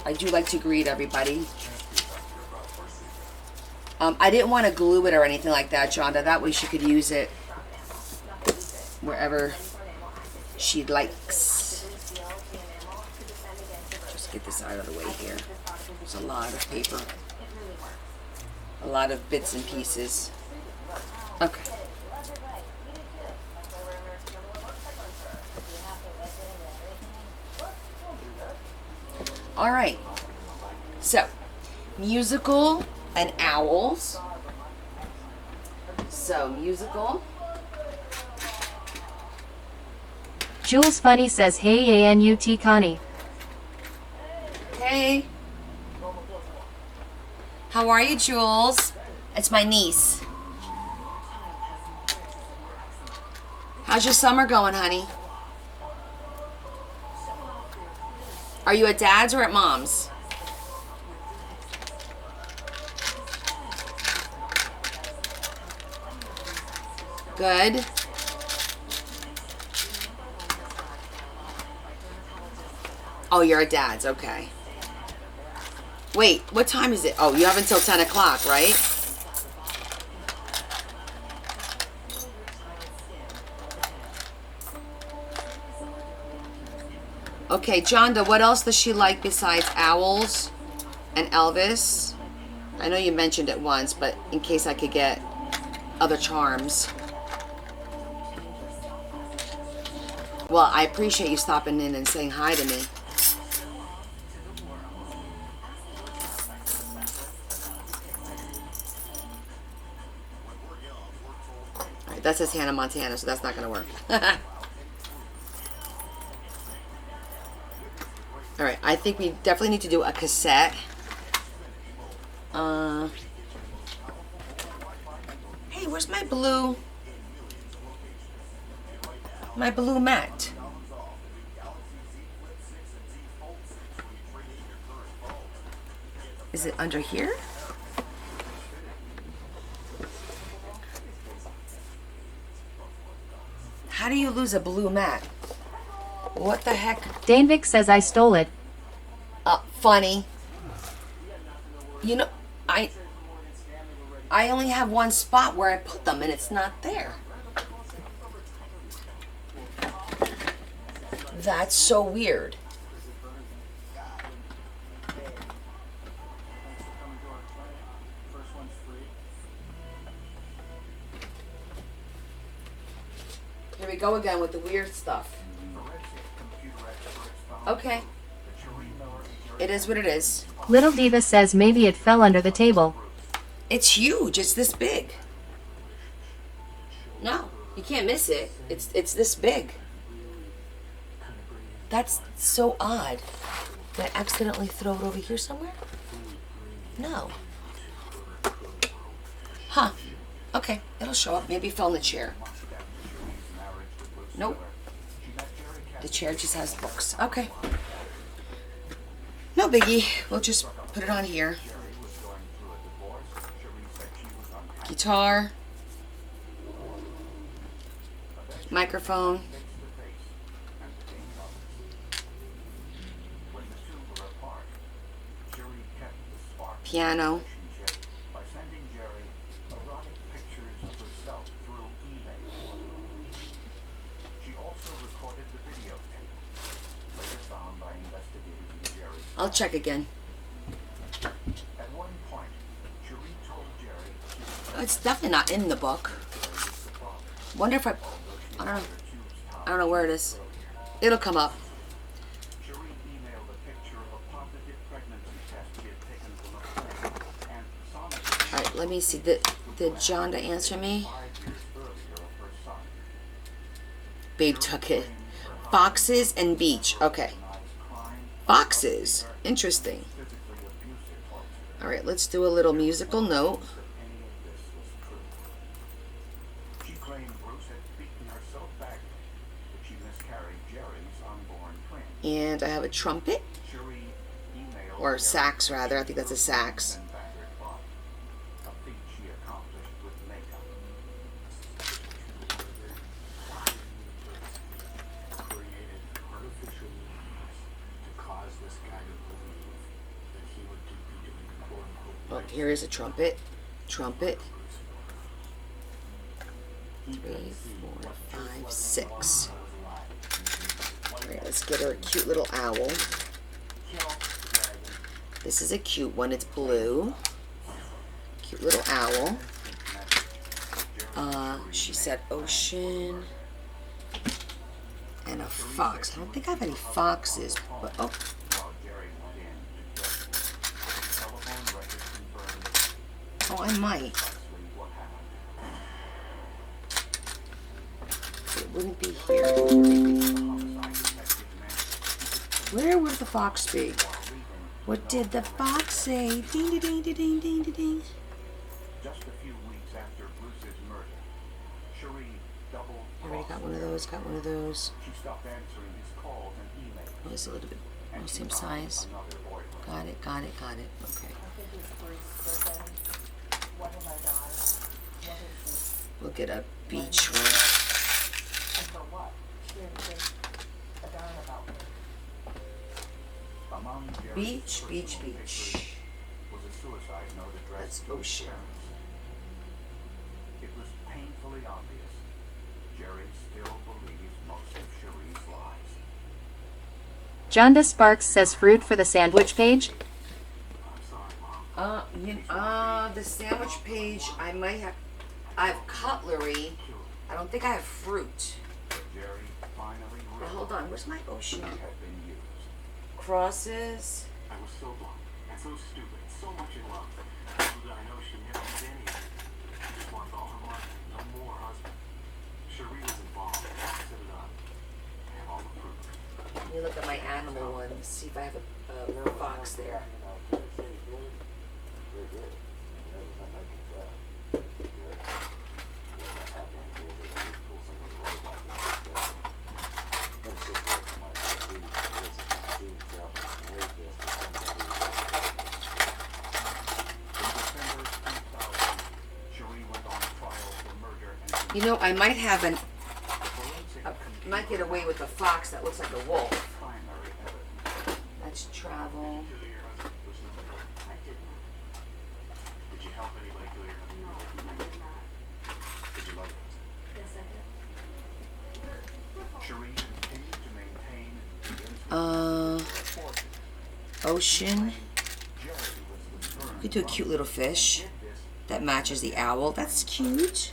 I do like to greet everybody. I didn't want to glue it or anything like that, Jonda. That way she could use it wherever she likes. Just get this out of the way here. There's a lot of paper. A lot of bits and pieces. Okay. All right. So, musical and owls. So, musical. Jules Funny says, hey ANUT Connie. Hey. How are you, Jules? It's my niece. How's your summer going, honey? Are you at Dad's or at Mom's? Good. Oh, you're at Dad's, okay. Wait, what time is it? Oh, you have until 10 o'clock, right? Okay, Jonda, what else does she like besides owls and Elvis? I know you mentioned it once, but in case I could get other charms. Well, I appreciate you stopping in and saying hi to me. All right, that says Hannah Montana, so that's not going to work. All right, I think we definitely need to do a cassette. Hey, where's my blue mat? Is it under here? How do you lose a blue mat? What the heck? Danvik says I stole it. Funny. You know, I only have one spot where I put them and it's not there. That's so weird. Here we go again with the weird stuff. Okay. It is what it is. Little Diva says maybe it fell under the table. It's huge. It's this big. No, you can't miss it. It's this big. That's so odd. Did I accidentally throw it over here somewhere? No. Huh. Okay, it'll show up. Maybe it fell in the chair. Nope. The chair just has books. Okay. No biggie. We'll just put it on here. Guitar. Microphone. Piano. I'll check again. It's definitely not in the book. Wonder if I don't know. I don't know where it is. It'll come up. Alright, let me see. Did Jonda answer me? Babe took it. Foxes and beach. Okay. Foxes. Interesting. Alright, let's do a little musical note. And I have a trumpet. Or sax, rather. I think that's a sax. Oh, here is a trumpet. Trumpet. 3, 4, 5, 6. Alright, let's get her a cute little owl. This is a cute one. It's blue. Cute little owl. She said ocean. And a fox. I don't think I have any foxes, but oh. Oh, I might. It wouldn't be here. Where would the fox be? What did the fox say? Ding, ding, ding, ding, ding, ding, ding. Just a few weeks after Bruce's murder, Cherie doubled. I already got one of those. Got one of those. She stopped answering his calls and emails. Oh, it's a little bit same size. Got it. Got it. Got it. Okay. We'll get a beach one. Beach, beach, beach. Was a suicide note addressed That's ocean. It was painfully obvious. Jerry still believes most of Cherie's lies. Jonda Sparks says fruit for the sandwich page. The sandwich page, I might have. I have cutlery. I don't think I have fruit. Well, hold on. Where's my ocean? Crosses. I was so blind and so stupid, so much in love. Little did I know she never had any of it. She just wanted all her money, no more husband. Cherie was involved. Set it up. I have all the proof. Let me look at my animal one. See if I have a fox there. You know, I might have I might get away with a fox that looks like a wolf. That's travel. Did you help anybody kill your husband? No, I did not. Did you love him? Yes, I did. Cherie continued to maintain the Ocean. We could do a cute little fish that matches the owl. That's cute.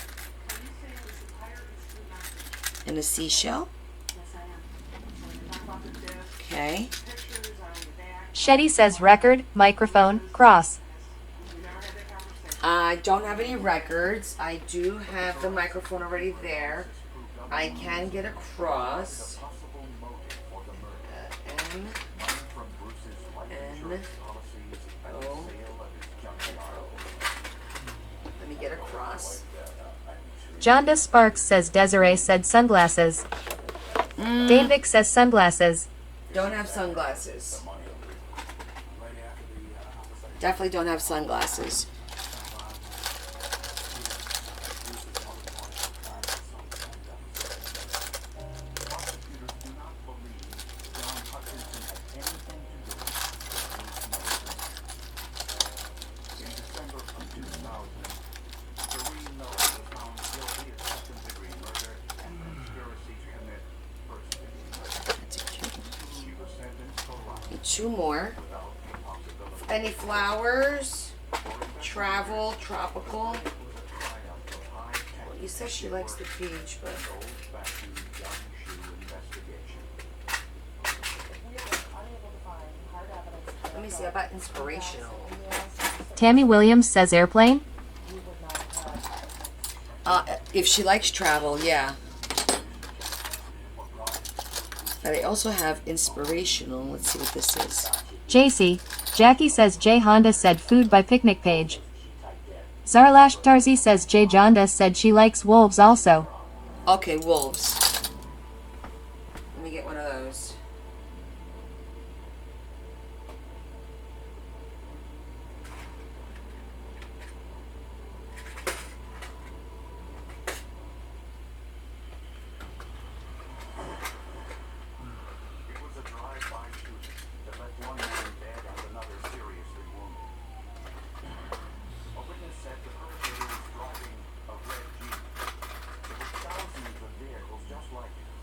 And a seashell. Okay. Shetty says record, microphone, cross. I don't have any records. I do have the microphone already there. I can get a cross. N. O. Let me get a cross. Jonda Sparks says Desiree said sunglasses. Davic says sunglasses. Don't have sunglasses. Definitely don't have sunglasses. Two more. Any flowers? Travel, tropical. Well, you said she likes the beach, but let me see. How about inspirational? Tammy Williams says airplane. If she likes travel, yeah. But I also have inspirational. Let's see what this is. JC. Jackie says J Honda said food by picnic page. Zarlash Tarzi says J Jonda said she likes wolves also. Okay, wolves. Let me get one of those.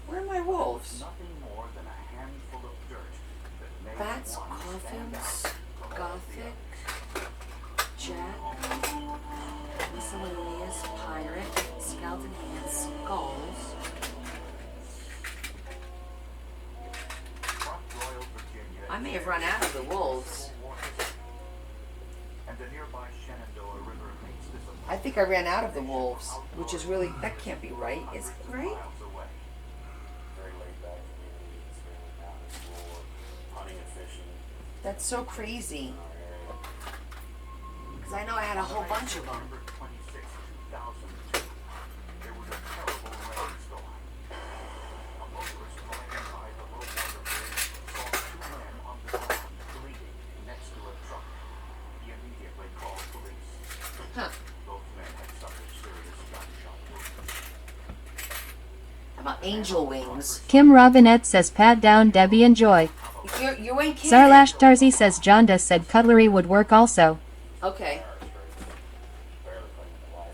Where are my wolves? Bats, coffins, gothic, jet. Bronze Pirate, Skeleton Hand, Skulls. I may have run out of the wolves. And the nearby Shenandoah River meets this I think I ran out of the wolves, which is really, that can't be right, is it right? miles away. Very laid back community, it's very down the floor, hunting and fishing That's so crazy. in our area. Because I know I had a whole bunch of them. September 26, 2002, there was a terrible rainstorm. A motorist driving by the low water bridge saw two men on the ground bleeding next to a truck. He immediately called police. Huh. Both men had suffered serious gunshot wounds. How about angel wings? Kim Robinette says pat down Debbie and Joy. You ain't kidding. Zarlash Tarzi says Jonda said cutlery would work also. Okay.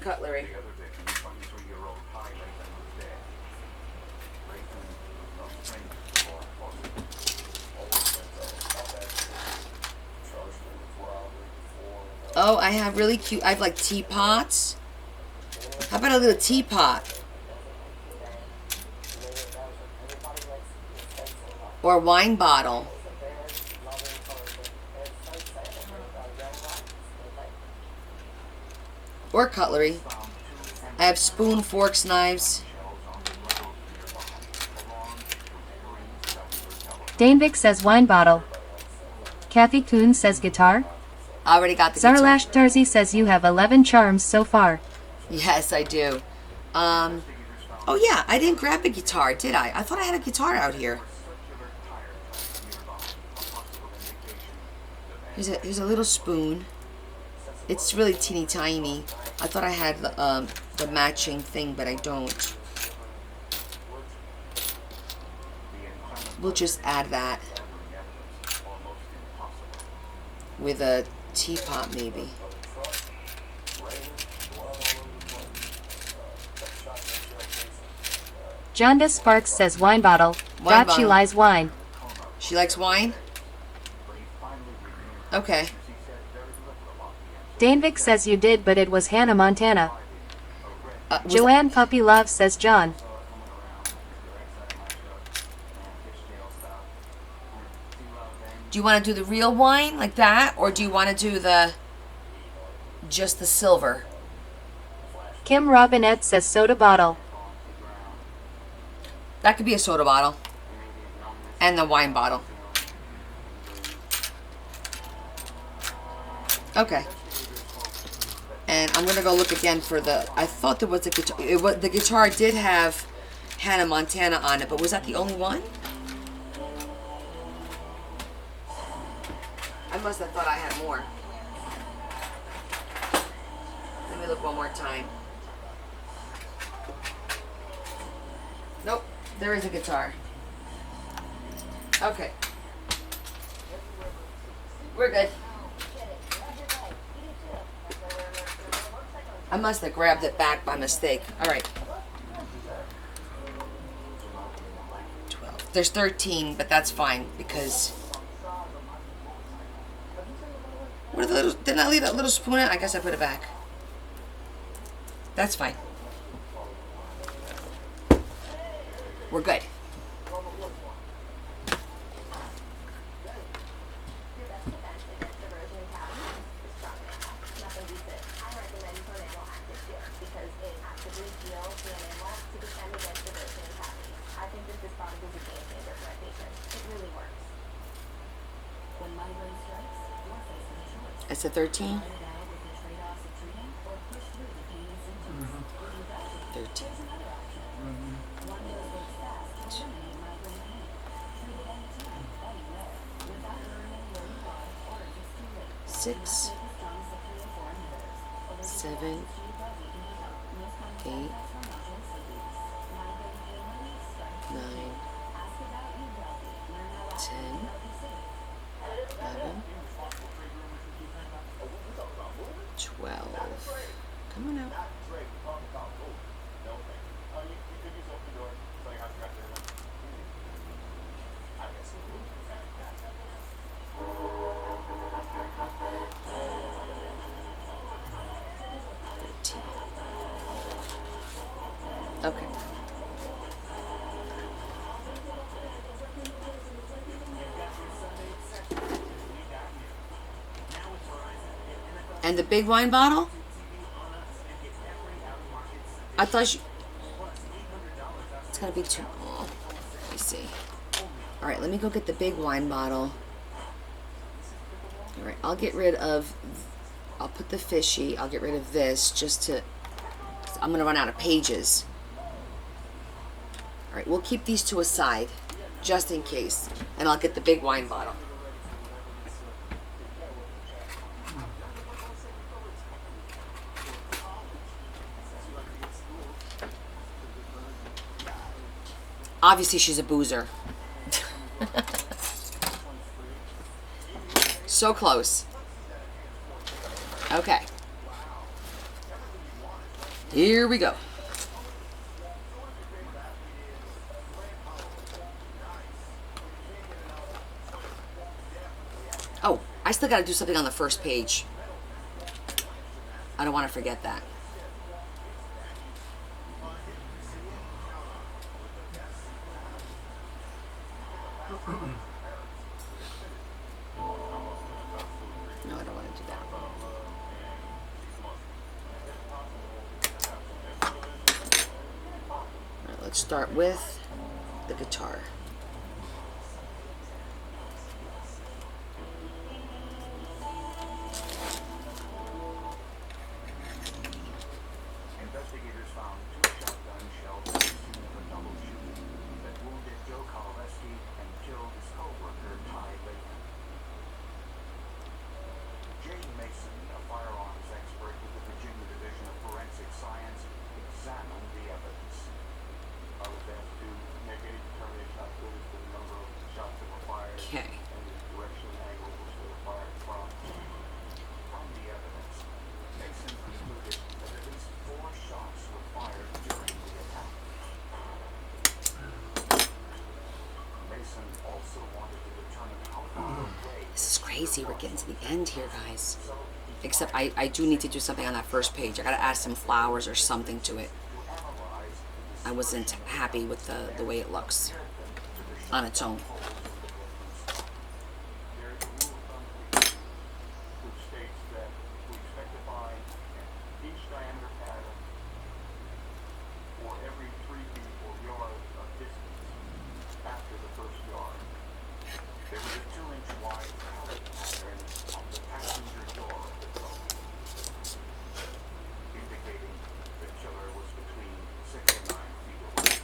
Cutlery. The other victim, 23-year-old Ty Lathan, was dead. Lathan was not famous for Oh, I have really cute, I have like teapots. How about a little teapot? Or a wine bottle. Or cutlery. I have spoon, forks, knives. Danevik says wine bottle. Kathy Kuhn says guitar. I already got the guitar. Zarlash Tarzi says you have 11 charms so far. Yes, I do. Oh yeah, I didn't grab a guitar, did I? I thought I had a guitar out here. Here's a little spoon. It's really teeny tiny. I thought I had the matching thing, but I don't. We'll just add that with a teapot, maybe. Jonda Sparks says wine bottle. Wine She bottle. lies wine. She likes wine? Okay. Danevik says you did, but it was Hannah Montana. Joanne Puppy Love says John. Do you want to do the real wine like that, or do you want to do just the silver? Kim Robinette says soda bottle. That could be a soda bottle. And the wine bottle. Okay. And I'm gonna go look again for the. I thought there was a guitar. The guitar did have Hannah Montana on it, but was that the only one? I must have thought I had more. Let me look one more time. Nope, there is a guitar. Okay. We're good. I must have grabbed it back by mistake. All right. 12. There's 13, but that's fine because. What are the little? Didn't I leave that little spoon in? I guess I put it back. That's fine. We're good. It's a 13? 13. 6, 7, 8, 9, 10, 11, 12. Come on out. Okay. And the big wine bottle? I thought you... It's gotta be too... Oh, let me see. Alright, let me go get the big wine bottle. Alright, I'll get rid of... I'll put the fishy. I'll get rid of this just to... I'm gonna run out of pages. Alright, we'll keep these two aside just in case. And I'll get the big wine bottle. Obviously, she's a boozer. So close. Okay. Here we go. Oh, I still got to do something on the first page. I don't want to forget that. No, I don't want to do that. All right, let's start with the guitar. Investigators found 2 shotgun shells at the scene of a double shooting that wounded Joe Kowaleski and killed his co-worker, Ty Layton. Jay Mason, a firearms expert with the Virginia Division of Forensic Science, examined the evidence. I was asked to make any determination I could as to the number of shots that were fired Okay. and the direction and angle which they were fired from. From the evidence, Mason concluded that at least 4 shots were fired during the attack. Mason also wanted to determine how far away... This is crazy. We're getting to the end here, guys. Except I do need to do something on that first page. I gotta add some flowers or something to it. I wasn't happy with the way it looks on its own. There is a rule of thumb which states that we expect to find each diameter pattern for every 3 feet or yard of distance after the first yard. There was a 2-inch wide pallet pattern on the passenger door of the truck, indicating the killer was between 6 and 9 feet away.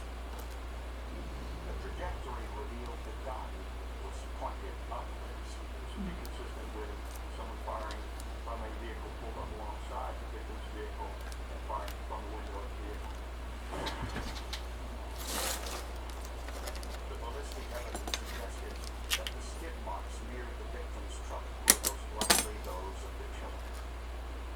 The trajectory revealed the gun was pointed upwards. This would be consistent with someone firing from a vehicle pulled up alongside the victim's vehicle and firing from the window of the vehicle. The ballistic evidence suggested that the skid marks near the victim's truck were most likely those of the killer.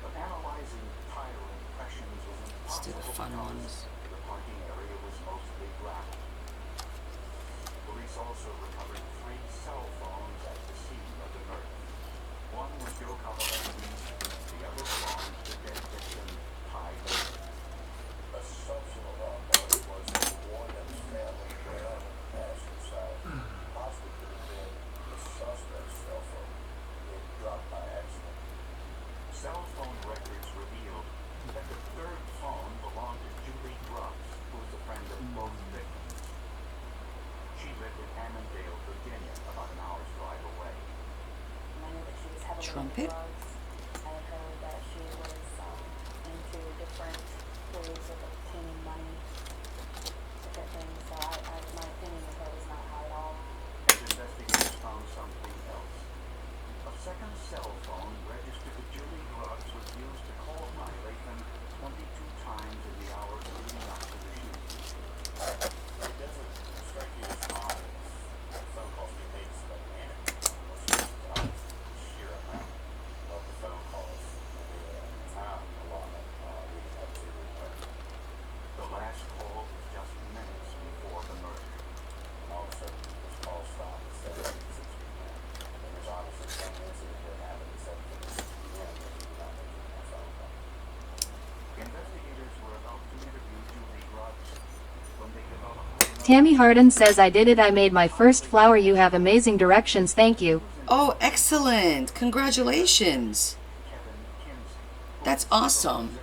But analyzing tire impressions was Let's do the impossible fun because ones. the parking area was mostly gravel. Police also recovered 3 cell phones at the scene of the murder. One was Joe Kowaleski's, the other belonged to dead victim Ty Layton. Assumption of our part was that one of his family ran on the passenger side. Possibly could have been the suspect's cell phone being dropped by accident. Cell phone records revealed that the 3rd phone belonged to Julie Grubbs, who was a friend of both victims. She lived in Hammondale, Virginia, about an hour's drive away. I knew that she was heavily Trumpet? into drugs. I heard that she was into different ways of obtaining money, different things. So my opinion of her was not high at all. And investigators found something else. A second cell phone registered to Julie Grubbs was used to call Ty Layton 22 times in the hours leading up to the shooting. It doesn't strike you as odd if phone calls being made to that man unless it's out of sheer amount. Tammy Harden says, I did it. I made my first flower. You have amazing directions. Thank you. Oh, excellent. Congratulations. That's awesome.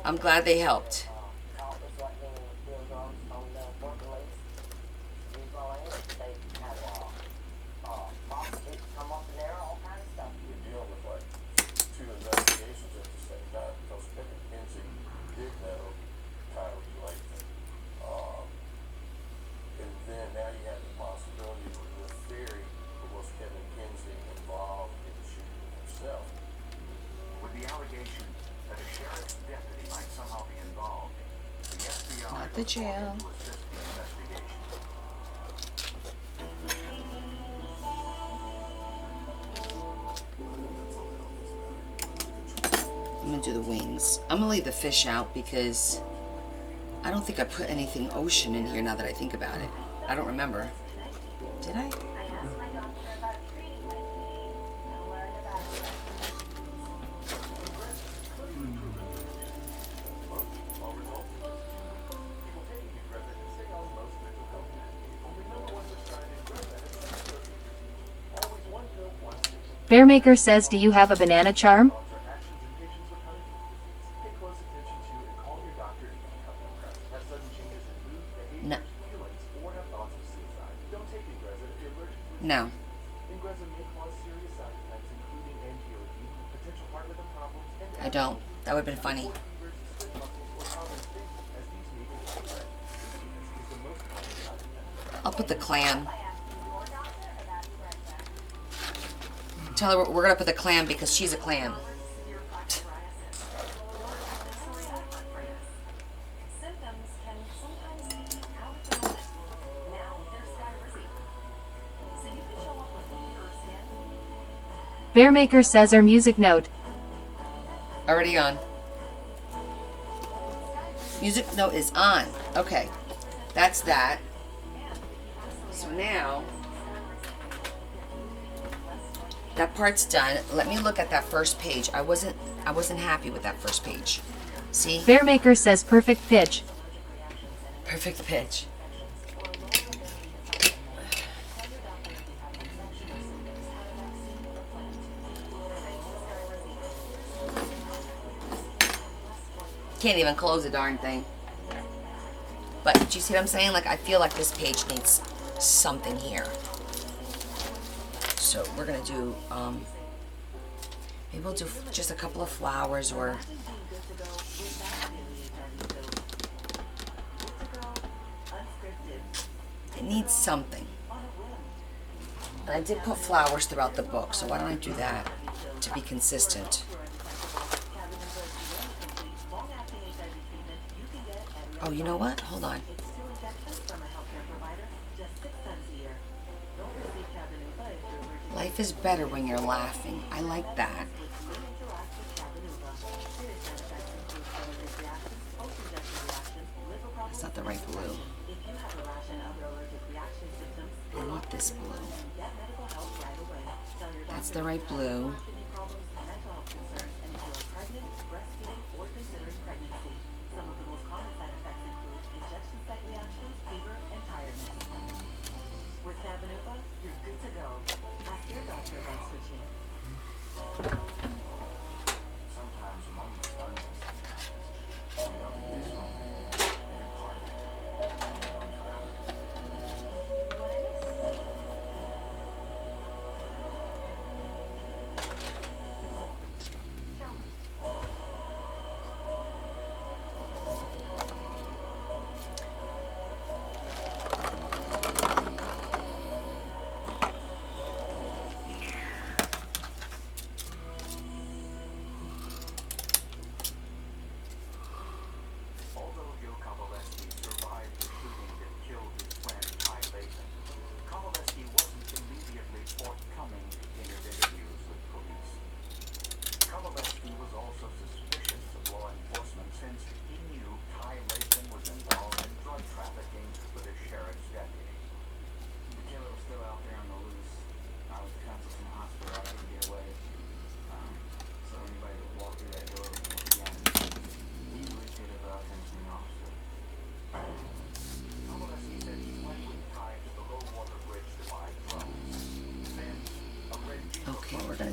I'm glad they helped. Not the jail. I'm gonna do the wings. I'm gonna leave the fish out because I don't think I put anything ocean in here now that I think about it. I don't remember. Did I? Bearmaker says, do you have a banana charm? No. No. I don't. That would have been funny. I'll put the clam. Tell her we're gonna put the clam because she's a clam. Bearmaker says, our music note. Already on. Music note is on. Okay. That's that. So now that part's done. Let me look at that first page. I wasn't happy with that first page. See? Bearmaker says, perfect pitch. Perfect pitch. Can't even close the darn thing. But do you see what I'm saying? Like, I feel like this page needs something here. So we're gonna do, maybe we'll do just a couple of flowers or... It needs something. And I did put flowers throughout the book, so why don't I do that to be consistent? Oh, you know what? Hold on. Life is better when you're laughing. I like that. That's not the right blue. I want this blue. That's the right blue.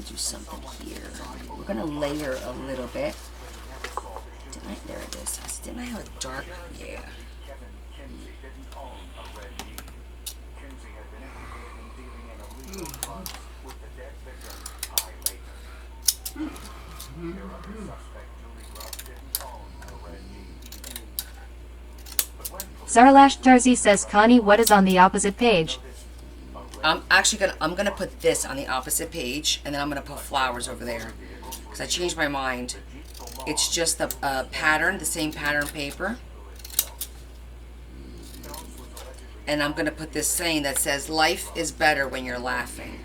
do something here. We're gonna layer a little bit. There it is. Didn't I have a dark? Yeah. Kevin Kinsey didn't own a red Jeep. Kinsey had been implicated in dealing in illegal drugs with the dead victim, Ty Layton. Their other suspect, Julie Grubb, didn't own a red Jeep. But when Sarlash Tarzi says, Connie, what is on the opposite page? I'm gonna put this on the opposite page, and then I'm gonna put flowers over there because I changed my mind. It's just the pattern, the same pattern paper, and I'm gonna put this saying that says, "Life is better when you're laughing."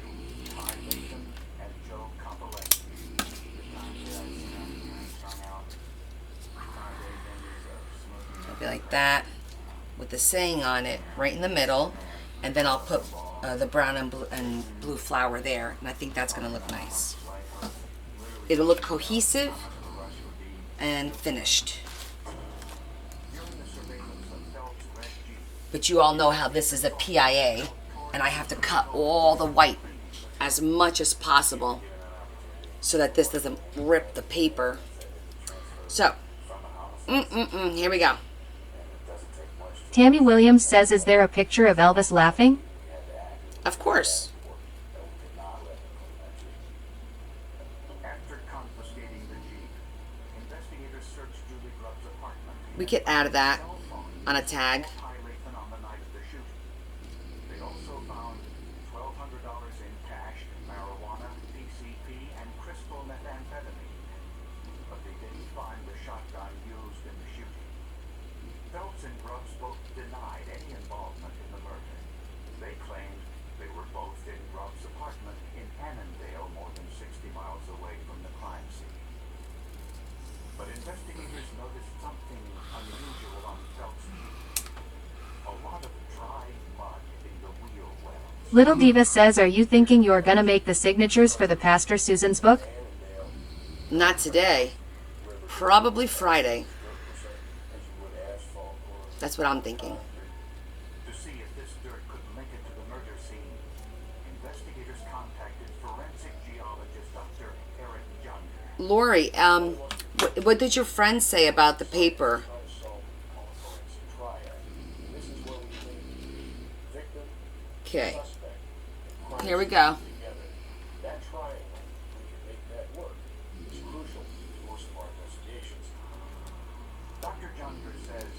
It'll be like that with the saying on it right in the middle, and then I'll put the brown and blue flower there, and I think that's gonna look nice. It'll look cohesive and finished. But you all know how this is a PIA, and I have to cut all the white as much as possible so that this doesn't rip the paper. So, here we go. Tammy Williams says, is there a picture of Elvis laughing? Of course. after confiscating the Jeep, investigators searched Julie Grubb's apartment. We could add that on a tag. Ty Layton on the night of the shooting. They also found $1,200 in cash, marijuana, PCP, and crystal methamphetamine. But they didn't find the shotgun used in the shooting. Phelps and Grubbs both denied any involvement in the murder. They claimed they were both in Grubb's apartment in Annandale, more than 60 miles away from the crime scene. But investigators noticed something unusual on Phelps' Jeep. A lot of dry mud in the wheel wells. Little Diva says, are you thinking you're gonna make the signatures for the Pastor Susan's book? Not today. Probably Friday. That's what I'm thinking. To see if this dirt could link it to the murder scene, investigators contacted forensic geologist Dr. Eric Junder. Lori, what did your friend say about the paper? Okay. Here we go. That triangle, we can make that work, is crucial to most of our investigations. Dr. Junder says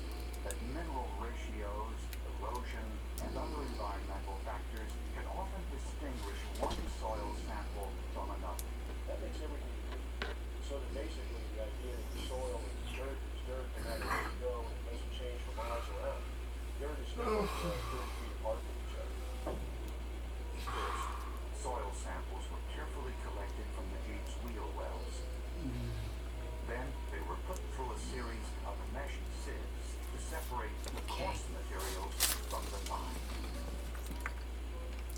that mineral ratios, erosion, and other environmental factors can often distinguish one soil sample from another. That makes everything clear. So that basically the idea that the soil is dirt, no matter where you go, and it doesn't change for miles around. Dirt is not 30 feet apart from each other. First, soil samples were carefully collected from the Jeep's wheel wells. Then they were put through a series of mesh sieves to separate the coarse materials from the fine.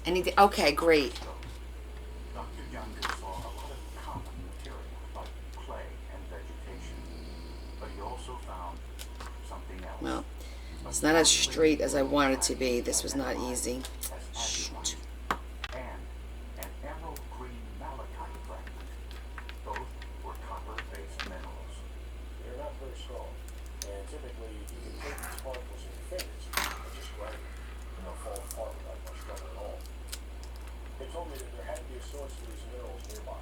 Anything? Okay, great. Dr. Junder saw a lot of common material like clay and vegetation, but he also found something else. Well, it's not as straight as I wanted it to be. This was not easy. Shoot. And an emerald green malachite fragment. Both were copper-based minerals. They're not very strong. And typically, you can take these particles in your fingers and just grab them. And they'll fall apart without much trouble at all. They told me that there had to be a source for these minerals nearby.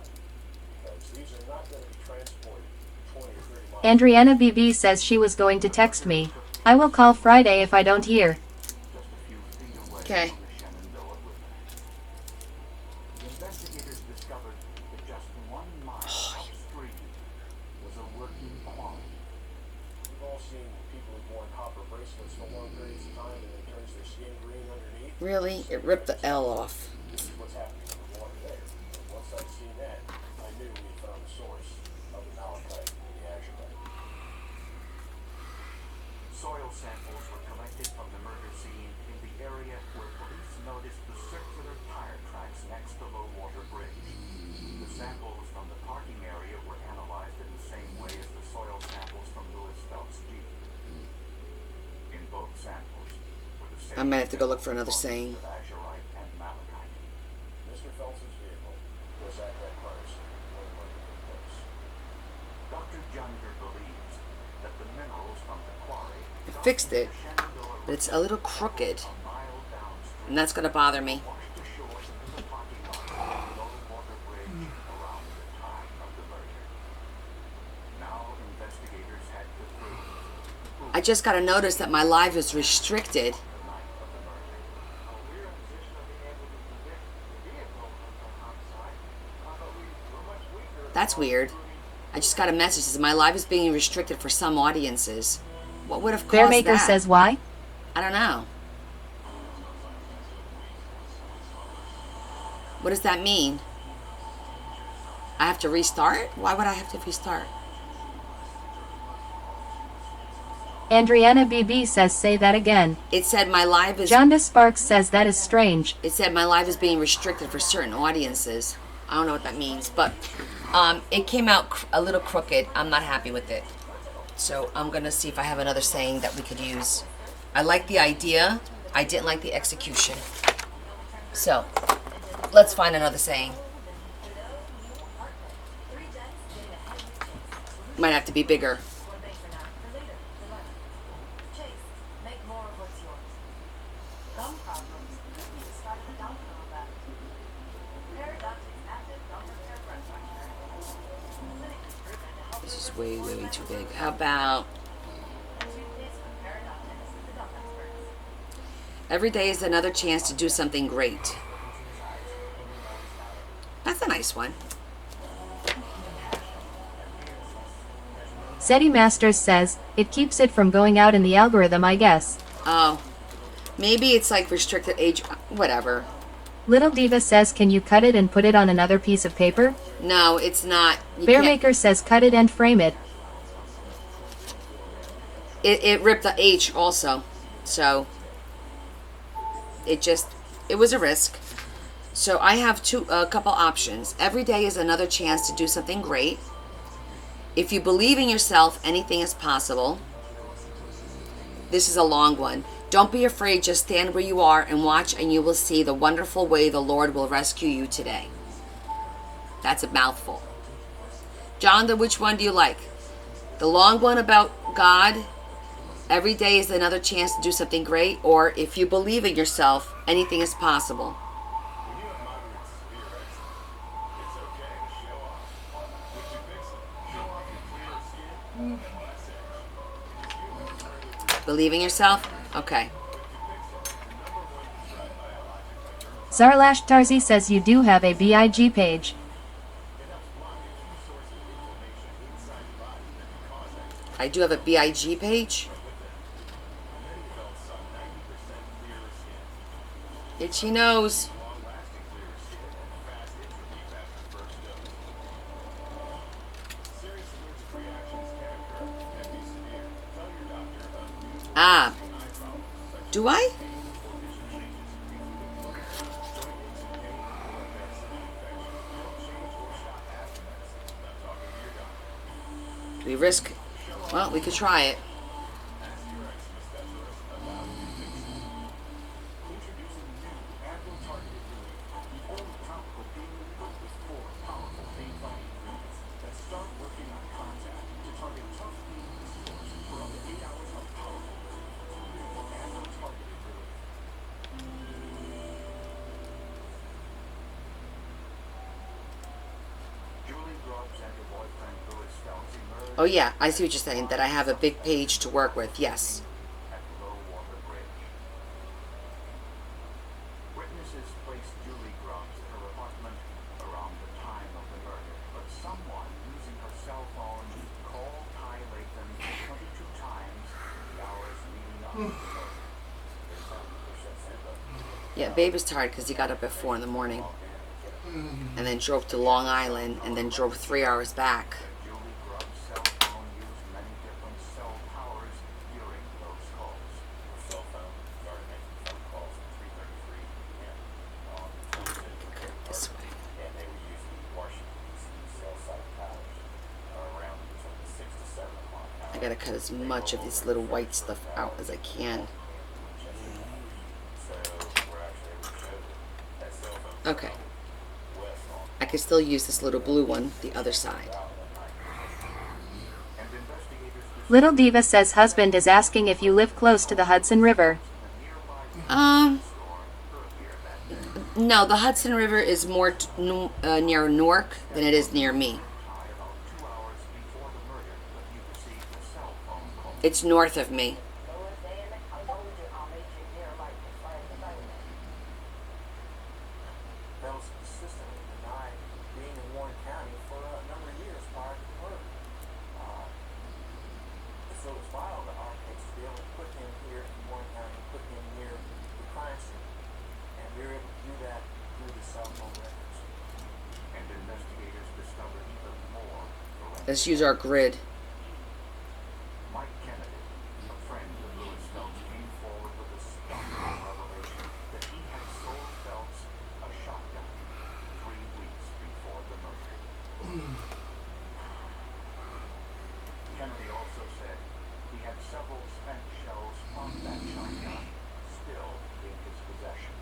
Because these are not going to be transported 20 or 30 miles. Andriana BB says she was going to text me. I will call Friday if I don't hear. Just a few feet away Okay. from the Shenandoah River. Investigators discovered that just 1 mile upstream was a working quarry. We've all seen people who've worn copper bracelets for long periods of time and it turns their skin green underneath. Really? It ripped the L off. This is what's happening in the water there. And once I'd seen that, I knew we had found the source of the malachite and the azurite. Soil samples were collected from the murder scene in the area where police noticed the circular tire tracks next to Low Water Bridge. The samples from the parking area were analyzed in the same way as the soil samples from Louis Phelps' Jeep. In both samples were the same I might have to go look for another saying. of azurite and malachite. Mr. Phelps' vehicle was at that crime Dr. Junder believes that the minerals from the quarry I fixed it, but it's a little crooked, and that's going to bother me. I just got to notice that my live is restricted. That's weird. I just got a message that says my live is being restricted for some audiences. What would have caused Bearmaker that? says why? I don't know. What does that mean? I have to restart? Why would I have to restart? Andriana BB says say that again. It said my live is... Jonda Sparks says that is strange. It said my live is being restricted for certain audiences. I don't know what that means, but it came out a little crooked. I'm not happy with it. So I'm going to see if I have another saying that we could use. I like the idea. I didn't like the execution. So let's find another saying. Might have to be bigger. This is way, way, way too big. How about... Every day is another chance to do something great. That's a nice one. SETI Masters says, it keeps it from going out in the algorithm, I guess. Oh. Maybe it's like restricted age... Whatever. Little Diva says, can you cut it and put it on another piece of paper? No, it's not. Bearmaker says, cut it and frame it. It ripped the H also. So... It was a risk. So I have a couple options. Every day is another chance to do something great. If you believe in yourself, anything is possible. This is a long one. Don't be afraid, just stand where you are and watch, and you will see the wonderful way the Lord will rescue you today. That's a mouthful. Jonda, which one do you like? The long one about God, every day is another chance to do something great, or if you believe in yourself, anything is possible. Believe in yourself? Okay. Zarlash Tarzi says you do have a BIG page. I do have a BIG page. Itchy nose. Ah. Do I? Do we risk? Well, we could try it. Oh yeah, I see what you're saying, that I have a big page to work with, yes. Witnesses placed Julie Grubbs in her apartment around the time of the murder, but someone using her cell phone called Ty Latham 22 times in the hours leading up to the murder. Yeah, Babe is tired because he got up at 4 in the morning. And then drove to Long Island, and then drove 3 hours back. I gotta cut as much of this little white stuff out as I can. Okay. I can still use this little blue one, the other side. Little Diva says husband is asking if you live close to the Hudson River. No, the Hudson River is more near Newark than it is near me. It's north of me. Phelps consistently denied being in Warren County for a number of years prior to the murder. So it was filed in our case to be able to put him here in Warren County, put him near the crime scene. And we were able to do that through the cell phone records. And investigators discovered even more. Let's use our grid. Mike Kennedy, a friend of Louis Phelps, came forward with a stunning revelation that he had sold Phelps a shotgun 3 weeks before the murder. Kennedy also said he had several spent shells from that shotgun still in his possession.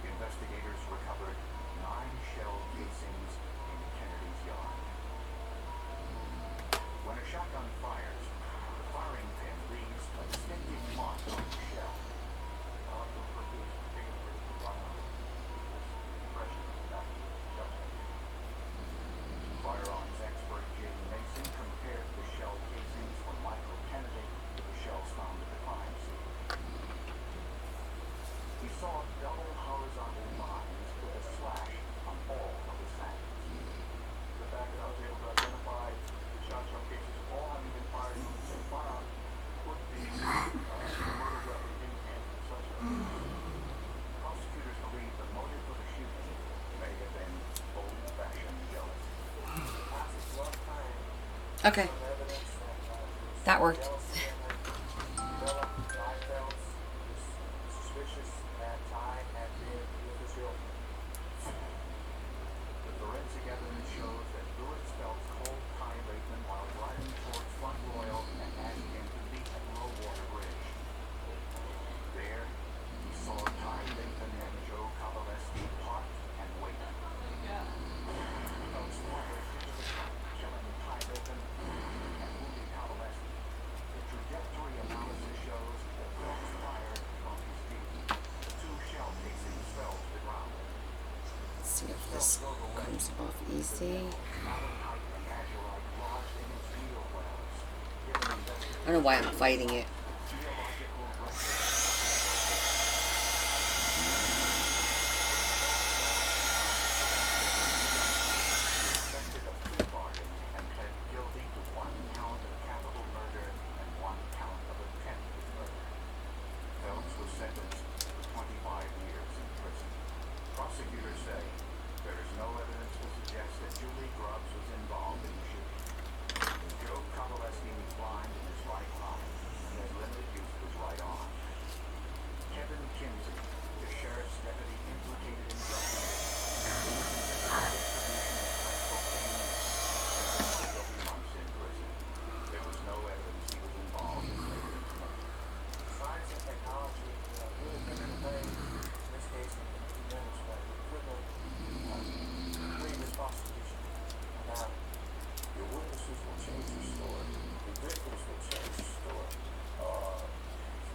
The investigators recovered 9 shell casings in Kennedy's yard. When a shotgun fires, the firing pin leaves a distinctive mark on the shell. Firearms expert Jim Mason compared the shell casings from Michael Kennedy to the shells found at the crime scene. He saw double horizontal lines with a slash on all of the sags. The fact that I was able to identify the shotgun cases all having been fired from the same firearm put the murder weapon in the hands of the suspect. Prosecutors believe the motive for the shooting may have been old-fashioned jealousy. Okay. That worked. Suspicious that Ty had been with his girlfriend. The forensic evidence shows that Louis Phelps called Ty Latham while driving towards Front Royal and asked him to meet at Low Water Bridge. There, he saw Ty Latham and Joe Cavaleski parked and wait. Phelps fired into the truck, killing Ty Latham and wounding Cavaleski. The trajectory analysis shows that Phelps fired from his feet. The 2 shell casings fell to the ground. Let's see if this comes off easy. I don't know why I'm fighting it. Phelps was sentenced to 25 years in prison. Prosecutors say there is no evidence to suggest that Julie Grubbs was involved in the shooting. Joe Cavaleski was blind in his right eye and had limited use of his right arm. Kevin Kinsey, the sheriff's deputy implicated in drug there was no evidence he was involved in Latham. Science and technology really came into play in this case in a few minutes, but it could bring this prosecution. Now, your witnesses will change your story. The victims will change your story.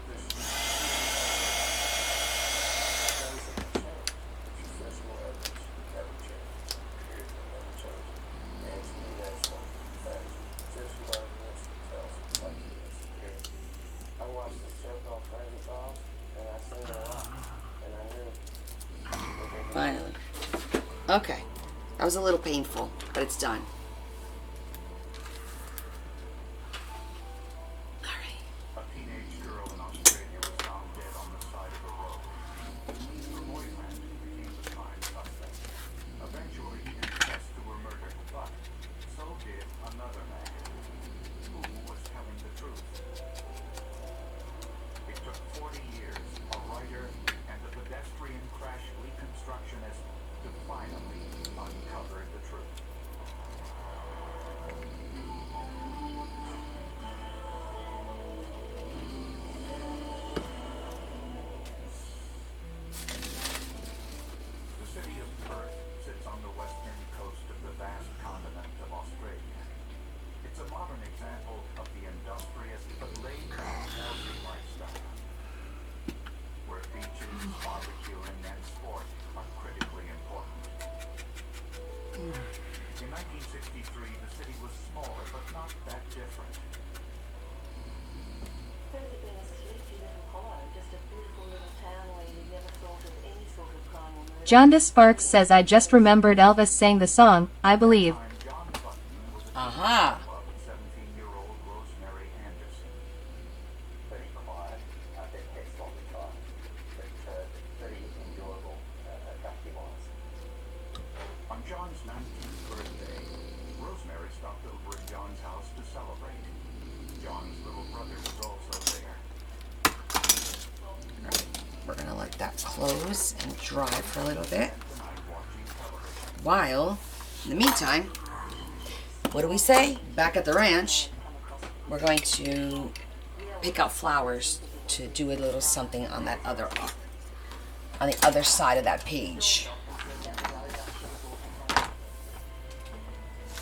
This physical evidence never change. Period. Never change. And to me, that's one of the facts. Physical evidence tells like this. Okay? I watched the show called Crazy Falls, and I seen it a lot. And I knew. Finally. Okay. That was a little painful, but it's done. A teenage girl in Australia was found dead on the side of the road. Her boyfriend became the prime suspect. Eventually, he confessed to her murder, but so did another man who was telling the truth. It took 40 years, a writer and a pedestrian crash reconstructionist to finally uncover the truth. barbecuing, and sport are critically important. In 1963, the city was smaller, but not that different. Could have been a sleepy little hollow, just a beautiful little town where you never thought of any sort of crime or murder. Jonda Sparks says I just remembered Elvis sang the song, I Believe. Aha. 17-year-old Rosemary Anderson. Very quiet. It takes a long time, but very enjoyable, attractive-wise. On John's 19th birthday, Rosemary stopped over at John's house to celebrate. John's little brother was also there. We're gonna let that close and dry for a little bit. While, in the meantime, what do we say? Back at the ranch, we're going to pick out flowers to do a little something on that other, on the other side of that page.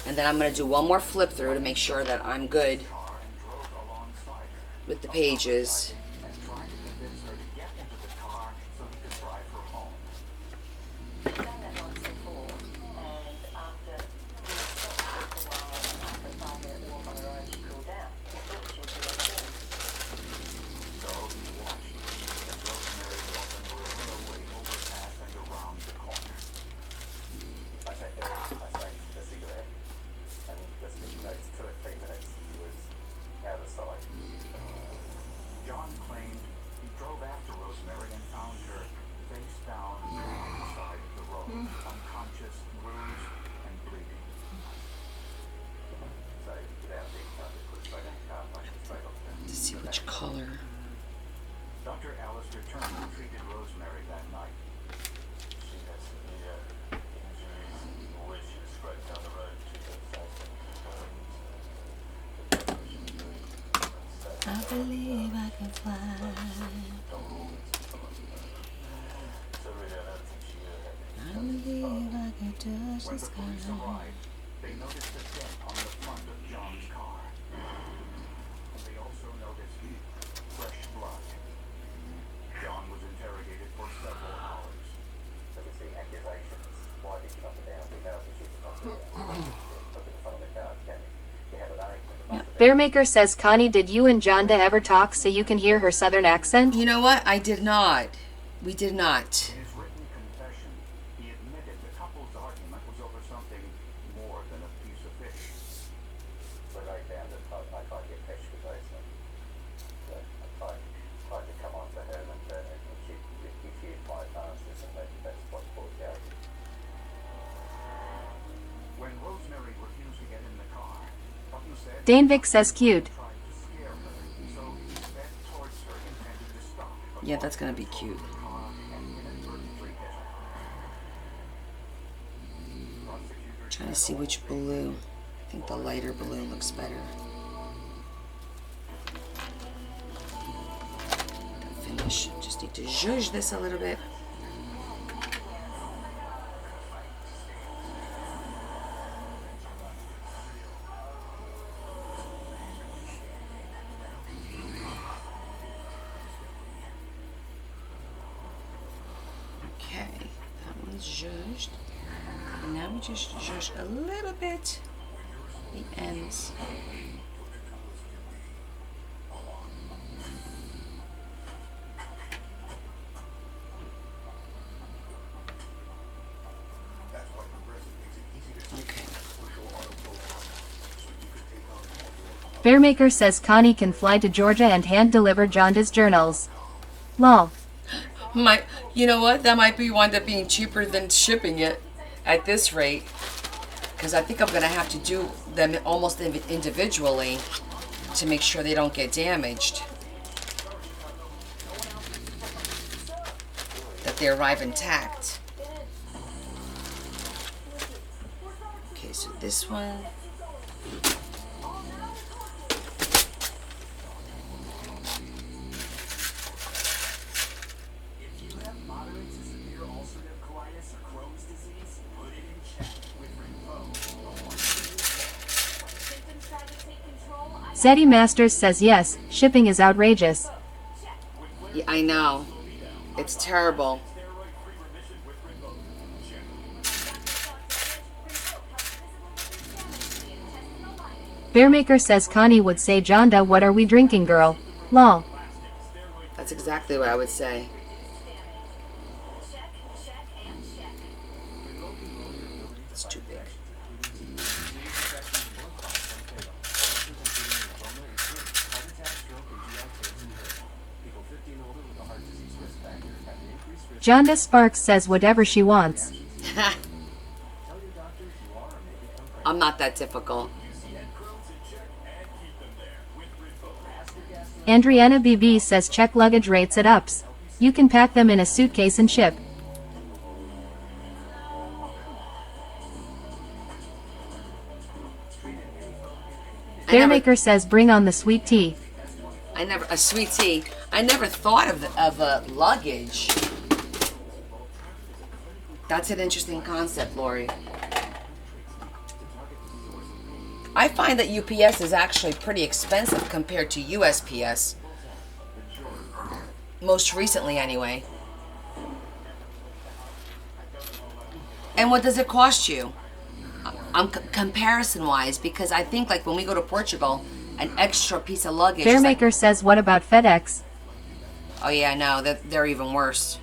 And then I'm gonna do one more flip through to make sure that I'm good with the pages. John claimed he drove after Rosemary and found her face down on the side of the road, unconscious, bruised, and bleeding. To see which color. Dr. Alistair Turner treated Rosemary that night. She had severe injuries, which spread down the road to the I believe I can fly. I believe I can touch When the the police sky. arrived, they noticed a dent on the front of John's car. And they also noticed fresh blood. John was interrogated for several hours. So we see accusations. Why did you knock it down? We know that you knocked it down. Look at the front of the car, can you? You have an argument. Bearmaker says Connie, did you and Jonda ever talk so you can hear her southern accent? You know what? I did not. We did not. In his written confession, he admitted the couple's argument was over something more than a piece of fish. When I found it, I tried to get fish with Rosemary. So I tried to come on to her and she refused my advances, and that's what brought it out. When Rosemary refused to get in the car, Button said Danvik says cute. tried to scare her, so he sped towards her intending to stop. Yeah, that's gonna be cute. Trying to see which blue. I think the lighter blue looks better. Finish. Just need to zhuzh this a little bit. Okay, that one's zhuzhed. And now we just zhuzh a little bit the ends. Bearmaker says Connie can fly to Georgia and hand deliver Jonda's journals. Lol. You know what? That might wind up being cheaper than shipping it at this rate. Because I think I'm going to have to do them almost individually to make sure they don't get damaged. That they arrive intact. Okay, so this one. Zeddy Masters says yes, shipping is outrageous. Yeah, I know. It's terrible. Bearmaker says Connie would say, Jonda, what are we drinking, girl? Lol. That's exactly what I would say. It's too big. Jonda Sparks says whatever she wants. I'm not that difficult. Andriana BB says check luggage rates at UPS. You can pack them in a suitcase and ship. Bearmaker says bring on the sweet tea. A sweet tea. I never thought of a luggage. That's an interesting concept, Lori. I find that UPS is actually pretty expensive compared to USPS. Most recently, anyway. And what does it cost you? Comparison-wise, because I think like when we go to Portugal, an extra piece of luggage. Bearmaker says what about FedEx? Oh yeah, no, they're even worse.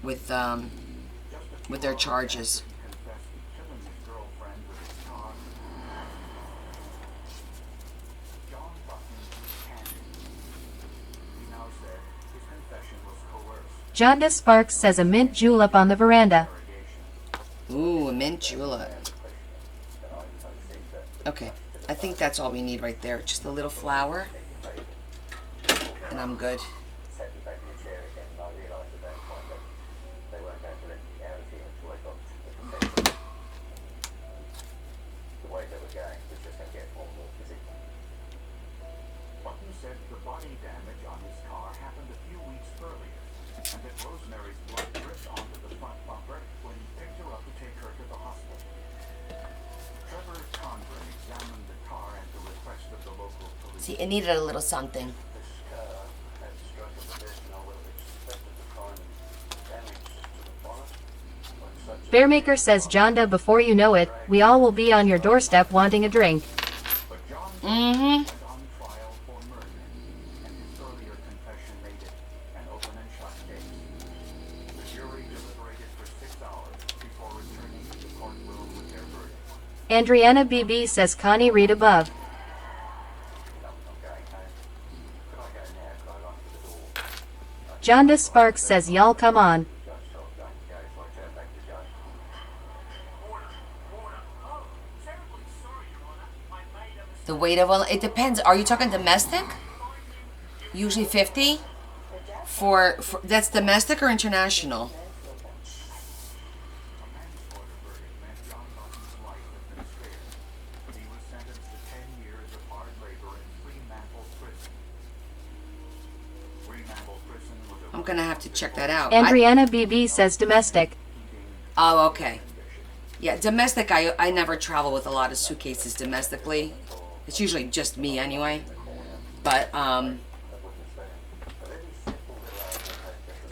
With their charges. Jonda Sparks says a mint julep on the veranda. Ooh, a mint julep. Okay, I think that's all we need right there. Just a little flour. And I'm good. See, it needed a little something. Bearmaker says Jonda, before you know it, we all will be on your doorstep wanting a drink. Mm-hmm. Andriana BB says Connie read above. Jonda Sparks says y'all come on. The weight of it depends. Are you talking domestic? Usually 50. For that's domestic or international? I'm gonna have to check that out. Andriana BB says domestic. Oh, okay. Yeah, domestic. I never travel with a lot of suitcases domestically. It's usually just me anyway. But I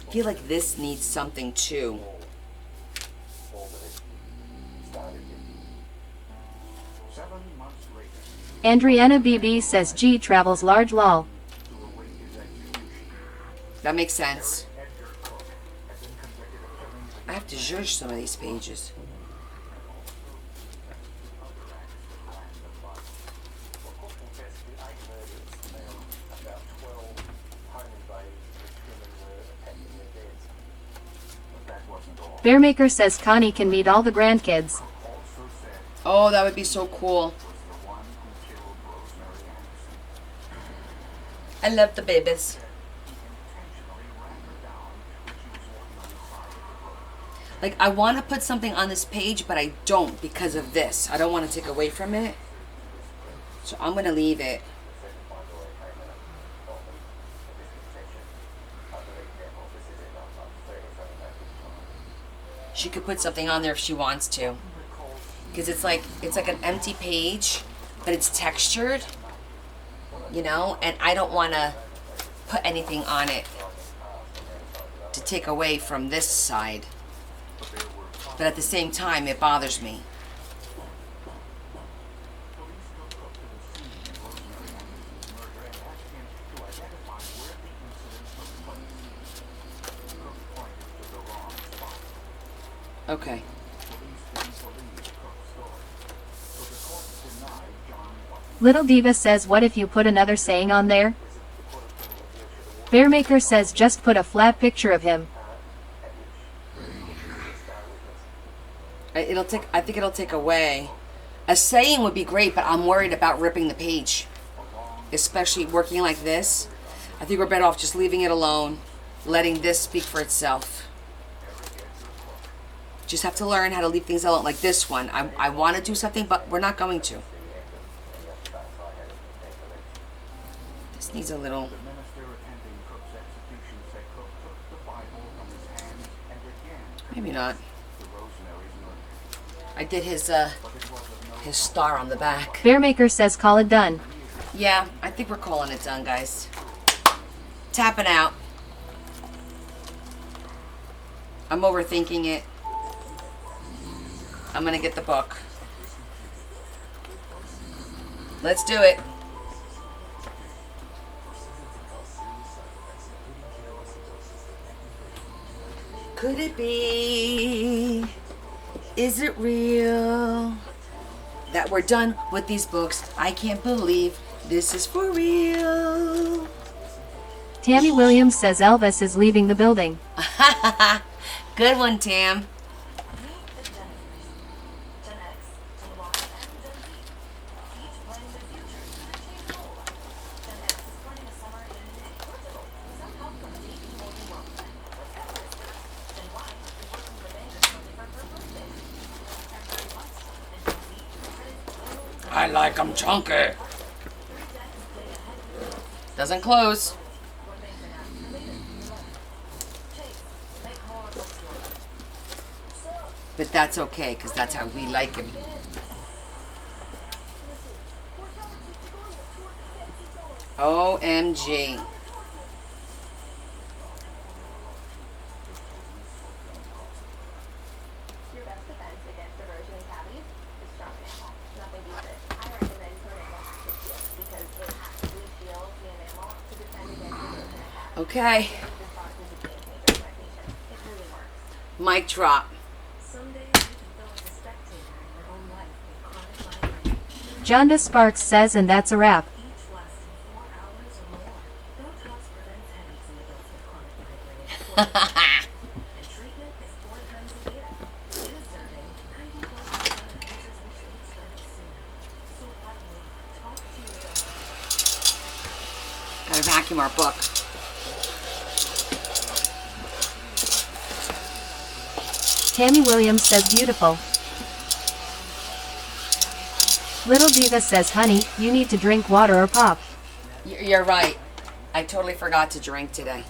feel like this needs something too. Andriana BB says G travels large lol. That makes sense. I have to judge some of these pages. Bearmaker says Connie can meet all the grandkids. Oh, that would be so cool. I love the babies. Like, I want to put something on this page, but I don't because of this. I don't want to take away from it. So I'm going to leave it. She could put something on there if she wants to. Because it's like an empty page, but it's textured. You know? And I don't want to put anything on it to take away from this side. But at the same time, it bothers me. Okay. Little Diva says, what if you put another saying on there? Bearmaker says, just put a flat picture of him. I think it'll take away. A saying would be great, but I'm worried about ripping the page. Especially working like this. I think we're better off just leaving it alone. Letting this speak for itself. Just have to learn how to leave things alone. Like this one. I want to do something, but we're not going to. This needs a little... Maybe not. I did his star on the back. Bearmaker says, call it done. Yeah, I think we're calling it done, guys. Tapping out. I'm overthinking it. I'm gonna get the book. Let's do it. Could it be? Is it real that we're done with these books? I can't believe this is for real. Tammy Williams says Elvis is leaving the building. Good one, Tam. I like them chunky. Doesn't close. But that's okay, because that's how we like him. OMG. Okay. Mic drop. Jonda Sparks says, and that's a wrap. Gotta vacuum our book. Tammy Williams says beautiful. Little Diva says, honey, you need to drink water or pop. You're right. I totally forgot to drink today.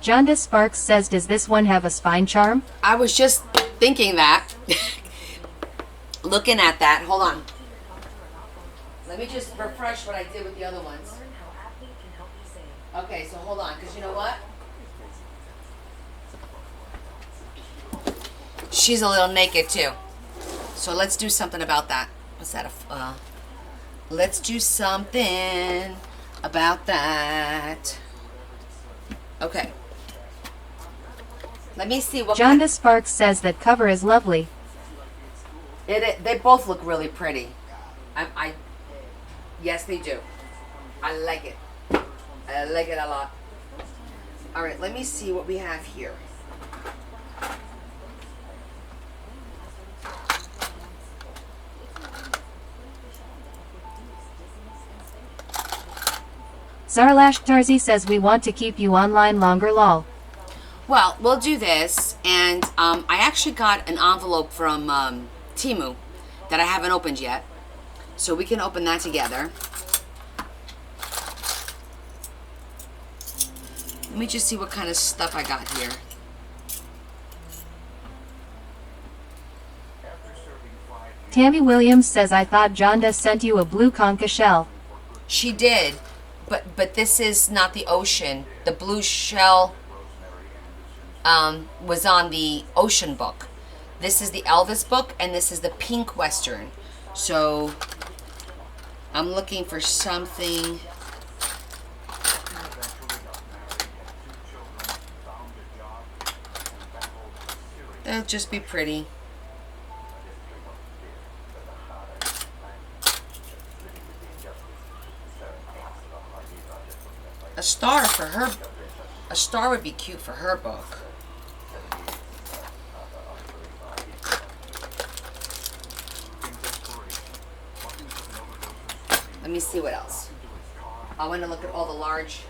Jonda Sparks says, does this one have a spine charm? I was just thinking that. Looking at that. Hold on. Let me just refresh what I did with the other ones. Okay, so hold on, because you know what? She's a little naked too. So let's do something about that. What's that? Let's do something about that. Okay. Let me see what. Jonda Sparks says that cover is lovely. They both look really pretty. Yes, they do. I like it. I like it a lot. All right, let me see what we have here. Zarlash Tarzi says we want to keep you online longer, lol. Well, we'll do this, and I actually got an envelope from Temu that I haven't opened yet, so we can open that together. Let me just see what kind of stuff I got here. After serving 5 Tammy Williams says I thought Jonda sent you a blue concha shell. She did, but this is not the ocean. The blue shell was on the ocean book. This is the Elvis book, and this is the pink Western. So I'm looking for something. That'll just be pretty. A star for her. A star would be cute for her book. Let me see what else. I want to look at all the large.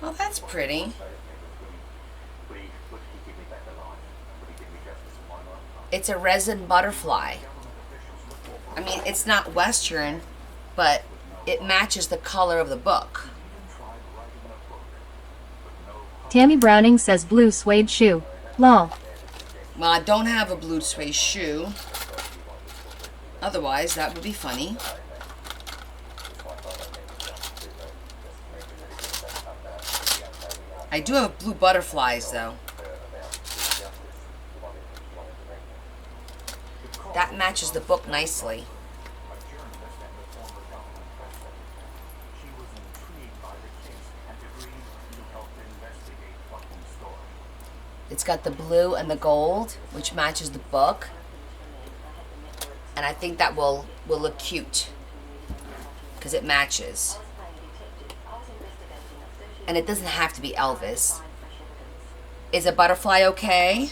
Oh, that's pretty. It's a resin butterfly. I mean, it's not Western, but it matches the color of the book. Tammy Browning says blue suede shoe. Lol. Well, I don't have a blue suede shoe. Otherwise, that would be funny. I do have blue butterflies, though. That matches the book nicely. It's got the blue and the gold, which matches the book. And I think that will look cute, because it matches. And it doesn't have to be Elvis. Is a butterfly okay?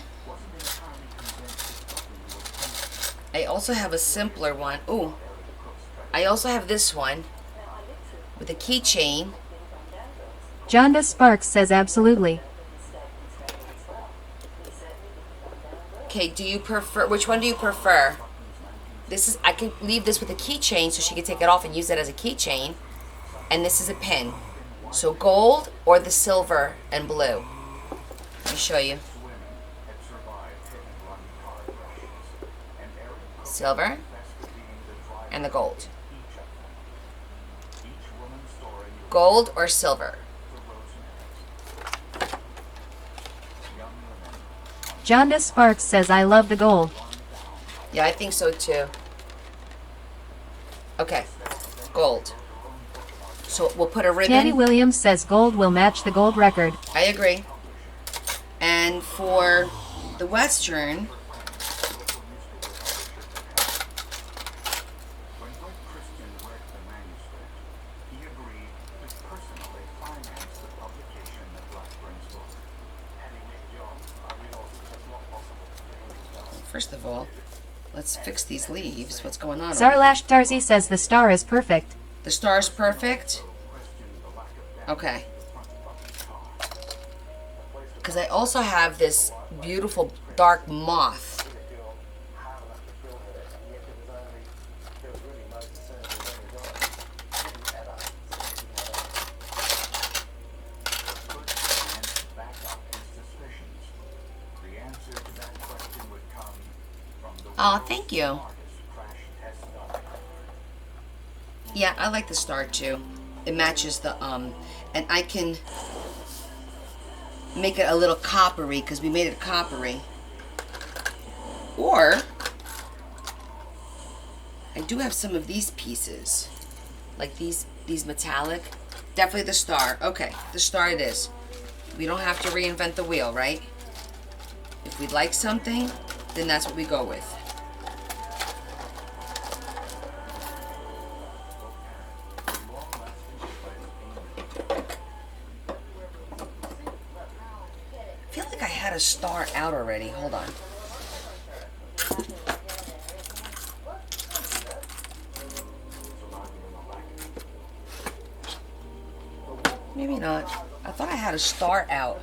I also have a simpler one. Ooh. I also have this one with a keychain. Jonda Sparks says absolutely. Okay, do you prefer, which one do you prefer? This is, I can leave this with a keychain so she can take it off and use it as a keychain. And this is a pin. So gold or the silver and blue. Let me show you. Silver and the gold. Gold or silver? Jonda Sparks says I love the gold. Yeah, I think so too. Okay, gold. So we'll put a ribbon. Tammy Williams says gold will match the gold record. I agree. And for the Western, first of all, let's fix these leaves. What's going on? Zarlash Darcy says the star is perfect. The star is perfect? Okay. Because I also have this beautiful dark moth. Oh, thank you. Yeah, I like the star too. It matches the, and I can make it a little coppery because we made it coppery. Or, I do have some of these pieces. Like these metallic. Definitely the star. Okay, the star it is. We don't have to reinvent the wheel, right? If we like something, then that's what we go with. I feel like I had a star out already. Hold on. Maybe not. I thought I had a star out.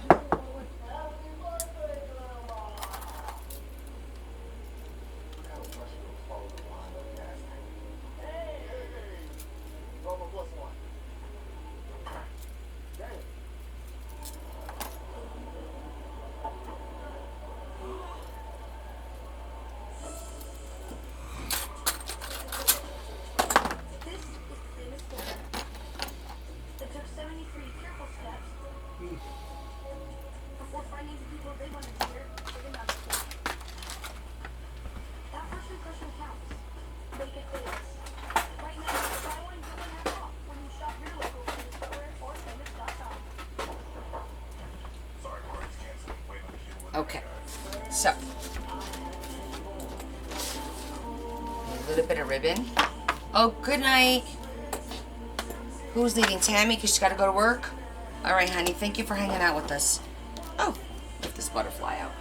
someone is here, they're gonna understand. That first impression counts. Make it famous. Right now, buy one, get one half off when you shop your local Famous Footwear or Famous.com. Sorry, party's canceled. Wait on the queue. Okay. So. A little bit of ribbon. Oh, good night. Who's leaving? Tammy, because she's got to go to work? All right, honey. Thank you for hanging out with us. Oh, lift this butterfly out.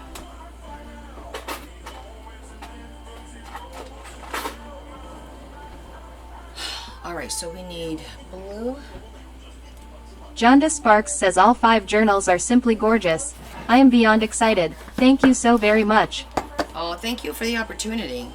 All right, so we need blue. Jonda Sparks says all 5 journals are simply gorgeous. I am beyond excited. Thank you so very much. Oh, thank you for the opportunity.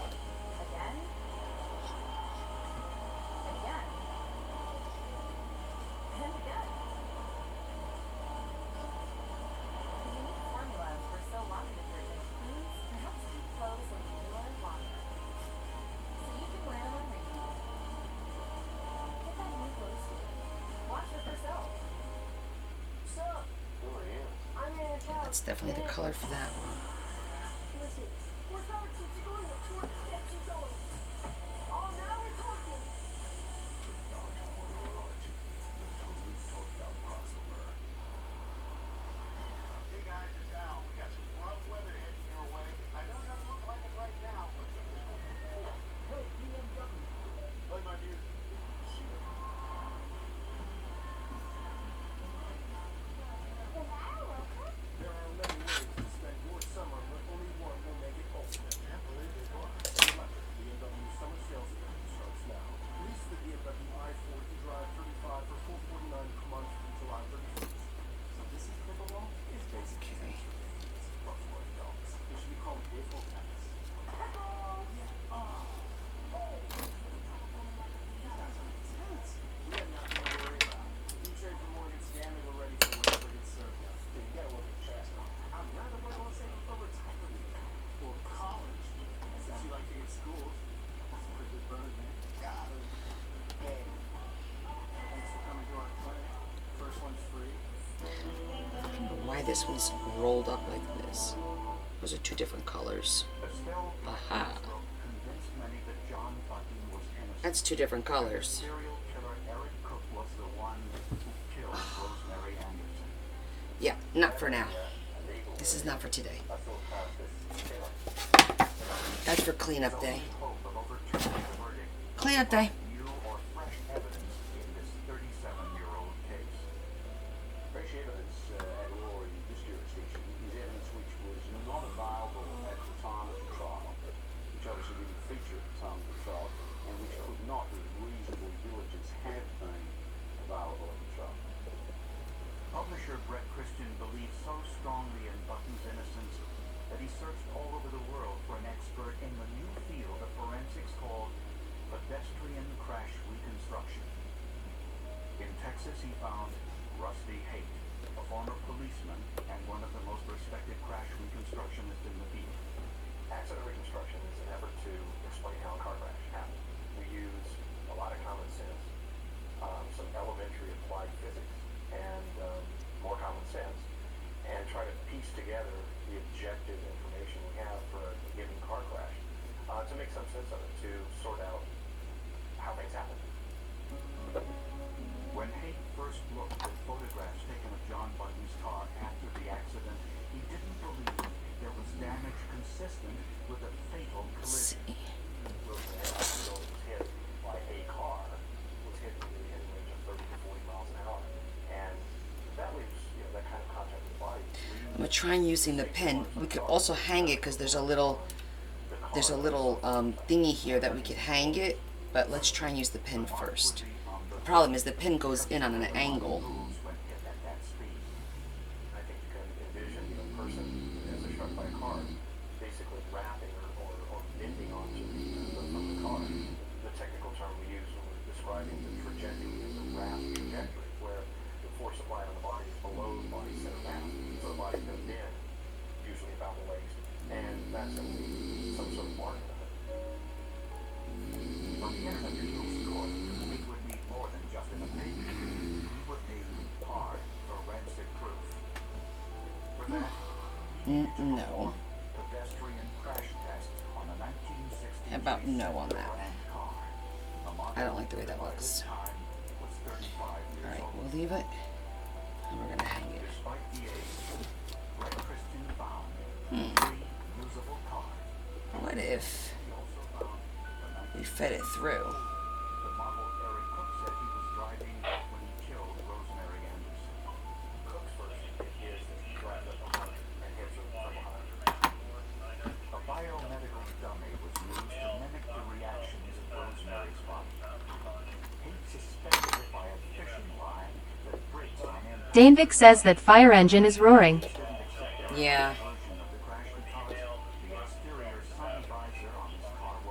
That's definitely the color for that one. Hey guys, it's Al. We got some rough weather heading your way. I know it doesn't look like it right now, but hey, BMW, play my music. There are many ways to spend your summer, but only one will make it ultimate. Can't believe it was. Electric BMW summer sales event starts now. Lease the BMW i4 e-drive 35 for $449 per month through July 31st. So this is Pickleball? It's basically plus $40. It should be called Baseball Tennis. We have nothing to worry about. You trade for Morgan Stanley, we're ready for whatever gets served. You gotta look at chest. I'd rather play on say for retirement or college. Since you like to get schools, that's a pretty good bonus, man. Got it. Hey, thanks for coming to our clinic. First one's free. I don't know why this one's rolled up like this. Those are 2 different colors. Aha. Convinced many that John Bunting was innocent. That's 2 different colors. Serial killer Eric Cook was the one who killed Rosemary Anderson. Yeah, not for now. This is not for today. That's for cleanup day. Cleanup day. New or fresh evidence in this 37-year-old case. Fresh evidence at law in this jurisdiction is evidence which was not available at the time of the trial, which obviously didn't feature at the time of the trial, and which could not with reasonable diligence have been available at the trial. Publisher Brett Christian believes so strongly in Button's innocence that he searched all over the world for an expert in the new field of forensics called pedestrian crash reconstruction. In Texas, he found Rusty Haight, a former policeman and one of the most respected crash reconstructionists in the field. Accident reconstruction is an effort to explain how a car crash happened. We use a lot of common sense, some elementary applied physics, and more common sense, and try to piece together the objective information we have for a given car crash to make some sense of it, to sort out how things happen. When Haight first looked at photographs taken of John Bunton's car after the accident, he didn't believe there was damage consistent with a fatal collision. Rosemary was hit by a car, was hit in the range of 30 to 40 miles an hour, and that leaves that kind of contact with the body. I'm gonna try and using the pen. We could also hang it because there's a little thingy here that we could hang it, but let's try and use the pen first. The problem is the pen goes in on an angle. I think you can envision a person as they're struck by a car, basically wrapping or bending onto the car. The technical term we use when we're describing the trajectory is a wrap trajectory, where the force applied on the body is below the body center mass. So the body's going to bend, usually about the waist, and that's some sort of mark of it. But the individual's court, we would need more than just an opinion. We would need hard forensic proof. For that, he No. Pedestrian crash test on the 1960 How about no on that? I don't like the way that looks. Alright, we'll leave it. And we're gonna hang it. Despite the age, Red Christian found 3 usable cars. What if we fed it through? The model Eric Cook said he was driving when he killed Rosemary Anderson. Cook's version is that he drives up a hundred and hits her from behind. A biomedical dummy was used to mimic the reactions of Rosemary's body. He suspended it by a fishing line that breaks on impact. Danvik says that fire engine is roaring. Yeah.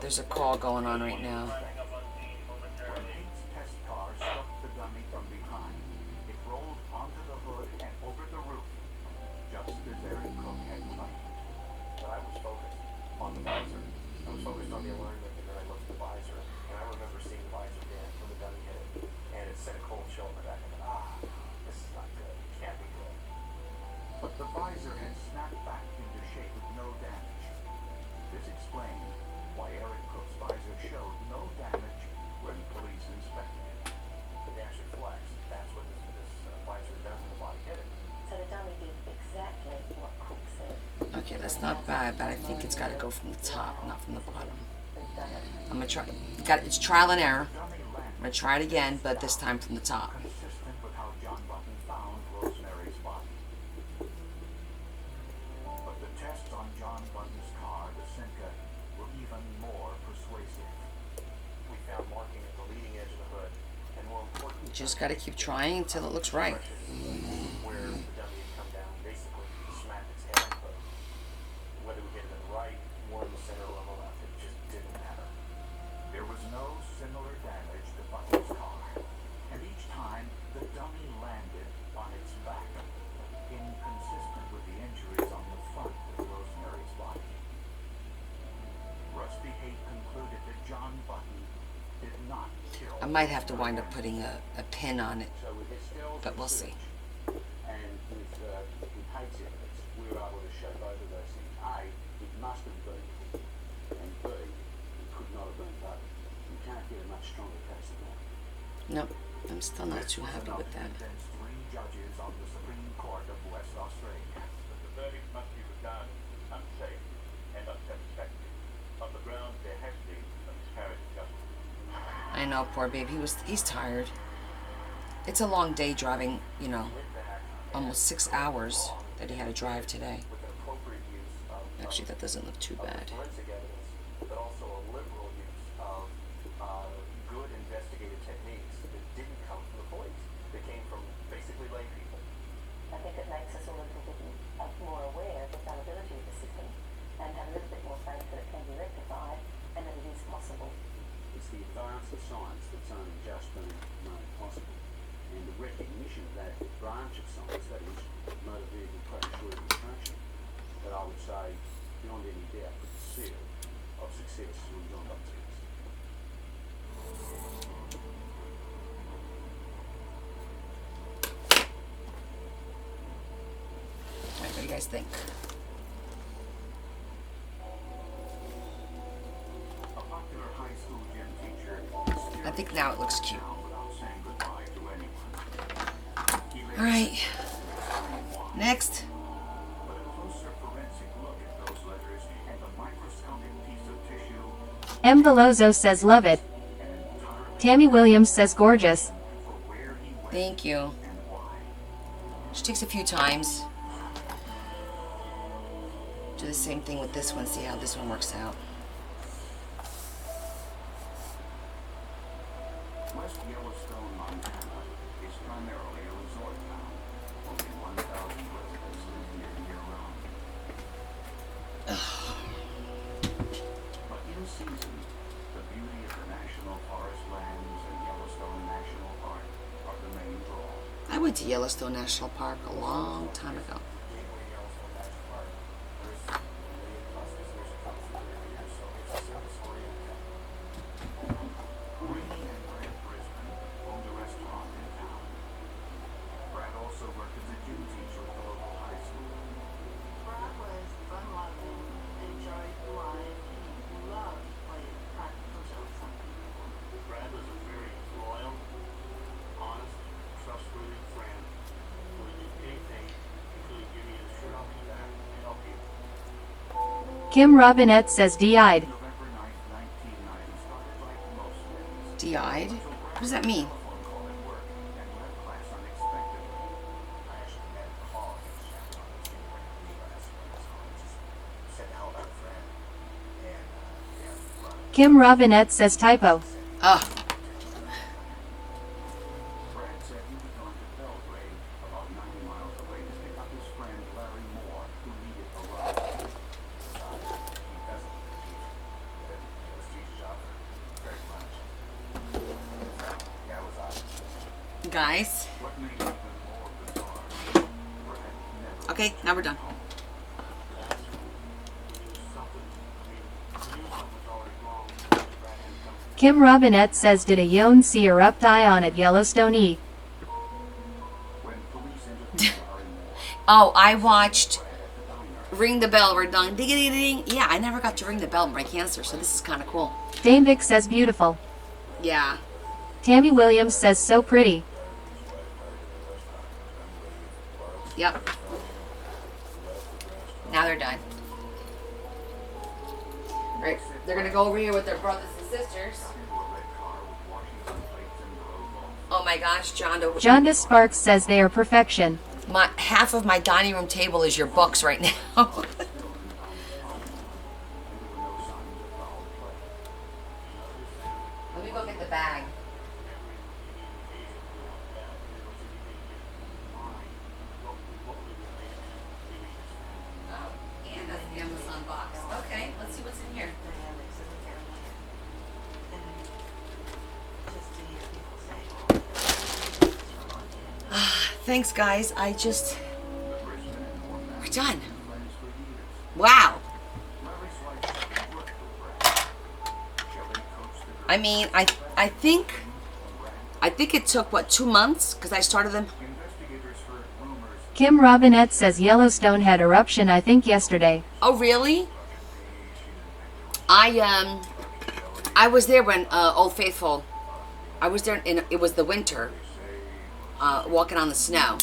There's a call going on right now. When Hate's test car struck the dummy from behind, it rolled onto the hood and over the roof, just as Eric Cook had planned. But I was focused on the visor. I was focused on the alignment, and then I looked at the visor, and I remember seeing the visor bend when the dummy hit it, and it sent a cold chill in my back. I thought, this is not good. It can't be good. But the visor had snapped back into shape with no damage. This explained why Eric Cook's visor showed no damage when police inspected it. The dash had flexed. That's what this visor had done when the body hit it. So the dummy did exactly what Cook said. Okay, that's not bad, but I think it's got to go from the top, not from the bottom. I'm gonna try. It's trial and error. I'm gonna try it again, but this time from the top. Consistent with how John Button found Rosemary's body. But the tests on John Button's car, the Simca, were even more persuasive. We found marking at the leading edge of the hood, and more importantly, You just got to keep trying until it looks right. where the dummy had come down, basically smacked its head. But whether we hit it in the right, more in the center, or on the left, it just didn't matter. There was no similar damage to Button's car, and each time the dummy landed on its back, inconsistent with the injuries on the front of Rosemary's body. Rusty Haight concluded that John Button did not kill. I might have to wind up putting a pin on it, So with his skills but we'll see. and with Haight's evidence, we were able to show both of those things. A, it must have been, and B, it could not have been both. You can't get a much stronger case than that. Nope, I'm still not too happy with that. Convinced 3 judges on the Supreme Court of West Australia. But the verdict must be regarded as unsafe and unsatisfactory on the grounds there has been a miscarriage of justice. I know, poor babe. He's tired. It's a long day driving, you know, almost 6 hours that he had to drive today. With an appropriate use of Actually, that doesn't look too bad. forensic evidence, but also a liberal use of good investigative techniques that didn't come from the police. They came from basically lay people. I think it makes us all a little bit more aware of the fallibility of the system and have a little bit more faith that it can be rectified and that it is possible. It's the advance of science that's only just been made possible. And the recognition of that branch of science, that is motor vehicle crash reconstruction, that I would say, beyond any doubt, put the seal of success on John Button's case. What do you guys think? A popular high school gym teacher I think now it looks cute. without saying goodbye to anyone. All right. Next. But a closer forensic look at those letters and the microscopic piece of tissue M. Velozo says love it. Tammy Williams says gorgeous. Thank you. She takes a few times. Do the same thing with this one. See how this one works out. West Yellowstone, Montana is primarily a resort town. Only 1,000 residents live here year-round. But in season, the beauty of the national forest lands and Yellowstone National Park are the main draw. I went to Yellowstone National Park a long time ago. Rainey and Brad Brisbane owned a restaurant in town. Brad also worked as a gym teacher at the local high school. Brad was Kim Robinette says DI'd. DI'd? What does that mean? Kim Robinette says typo. Ugh. Guys. Okay, now we're done. Kim Robinette says did a Yon see erupt ion at Yellowstone E? Oh, I watched Ring the Bell, we're done. Ding, ding, ding. Yeah, I never got to ring the bell with my cancer, so this is kind of cool. Dame Vic says beautiful. Yeah. Tammy Williams says so pretty. Yep. Now they're done. Right, they're gonna go over here with their brothers and sisters. Oh my gosh, Jonda Sparks says they are perfection. Half of my dining room table is your books right now. Let me go get the bag. Oh, and that's the Amazon box. Okay, let's see what's in here. Thanks, guys. We're done. Wow. I mean, I think it took, what, 2 months? Because I started them. Kim Robinette says Yellowstone had eruption I think yesterday. Oh, really? I was there when Old Faithful. I was there it was the winter. Walking on the snow.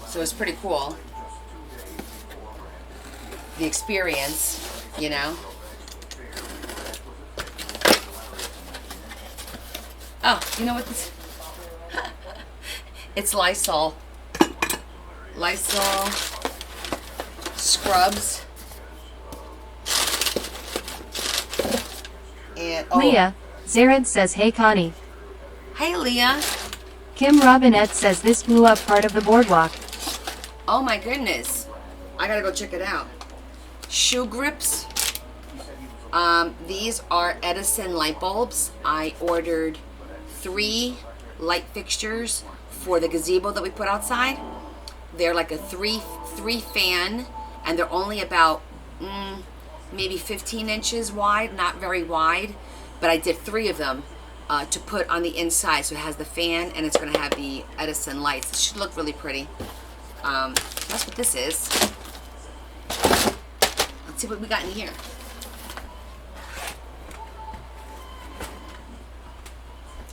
So it's pretty cool. The experience, you know. Oh, you know what this? It's Lysol. Lysol scrubs. And Leah, Zared says hey Connie. Hey, Leah. Kim Robinette says this blew up part of the boardwalk. Oh my goodness. I gotta go check it out. Shoe grips. These are Edison light bulbs. I ordered 3 light fixtures for the gazebo that we put outside. They're like a three fan, and they're only about maybe 15 inches wide, not very wide, but I did 3 of them. To put on the inside, so it has the fan and it's going to have the Edison lights. It should look really pretty. That's what this is. Let's see what we got in here.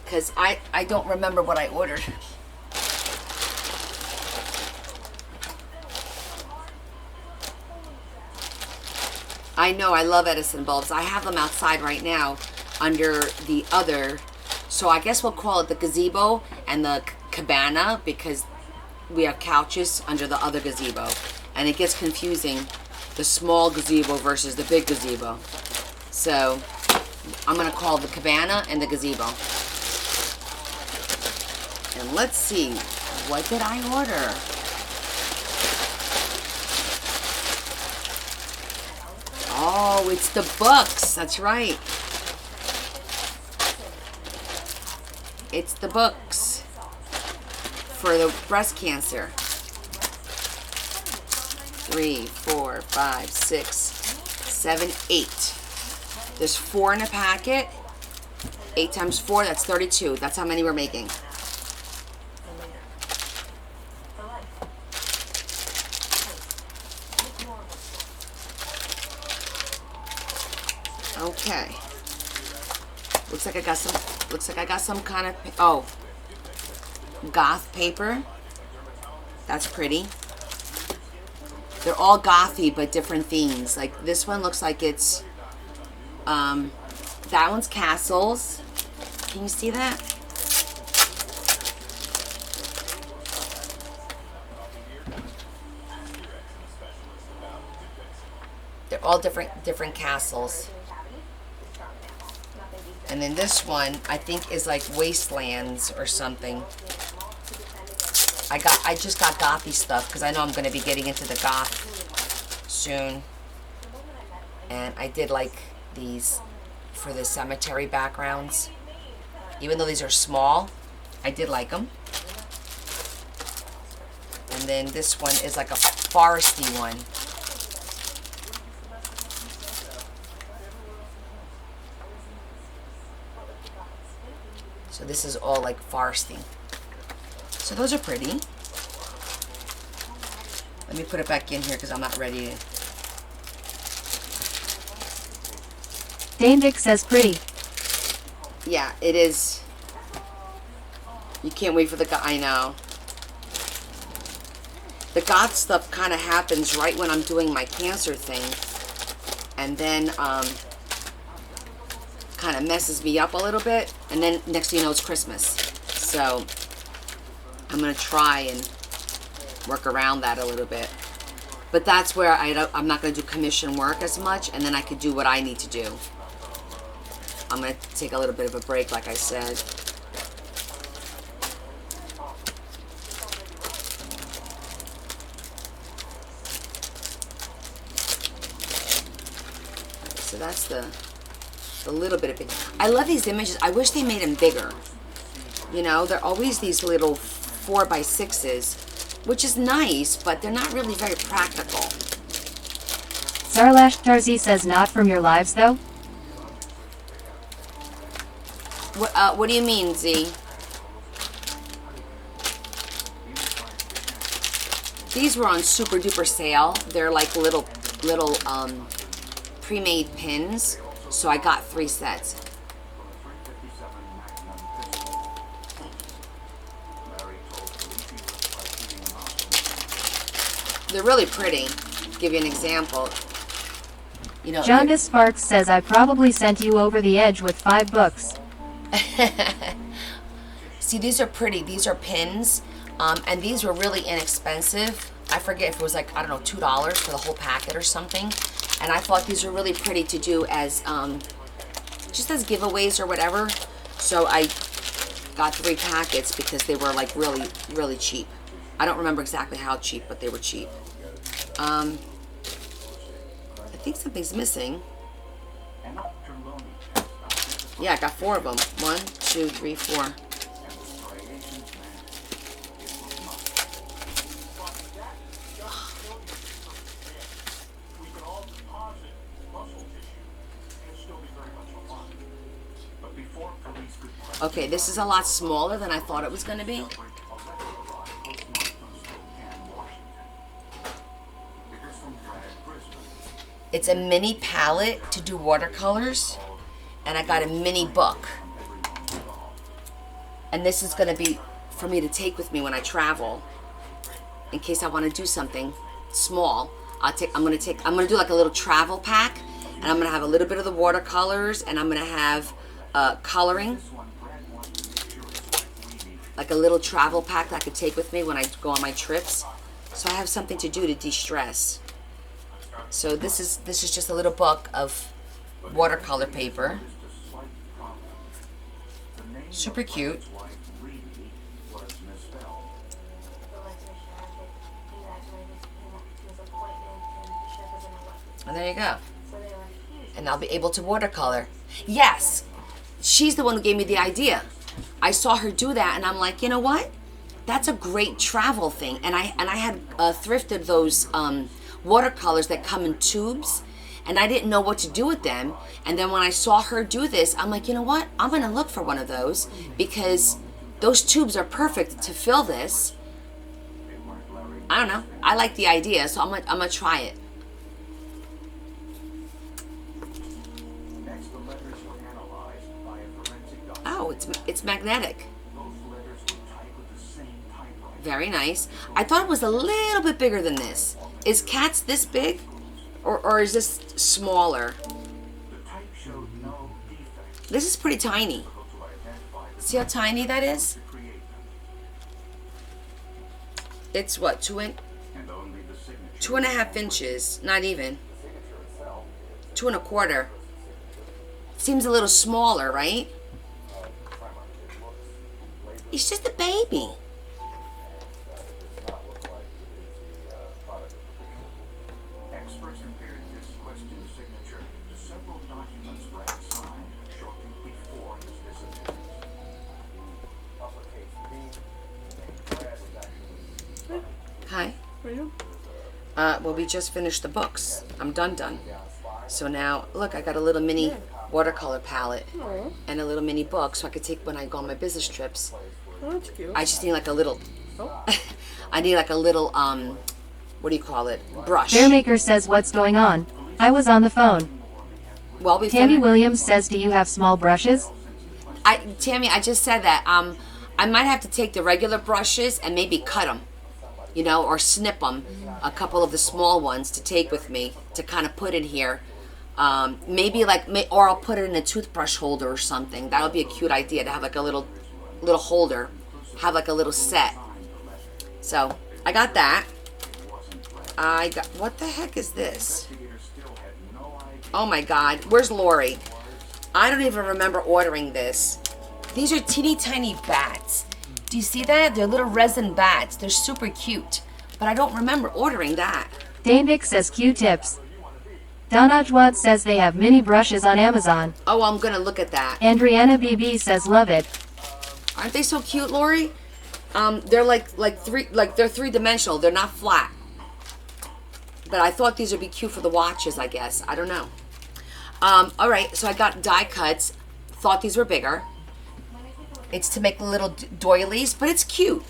Because I don't remember what I ordered. I know, I love Edison bulbs. I have them outside right now under the other, so I guess we'll call it the gazebo and the cabana, because we have couches under the other gazebo, and it gets confusing, the small gazebo versus the big gazebo. So I'm gonna call the cabana and the gazebo. And let's see, what did I order? Oh, it's the books, that's right. It's the books for the breast cancer. 3, 4, 5, 6, 7, 8. There's 4 in a packet. 8 times 4, that's 32. That's how many we're making. Okay. Looks like I got some kind of, goth paper. That's pretty. They're all gothy, but different themes. Like this one looks like it's, that one's castles. Can you see that? They're all different castles. And then this one, I think, is like Wastelands or something. I just got gothy stuff because I know I'm going to be getting into the goth soon. And I did like these for the cemetery backgrounds. Even though these are small, I did like them. And then this one is like a foresty one. So this is all like foresty. So those are pretty. Let me put it back in here because I'm not ready to. Dane Dick says pretty. Yeah, it is. You can't wait for the goth. I know. The goth stuff kind of happens right when I'm doing my cancer thing. And then, kind of messes me up a little bit. And then next thing you know, it's Christmas. So, I'm going to try and work around that a little bit. But that's where I'm not going to do commission work as much. And then I could do what I need to do. I'm going to take a little bit of a break, like I said. So that's the little bit of it. I love these images. I wish they made them bigger. You know, they're always these little 4x6s, which is nice, but they're not really very practical. Sarlash Tarzi says not from your lives, though? What do you mean, Z? These were on super duper sale. They're like little pre-made pins. So I got 3 sets. They're really pretty. To give you an example. You know, Jonda Sparks says I probably sent you over the edge with 5 books. See, these are pretty. These are pins. And these were really inexpensive. I forget if it was like, I don't know, $2 for the whole packet or something. And I thought these were really pretty to do as, just as giveaways or whatever. So I got 3 packets because they were like really, really cheap. I don't remember exactly how cheap, but they were cheap. I think something's missing. Yeah, I got 4 of them. 1, 2, 3, 4. Okay, this is a lot smaller than I thought it was going to be. It's a mini palette to do watercolors, and I got a mini book. And this is going to be for me to take with me when I travel, in case I want to do something small. I'm going to do like a little travel pack, and I'm going to have a little bit of the watercolors, and I'm going to have coloring. Like a little travel pack that I could take with me when I go on my trips. So I have something to do to de-stress. So this is just a little book of watercolor paper. Super cute. And there you go. And I'll be able to watercolor. Yes, she's the one who gave me the idea. I saw her do that, and I'm like, you know what? That's a great travel thing. And I had thrifted those watercolors that come in tubes, and I didn't know what to do with them. And then when I saw her do this, I'm like, you know what? I'm gonna look for one of those because those tubes are perfect to fill this. I don't know. I like the idea, so I'm gonna try it. Oh, it's magnetic. Very nice. I thought it was a little bit bigger than this. is Cats this big? Or is this smaller? This is pretty tiny. See how tiny that is? It's what, 2.5 inches, not even. 2 1/4. Seems a little smaller, right? He's just a baby. Experts compared this question's signature to several documents Brad signed shortly before his disappearance. Hi. Well, we just finished the books. I'm done. So now, look, I got a little mini watercolor palette and a little mini book so I could take when I go on my business trips. Oh, that's cute. I just need like a little, I need like a little, what do you call it? Brush. Bearmaker says, what's going on? I was on the phone. Well, we Tammy Williams says, do you have small brushes? Tammy, I just said that. I might have to take the regular brushes and maybe cut them, you know, or snip them, a couple of the small ones to take with me to kind of put in here. Maybe like, or I'll put it in a toothbrush holder or something. That would be a cute idea to have like a little holder, have like a little set. So I got that. What the heck is this? Oh my God, where's Lori? I don't even remember ordering this. These are teeny tiny bats. Do you see that? They're little resin bats. They're super cute, but I don't remember ordering that. Danvik says Q-tips. Donajwad says they have mini brushes on Amazon. Oh, I'm gonna look at that. Andriana BB says love it. Aren't they so cute, Lori? They're they're 3-dimensional. They're not flat. But I thought these would be cute for the watches, I guess. I don't know. All right, so I got die cuts. Thought these were bigger. It's to make little doilies, but it's cute.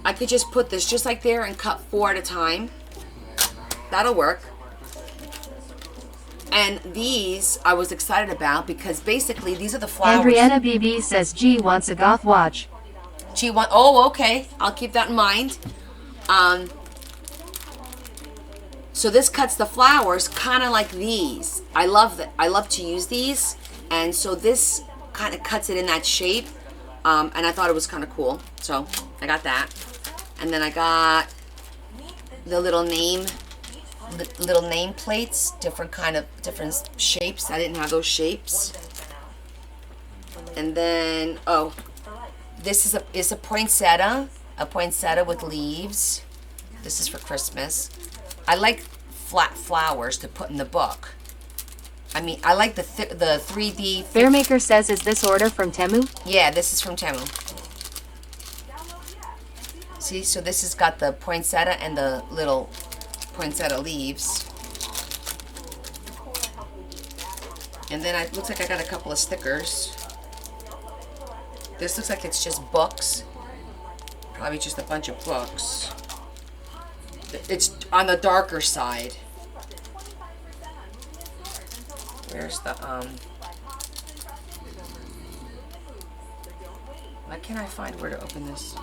I could just put this just like there and cut 4 at a time. That'll work. And these I was excited about because basically these are the flowers. Andriana BB says G wants a goth watch. Oh, okay. I'll keep that in mind. So this cuts the flowers kind of like these. I love that. I love to use these. And so this kind of cuts it in that shape. And I thought it was kind of cool. So I got that. And then I got the little name plates, different shapes. I didn't have those shapes. And then, oh, this is a poinsettia with leaves. This is for Christmas. I like flat flowers to put in the book. I mean, I like the 3D. Bearmaker says, is this order from Temu? Yeah, this is from Temu. See, so this has got the poinsettia and the little poinsettia leaves. And then it looks like I got a couple of stickers. This looks like it's just books. Probably just a bunch of books. It's on the darker side. Where's the, why can't I find where to open this?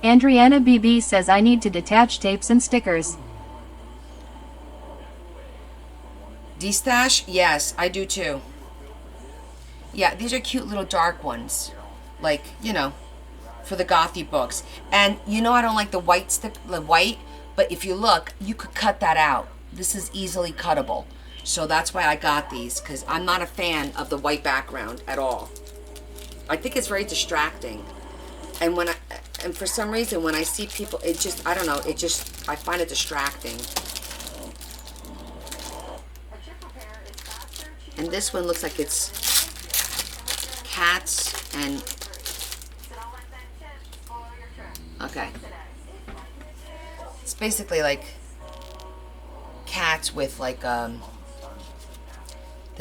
Andriana BB says I need to detach tapes and stickers. D-stash? Yes, I do too. Yeah, these are cute little dark ones. Like, you know, for the gothy books. And you know I don't like the white but if you look, you could cut that out. This is easily cuttable. So that's why I got these, because I'm not a fan of the white background at all. I think it's very distracting. And for some reason when I see people, I don't know, I find it distracting. And this one looks like it's cats and, okay. It's basically like cats with like the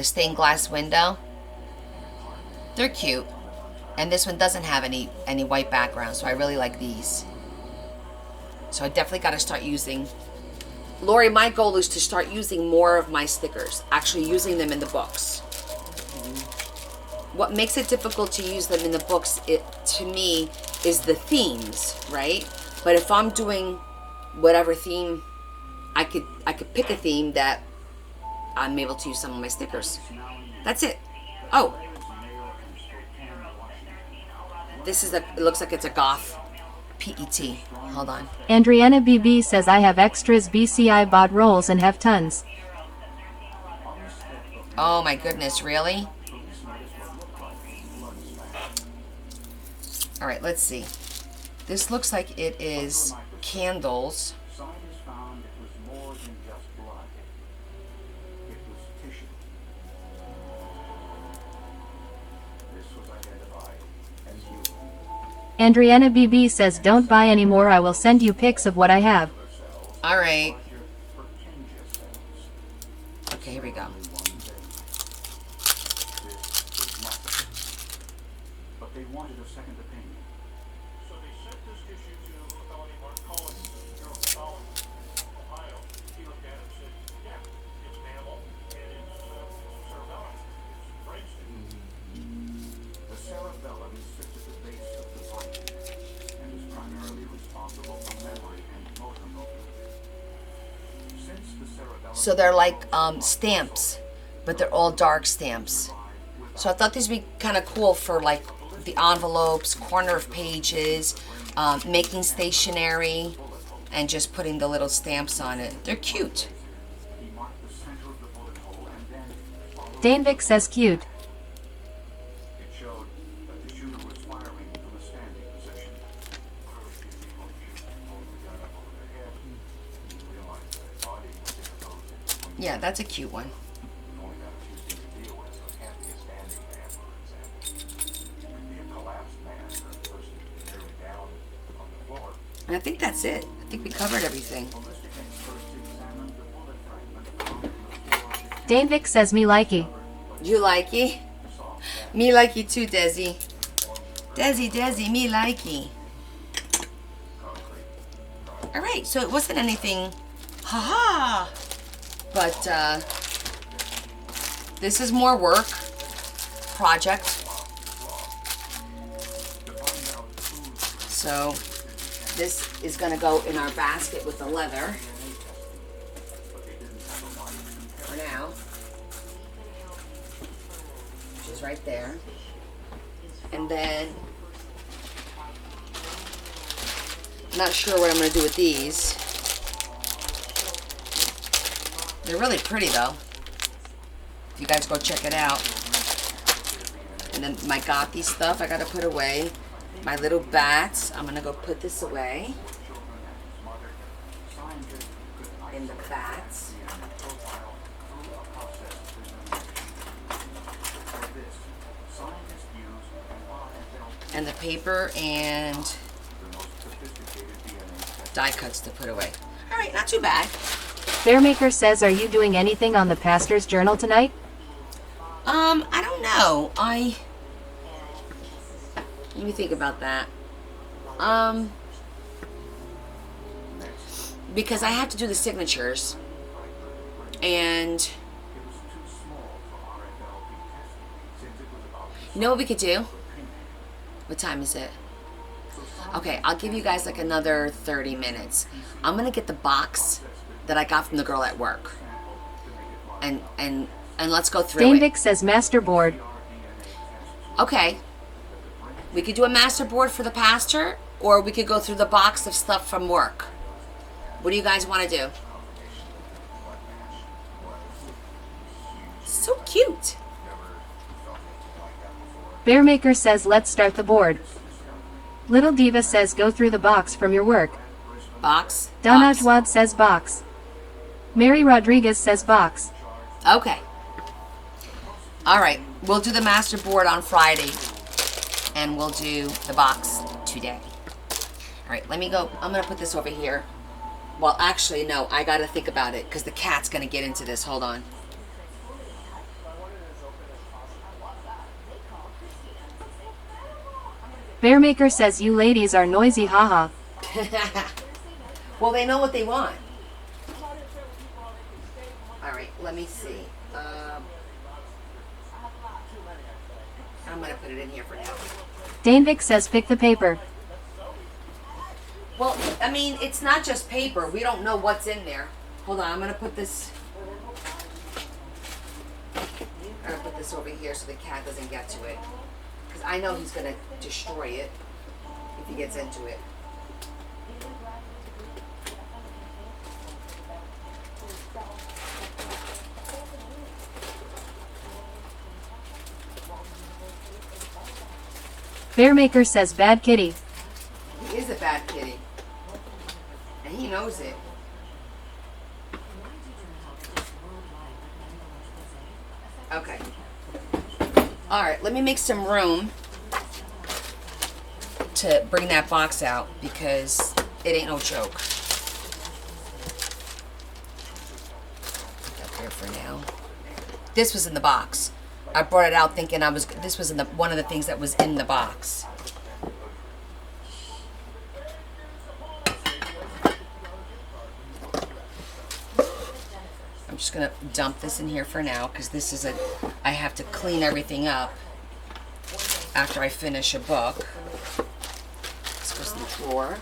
stained glass window. They're cute. And this one doesn't have any white background, so I really like these. So I definitely got to start using Lori, my goal is to start using more of my stickers, actually using them in the books. What makes it difficult to use them in the books, to me, is the themes, right? But if I'm doing whatever theme, I could pick a theme that I'm able to use some of my stickers. That's it. Oh, it looks like it's a goth PET. Hold on. Andriana BB says I have extras BCI bought rolls and have tons. Oh my goodness, really? All right, let's see. This looks like it is candles. Scientists found it was more than just blood. It was tissue. This was identified as you. Andriana BB says don't buy anymore, I will send you pics of what I have. All right. Okay, here we go. But they wanted a second opinion. So they sent this issue to a fellow named Mark Collins, neuropathology, Ohio. He looked at it and said, yeah, it's mammal and it's cerebellum. It's brainstem. The cerebellum sits at the base of the brain and is primarily responsible for memory and motor movement. Since the cerebellum So they're like stamps, but they're all dark stamps. So I thought these would be kind of cool for like the envelopes, corner of pages, making stationery, and just putting the little stamps on it. They're cute. Danvik says cute. it showed that the shooter was firing from a standing position. Yeah, that's a cute one. And I think that's it. I think we covered everything. Danvik says me likey. You likey? Me likey too, Desi. Desi, me likey. Alright, so it wasn't anything, haha. But this is more work, project. So this is gonna go in our basket with the leather for now, which is right there. And then, I'm not sure what I'm gonna do with these. They're really pretty though. You guys go check it out. And then my Gothy stuff I gotta put away. My little bats, I'm gonna go put this away. In the bats. And the paper and die cuts to put away. Alright, not too bad. Bearmaker says are you doing anything on the pastor's journal tonight? I don't know. Let me think about that. Because I have to do the signatures. And you know what we could do? What time is it? Okay, I'll give you guys like another 30 minutes. I'm gonna get the box that I got from the girl at work. And let's go through it. Danvik says masterboard. Okay. We could do a master board for the pastor, or we could go through the box of stuff from work. What do you guys want to do? So cute. Bearmaker says let's start the board. Little Diva says go through the box from your work. Box? Donajwad says box. Mary Rodriguez says box. Okay. All right. We'll do the master board on Friday. And we'll do the box today. All right, let me go. I'm going to put this over here. Well, actually, no. I got to think about it because the cat's going to get into this. Hold on. Bearmaker says you ladies are noisy, haha. Well, they know what they want. right, let me see. I'm gonna put it in here for now. Danvik says pick the paper. Well, I mean, it's not just paper. We don't know what's in there. Hold on, I'm gonna put this. I'm gonna put this over here so the cat doesn't get to it, because I know he's gonna destroy it if he gets into it. Bearmaker says bad kitty. He is a bad kitty, and he knows it. Okay. All right, let me make some room to bring that box out because it ain't no joke. Put that there for now. This was in the box. I brought it out thinking this was in one of the things that was in the box. I'm just gonna dump this in here for now because this is I have to clean everything up after I finish a book. This goes in the drawer.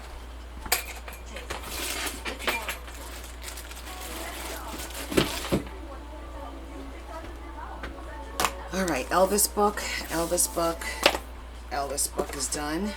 All right, Elvis book is done.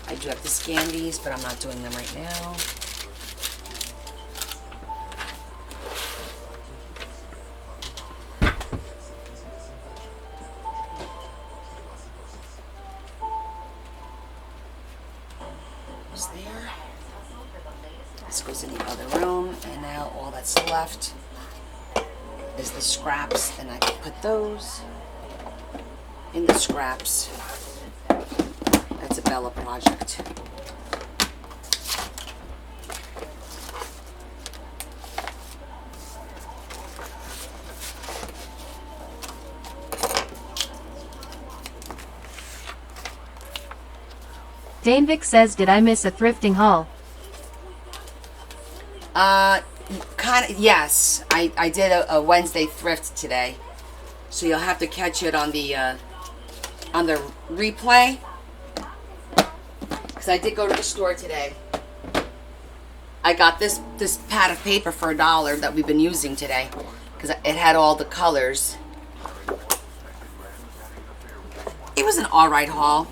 I do have to scan these, but I'm not doing them right now. It's there. This goes in the other room, and now all that's left is the scraps, and I can put those in the scraps. That's a Bella project. Danvik says, did I miss a thrifting haul? Kind of, yes. I did a Wednesday thrift today, so you'll have to catch it on the replay. Because I did go to the store today. I got this pad of paper for $1 that we've been using today because it had all the colors. It was an alright haul.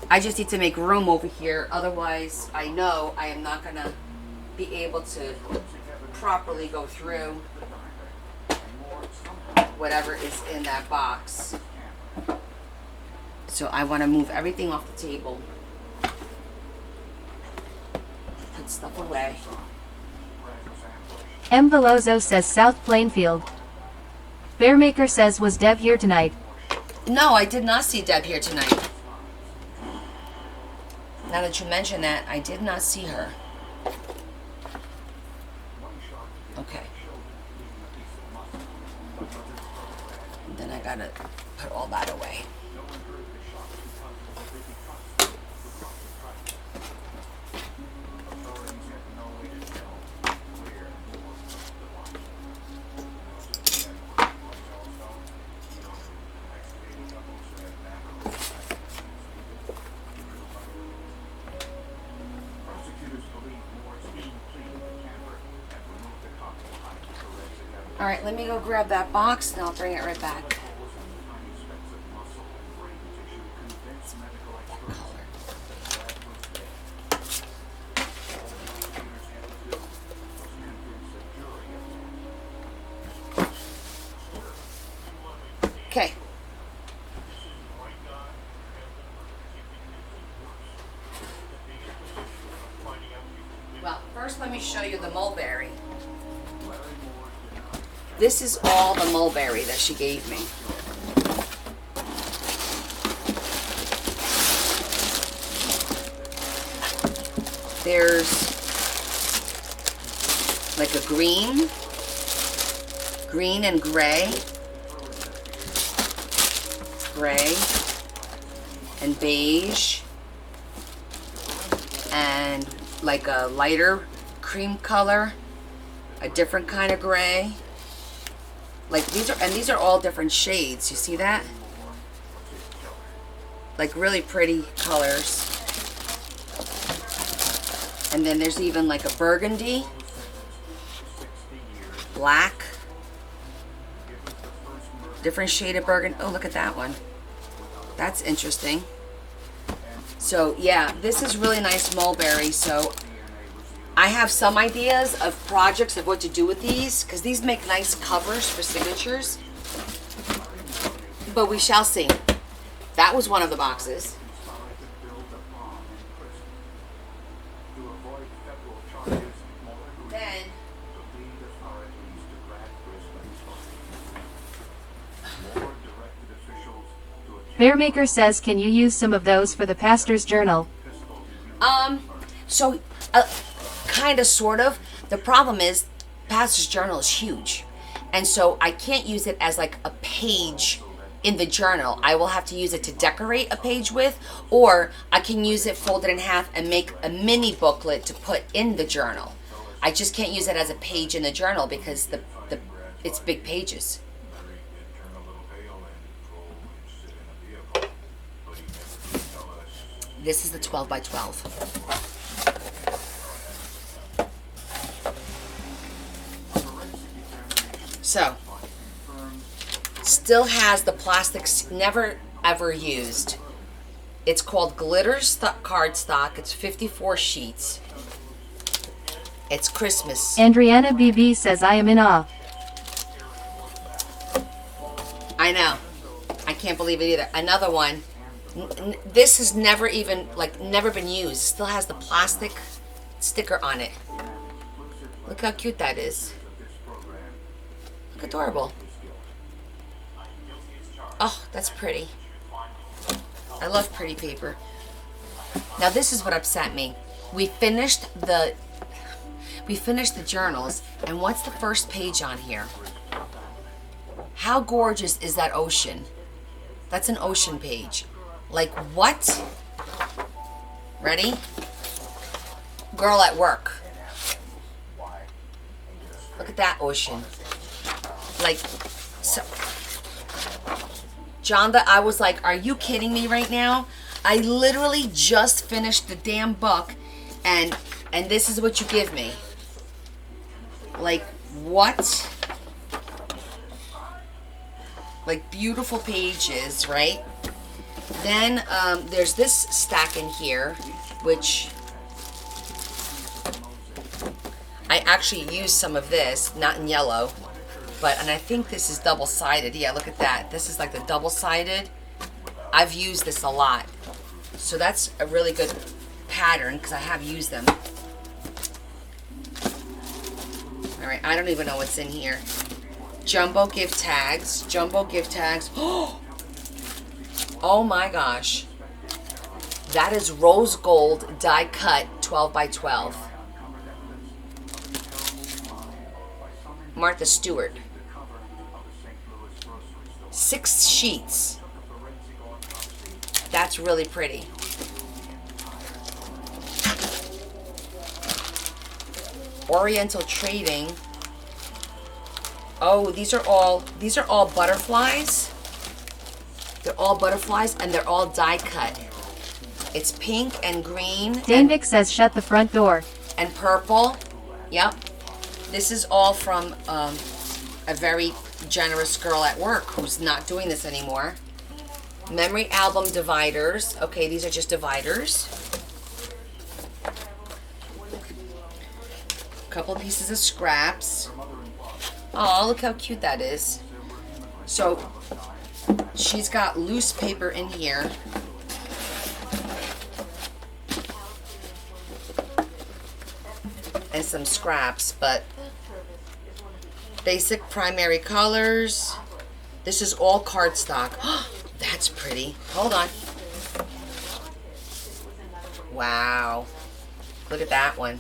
I just need to make room over here, otherwise I know I am not going to be able to properly go through whatever is in that box. So I want to move everything off the table. Put stuff away. M. Velozo says South Plainfield. Bearmaker says, was Deb here tonight? No, I did not see Deb here tonight. Now that you mention that, I did not see her. Okay. And then I gotta put all that away. All right, let me go grab that box and I'll bring it right back. Okay. Well, first let me show you the mulberry. This is all the mulberry that she gave me. There's like a green and gray and beige and like a lighter cream color, a different kind of gray. Like these are all different shades. You see that? Like really pretty colors. And then there's even like a burgundy, black, different shade of burgundy. Oh, look at that one. That's interesting. So yeah, this is really nice mulberry. So I have some ideas of projects of what to do with these, because these make nice covers for signatures. But we shall see. That was one of the boxes. Then Bearmaker says, can you use some of those for the pastor's journal? So kind of, sort of. The problem is pastor's journal is huge, and so I can't use it as like a page in the journal. I will have to use it to decorate a page with, or I can use it folded in half and make a mini booklet to put in the journal. I just can't use it as a page in the journal because it's big pages. This is the 12 by 12. So, still has the plastic, never ever used. It's called Glitter Cardstock. It's 54 sheets. It's Christmas. Andriana BB says, I am in awe. I know. I can't believe it either. Another one. This has never even, never been used. It still has the plastic sticker on it. Look how cute that is. Look, adorable. Oh, that's pretty. I love pretty paper. Now this is what upset me. We finished the journals, and what's the first page on here? How gorgeous is that ocean? That's an ocean page. Like, what? Ready? Girl at work. Look at that ocean. Like, so. Jonda, I was like, are you kidding me right now? I literally just finished the damn book, and this is what you give me. Like, what? Like, beautiful pages, right? Then there's this stack in here, which I actually used some of this, not in yellow, and I think this is double-sided. Yeah, look at that. This is like the double-sided. I've used this a lot. So that's a really good pattern because I have used them. All right, I don't even know what's in here. Jumbo gift tags. Jumbo gift tags. Oh my gosh. That is rose gold die cut 12 by 12. Martha Stewart. 6 sheets. That's really pretty. Oriental Trading. Oh, these are all butterflies. They're all butterflies and they're all die cut. It's pink and green. Danvik says, shut the front door. And purple. Yep. This is all from a very generous girl at work who's not doing this anymore. Memory album dividers. Okay, these are just dividers. A couple pieces of scraps. Oh, look how cute that is. So, she's got loose paper in here. And some scraps, but basic primary colors. This is all cardstock. That's pretty. Hold on. Wow. Look at that one.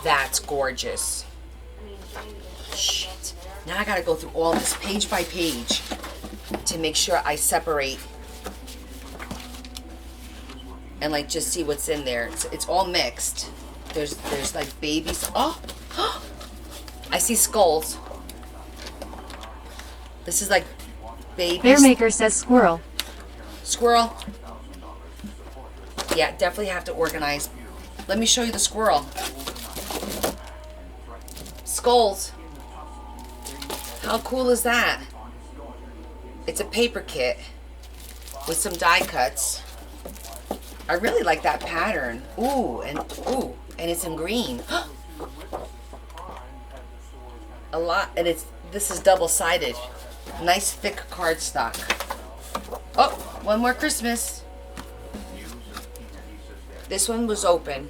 That's gorgeous. Shit. Now I gotta go through all this page by page to make sure I separate and like just see what's in there. It's all mixed. There's like babies. Oh, I see skulls. This is like babies. Bearmaker says squirrel. Squirrel. Yeah, definitely have to organize. Let me show you the squirrel. Skulls. How cool is that? It's a paper kit with some die cuts. I really like that pattern. Ooh, and it's in green. A lot, and this is double-sided. Nice thick cardstock. Oh, one more Christmas. This one was open.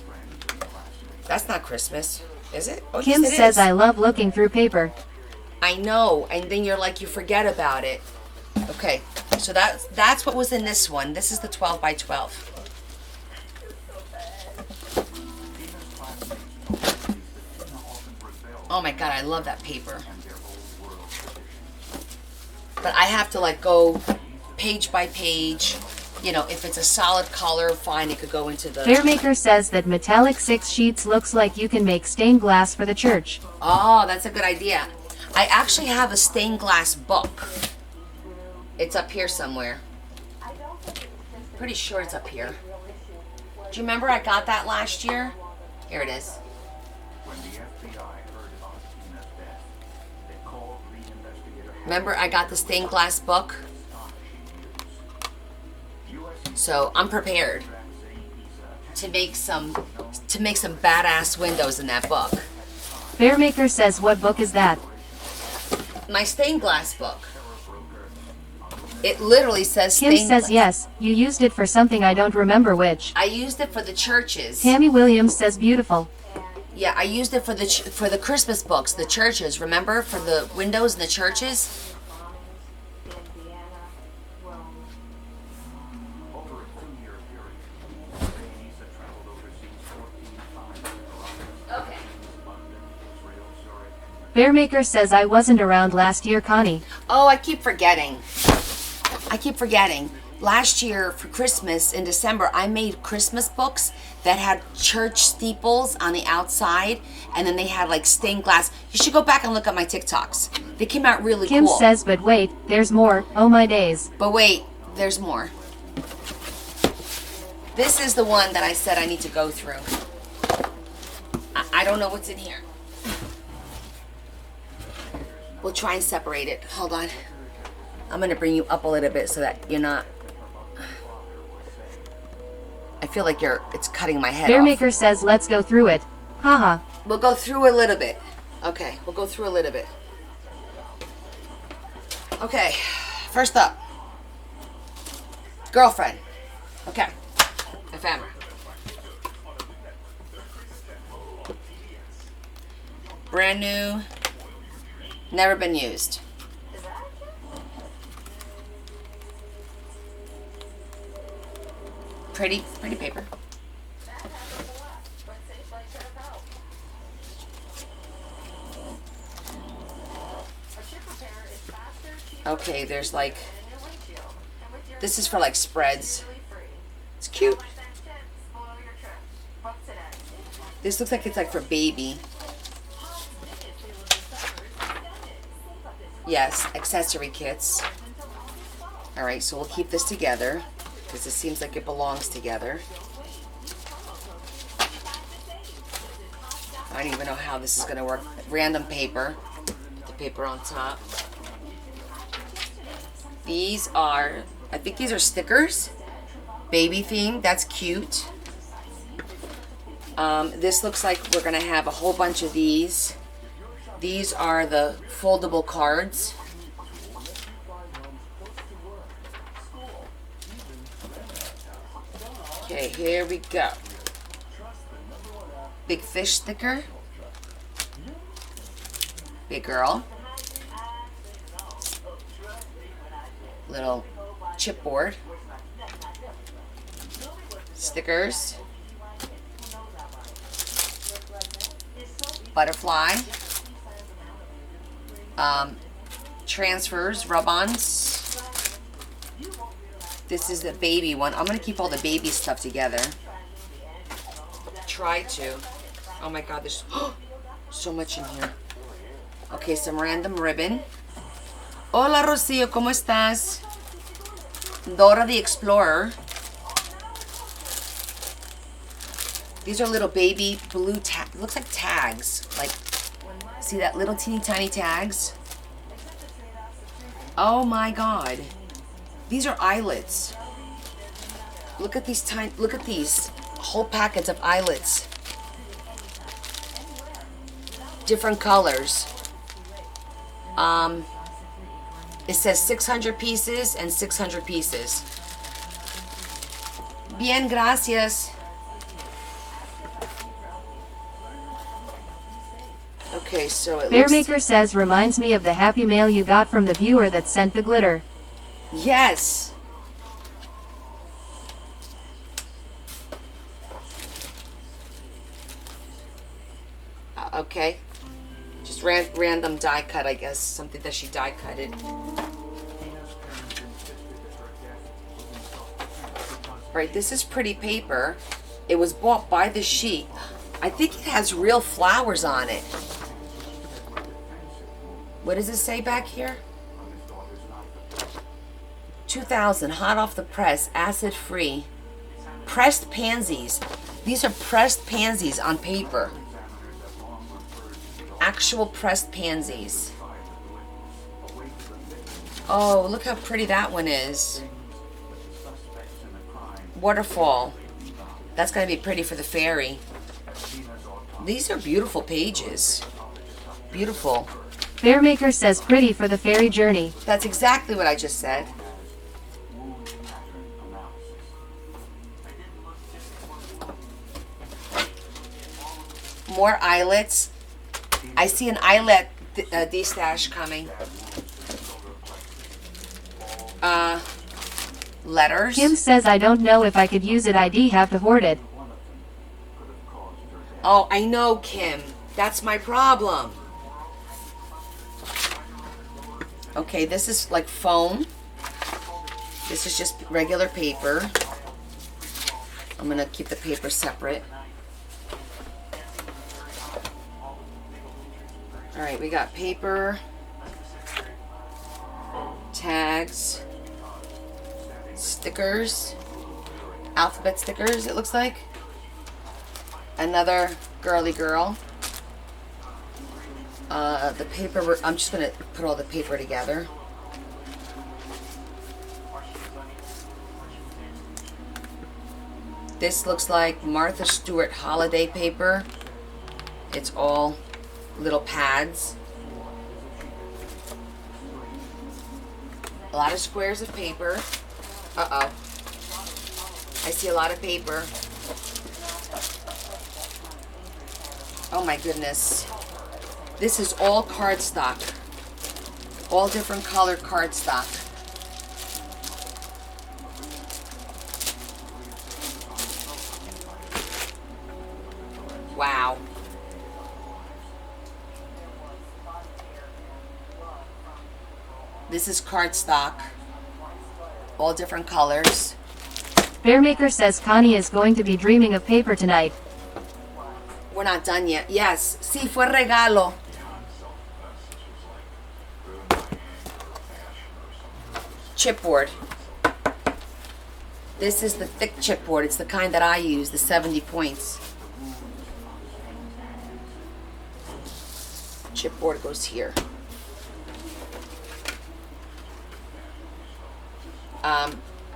That's not Christmas, is it? Oh, Kim yes, it says is. I love looking through paper. I know, and then you're like, you forget about it. Okay, so that's what was in this one. This is the 12 by 12. Oh my God, I love that paper. But I have to like go page by page. You know, if it's a solid color, fine, it could go into the... Bearmaker says that metallic 6 sheets looks like you can make stained glass for the church. Oh, that's a good idea. I actually have a stained glass book. It's up here somewhere. Pretty sure it's up here. Do you remember I got that last year? Here it is. Remember I got the stained glass book? So I'm prepared to make some badass windows in that book. Bearmaker says what book is that? My stained glass book. It literally says Kim stained says glass. yes, you used it for something I don't remember which. I used it for the churches. Tammy Williams says beautiful. Yeah, I used it for the Christmas books, the churches. Remember, for the windows in the churches. Okay. Bearmaker says I wasn't around last year, Connie. Oh, I keep forgetting. Last year for Christmas in December, I made Christmas books that had church steeples on the outside, and then they had like stained glass. You should go back and look at my TikToks. They came out really Kim cool. says but wait, there's more. Oh my days. But wait, there's more. This is the one that I said I need to go through. I don't know what's in here. We'll try and separate it. Hold on. I'm going to bring you up a little bit so that you're not... I feel like it's cutting my head Bearmaker off. says let's go through it. Haha. We'll go through a little bit. Okay, we'll go through a little bit. Okay, first up. Girlfriend. Okay, ephemera. Brand new. Never been used. Pretty paper. Okay, there's like, this is for like spreads. It's cute. This looks like it's like for baby. Yes, accessory kits. Alright, so we'll keep this together because it seems like it belongs together. I don't even know how this is going to work. Random paper. The paper on top. These are, I think these are stickers. Baby theme. That's cute. This looks like we're going to have a whole bunch of these. These are the foldable cards. Okay, here we go. Big fish sticker. Big girl. Little chipboard. Stickers. Butterfly. Transfers, rub-ons. This is the baby one. I'm going to keep all the baby stuff together. Try to. Oh my god, there's so much in here. Okay, some random ribbon. Hola, Rocio, ¿cómo estás? Dora the Explorer. These are little baby blue tags. Looks like tags. Like, see that little teeny tiny tags? Oh my god. These are eyelets. Look at these tiny, look at these. Whole packets of eyelets. Different colors. It says 600 pieces and 600 pieces. Bien, gracias. Okay, so it looks... Bearmaker says reminds me of the happy mail you got from the viewer that sent the glitter. Yes. Okay. Just random die cut, I guess. Something that she die cutted. Right, this is pretty paper. It was bought by the sheet. I think it has real flowers on it. What does it say back here? 2000, hot off the press, acid free. Pressed pansies. These are pressed pansies on paper. Actual pressed pansies. Oh, look how pretty that one is. Waterfall. That's going to be pretty for the fairy. These are beautiful pages. Beautiful. Bearmaker says pretty for the fairy journey. That's exactly what I just said. More eyelets. I see an eyelet de-stash coming. Letters. Kim says I don't know if I could use it. I'd have to hoard it. Oh, I know, Kim. That's my problem. Okay, this is like foam. This is just regular paper. I'm going to keep the paper separate. Alright, we got paper, tags, stickers, alphabet stickers, it looks like. Another girly girl. The paper, I'm just going to put all the paper together. This looks like Martha Stewart holiday paper. It's all little pads. A lot of squares of paper. Uh-oh. I see a lot of paper. Oh my goodness. This is all cardstock. All different color cardstock. Wow. This is cardstock. All different colors. Bearmaker says Connie is going to be dreaming of paper tonight. We're not done yet. Yes. Sí, fue regalo. Chipboard. This is the thick chipboard. It's the kind that I use, the 70 points. Chipboard goes here.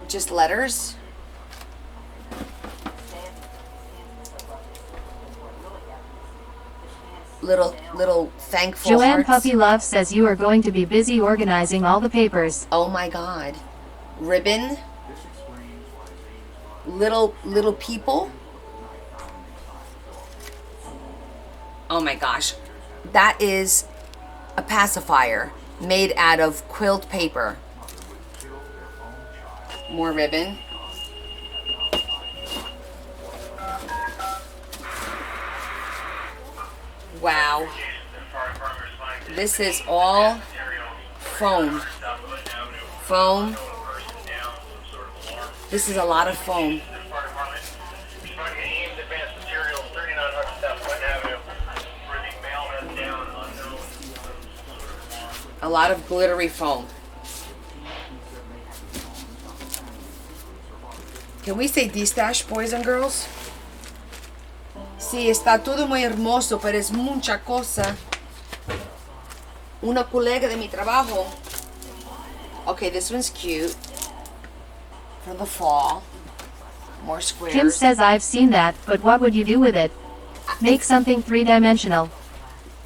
Just letters. Little thankful Joanne hearts. Puppy Love says you are going to be busy organizing all the papers. Oh my god. Ribbon. Little people. Oh my gosh. That is a pacifier made out of quilt paper. More ribbon. Wow. This is all foam. Foam. This is a lot of foam. A lot of glittery foam. Can we say D-stash, boys and girls? Sí, está todo muy hermoso, pero es mucha cosa. Una colega de mi trabajo. Okay, this one's cute. For the fall. More squares. Kim says I've seen that, but what would you do with it? Make something three-dimensional.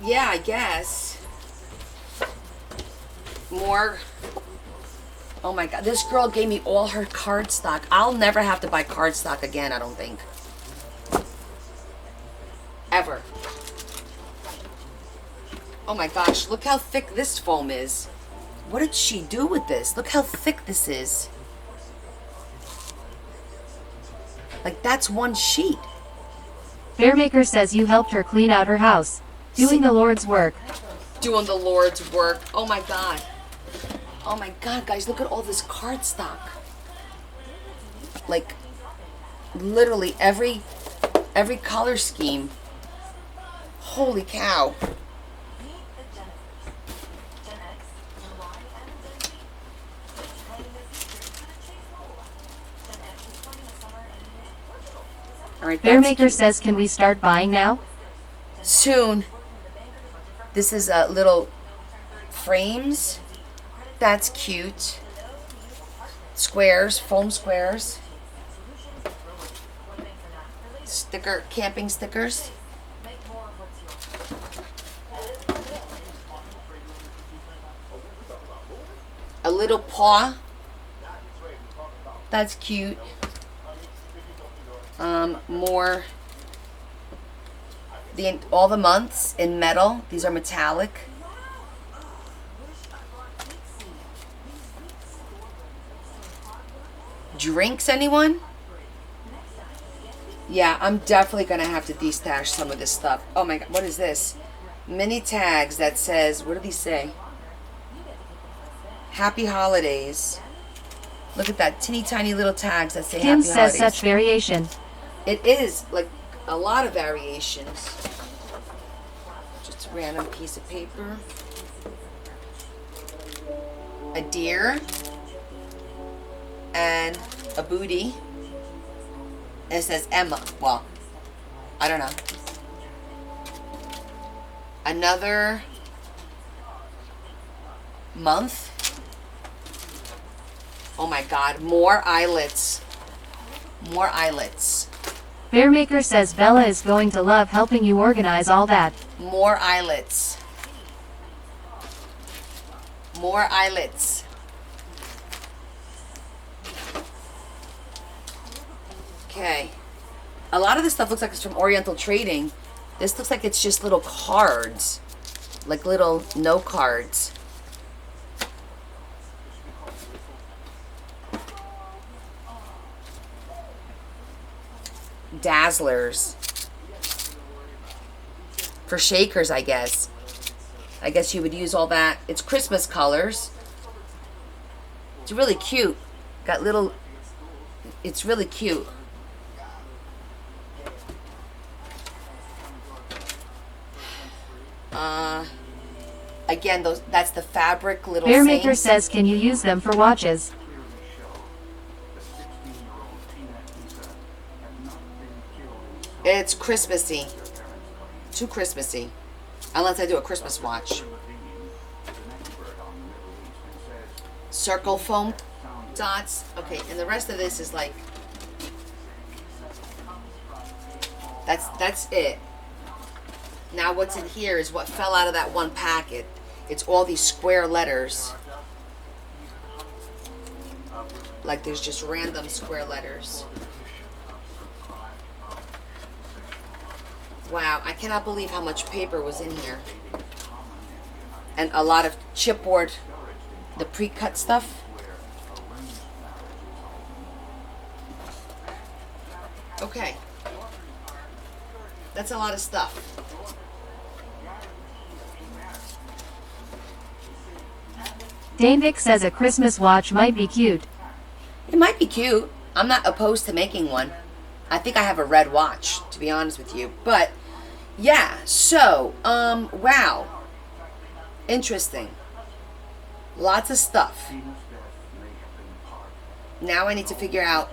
Yeah, I guess. More. Oh my god, this girl gave me all her cardstock. I'll never have to buy cardstock again, I don't think. Ever. Oh my gosh, look how thick this foam is. What did she do with this? Look how thick this is. Like, that's one sheet. Bearmaker says you helped her clean out her house. Doing the Lord's work. Doing the Lord's work. Oh my god. Oh my god, guys, look at all this cardstock. Like, literally every color scheme. Holy cow. All right, Bearmaker says, can we start buying now? Soon. This is little frames. That's cute. Squares, foam squares. Sticker, camping stickers. A little paw. That's cute. More. All the months in metal. These are metallic. Drinks, anyone? Yeah, I'm definitely gonna have to de-stash some of this stuff. Oh my god, what is this? Mini tags that says, what do these say? Happy Holidays. Look at that, teeny tiny little tags that say Kim Happy says Holidays. such variation. It is, like, a lot of variations. Just a random piece of paper. A deer. And a booty. And it says Emma. Well, I don't know. Another month. Oh my god, more eyelets. More eyelets. Bearmaker says Bella is going to love helping you organize all that. More eyelets. More eyelets. Okay. A lot of this stuff looks like it's from Oriental Trading. This looks like it's just little cards. Like little note cards. Dazzlers. For shakers, I guess. I guess you would use all that. It's Christmas colors. It's really cute. Got little... It's really cute. Again, that's the fabric little Bearmaker saints. says, can you use them for watches? It's Christmassy. Too Christmassy. Unless I do a Christmas watch. Circle foam dots. Okay, and the rest of this is like... That's it. Now what's in here is what fell out of that one packet. It's all these square letters. Like there's just random square letters. Wow, I cannot believe how much paper was in here. And a lot of chipboard, the pre-cut stuff. Okay. That's a lot of stuff. Danvik says a Christmas watch might be cute. It might be cute. I'm not opposed to making one. I think I have a red watch, to be honest with you. But, yeah. So, wow. Interesting. Lots of stuff. Now I need to figure out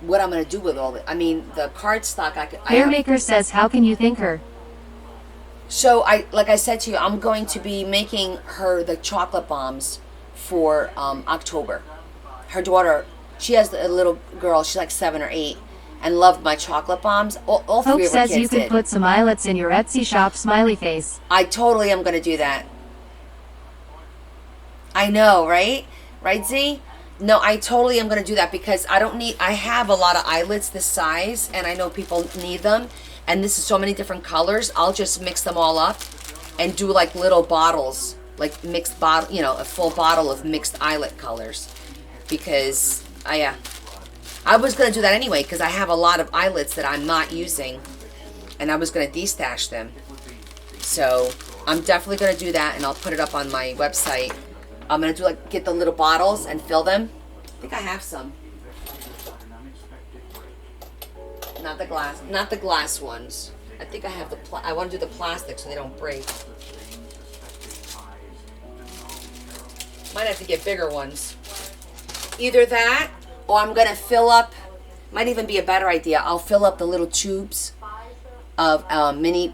what I'm going to do with all the... I mean, the cardstock I could... Bearmaker says, how can you thank her? So, like I said to you, I'm going to be making her the chocolate bombs for October. Her daughter, she has a little girl, she's like 7 or 8, and loved my chocolate bombs. All Hope three of her says kids you could did. put some eyelets in your Etsy shop, smiley face. I totally am going to do that. I know, right? Right, Z? No, I totally am going to do that because I have a lot of eyelets this size, and I know people need them, and this is so many different colors. I'll just mix them all up and do like little bottles, like mixed bottle, you know, a full bottle of mixed eyelet colors, because I was going to do that anyway because I have a lot of eyelets that I'm not using, and I was going to destash them. So I'm definitely going to do that, and I'll put it up on my website. I'm going to do get the little bottles and fill them. I think I have some. Not the glass ones. I think I have I want to do the plastic so they don't break. Might have to get bigger ones. Either that, or I'm going to fill up, might even be a better idea. I'll fill up the little tubes of mini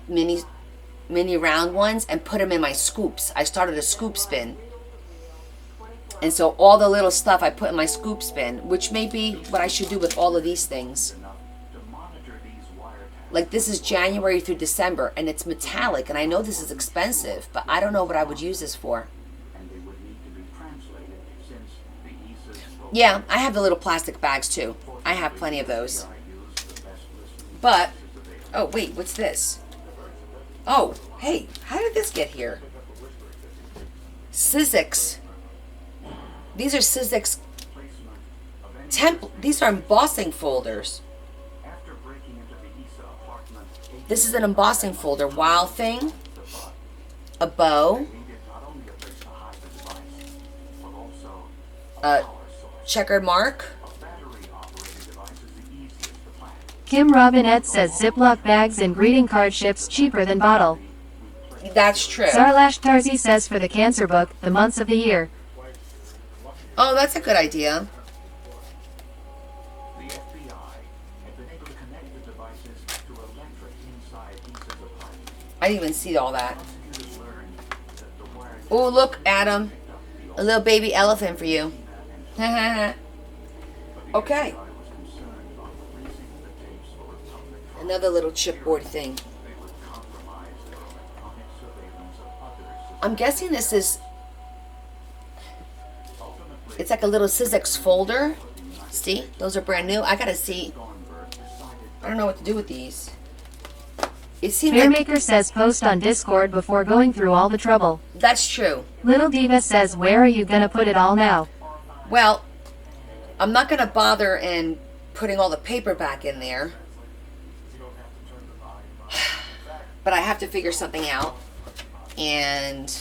round ones and put them in my scoops. I started a scoop spin. And so all the little stuff I put in my scoop spin, which may be what I should do with all of these things. Like this is January through December, and it's metallic, and I know this is expensive, but I don't know what I would use this for. Yeah, I have the little plastic bags too. I have plenty of those. But, oh wait, what's this? Oh, hey, how did this get here? Sizzix. These are Sizzix these are embossing folders. This is an embossing folder. Wow thing. A bow. Checkered mark. Kim Robinette says Ziploc bags and greeting card ships cheaper than bottle. That's true. Sarlash Tarzi says for the cancer book, the months of the year. Oh, that's a good idea. I didn't even see all that. Oh, look, Adam. A little baby elephant for you. Okay. Another little chipboard thing. I'm guessing this is... It's like a little Sizzix folder. See? Those are brand new. I gotta see. I don't know what to do with these. It seems Bearmaker says post on Discord before going through all the trouble. That's true. Little Diva says, where are you gonna put it all now? Well, I'm not gonna bother in putting all the paper back in there. But I have to figure something out. And...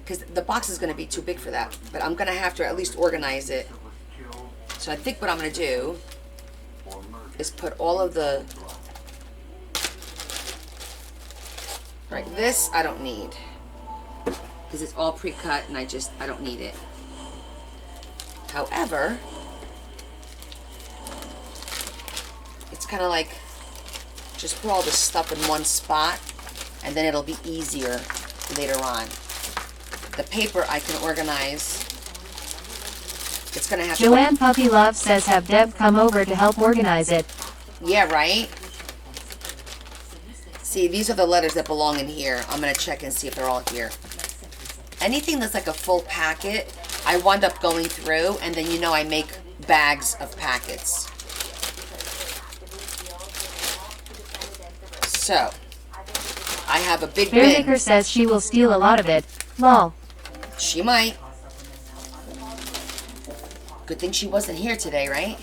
because the box is going to be too big for that. But I'm going to have to at least organize it. So I think what I'm going to do is put all of the... Right, this I don't need. Because it's all pre-cut and I don't need it. However, it's kind of like just put all this stuff in one spot and then it'll be easier later on. The paper I can organize. It's going to have Joanne Puppy Love says have Deb come over to help organize it. Yeah, right? See, these are the letters that belong in here. I'm going to check and see if they're all here. Anything that's like a full packet, I wind up going through, and then you know I make bags of packets. So, I have a big bin. Bearmaker says she will steal a lot of it. Lol. She might. Good thing she wasn't here today, right?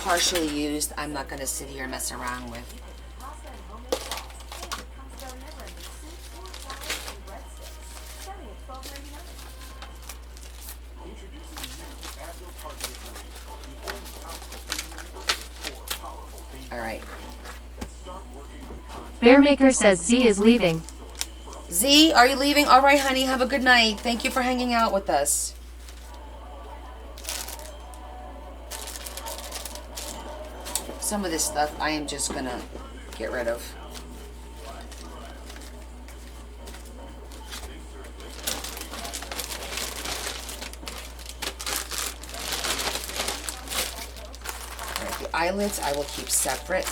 partially used, I'm not going to sit here and mess around with. Pasta and homemade sauce. And it comes with our never-ending soup, or salads, and breadsticks. Starting at $12.99. Introducing the new Advil Targeted Relief, the only topical pain reliever with 4 powerful pain All right. that start working with contact. Bearmaker says Z is leaving. Z, are you leaving? All right, honey. Have a good night. Thank you for hanging out with us. Some of this stuff I am just going to get rid of. All right, the eyelids I will keep separate.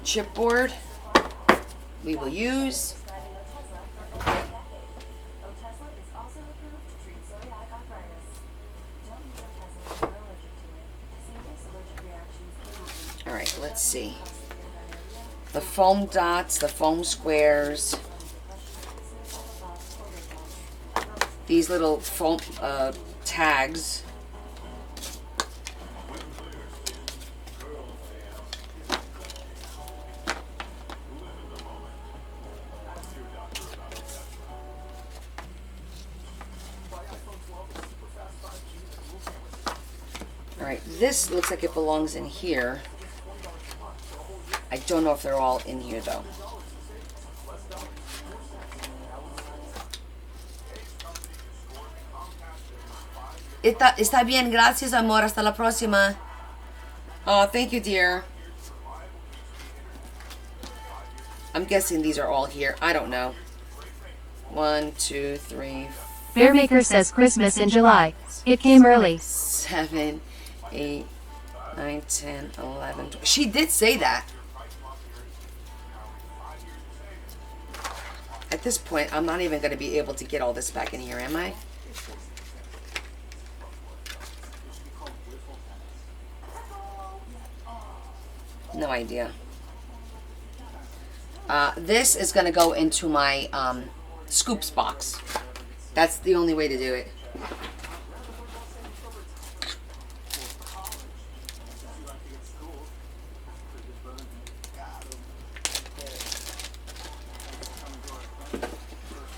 Chipboard we will use. Otezla is also approved to treat psoriatic arthritis. Don't use Otezla if you're allergic to it. Serious allergic reactions can happen. All right, let's see. The foam dots, the foam squares. These little foam tags. Alright, this looks like it belongs in here. I don't know if they're all in here though. Está bien, gracias amor, hasta la próxima. Oh, thank you dear. I'm guessing these are all here. I don't know. 1, 2, 3, Bearmaker says Christmas in July. It came early. 7, 8, 9, 10, 11, 12. She did say that. At this point, I'm not even going to be able to get all this back in here, am I? No idea. This is going to go into my scoops box. That's the only way to do it.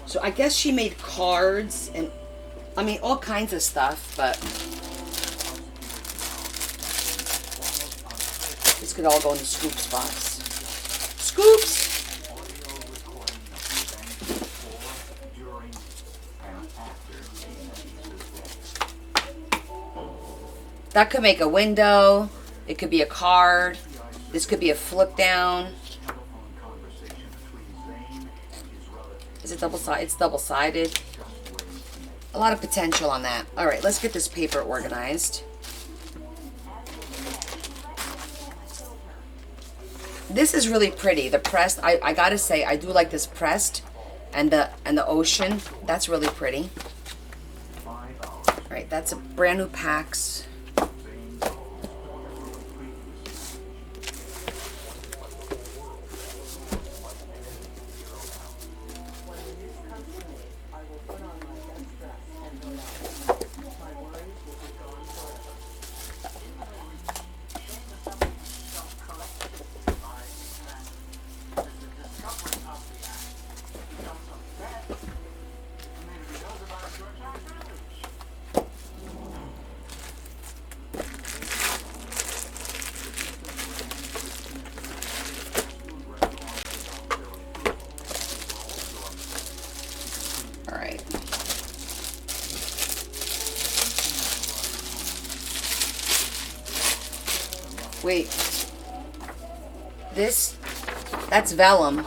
So I guess she made cards and, I mean, all kinds of stuff, but this could all go in the scoops box. Scoops! That could make a window. It could be a card. This could be a flip down. Is it double-sided? It's double-sided. A lot of potential on that. All right, let's get this paper organized. This is really pretty. The pressed, I gotta say, I do like this pressed and the ocean. That's really pretty. All right, that's a brand new PAX. Wait, that's vellum,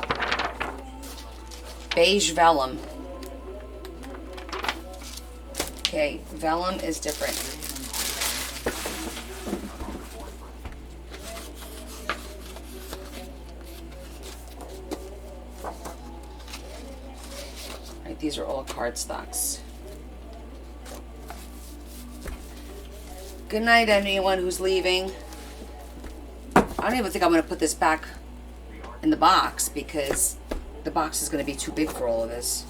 beige vellum. Okay, vellum is different. All right, these are all cardstocks. Good night, anyone who's leaving. I don't even think I'm going to put this back in the box because the box is going to be too big for all of this.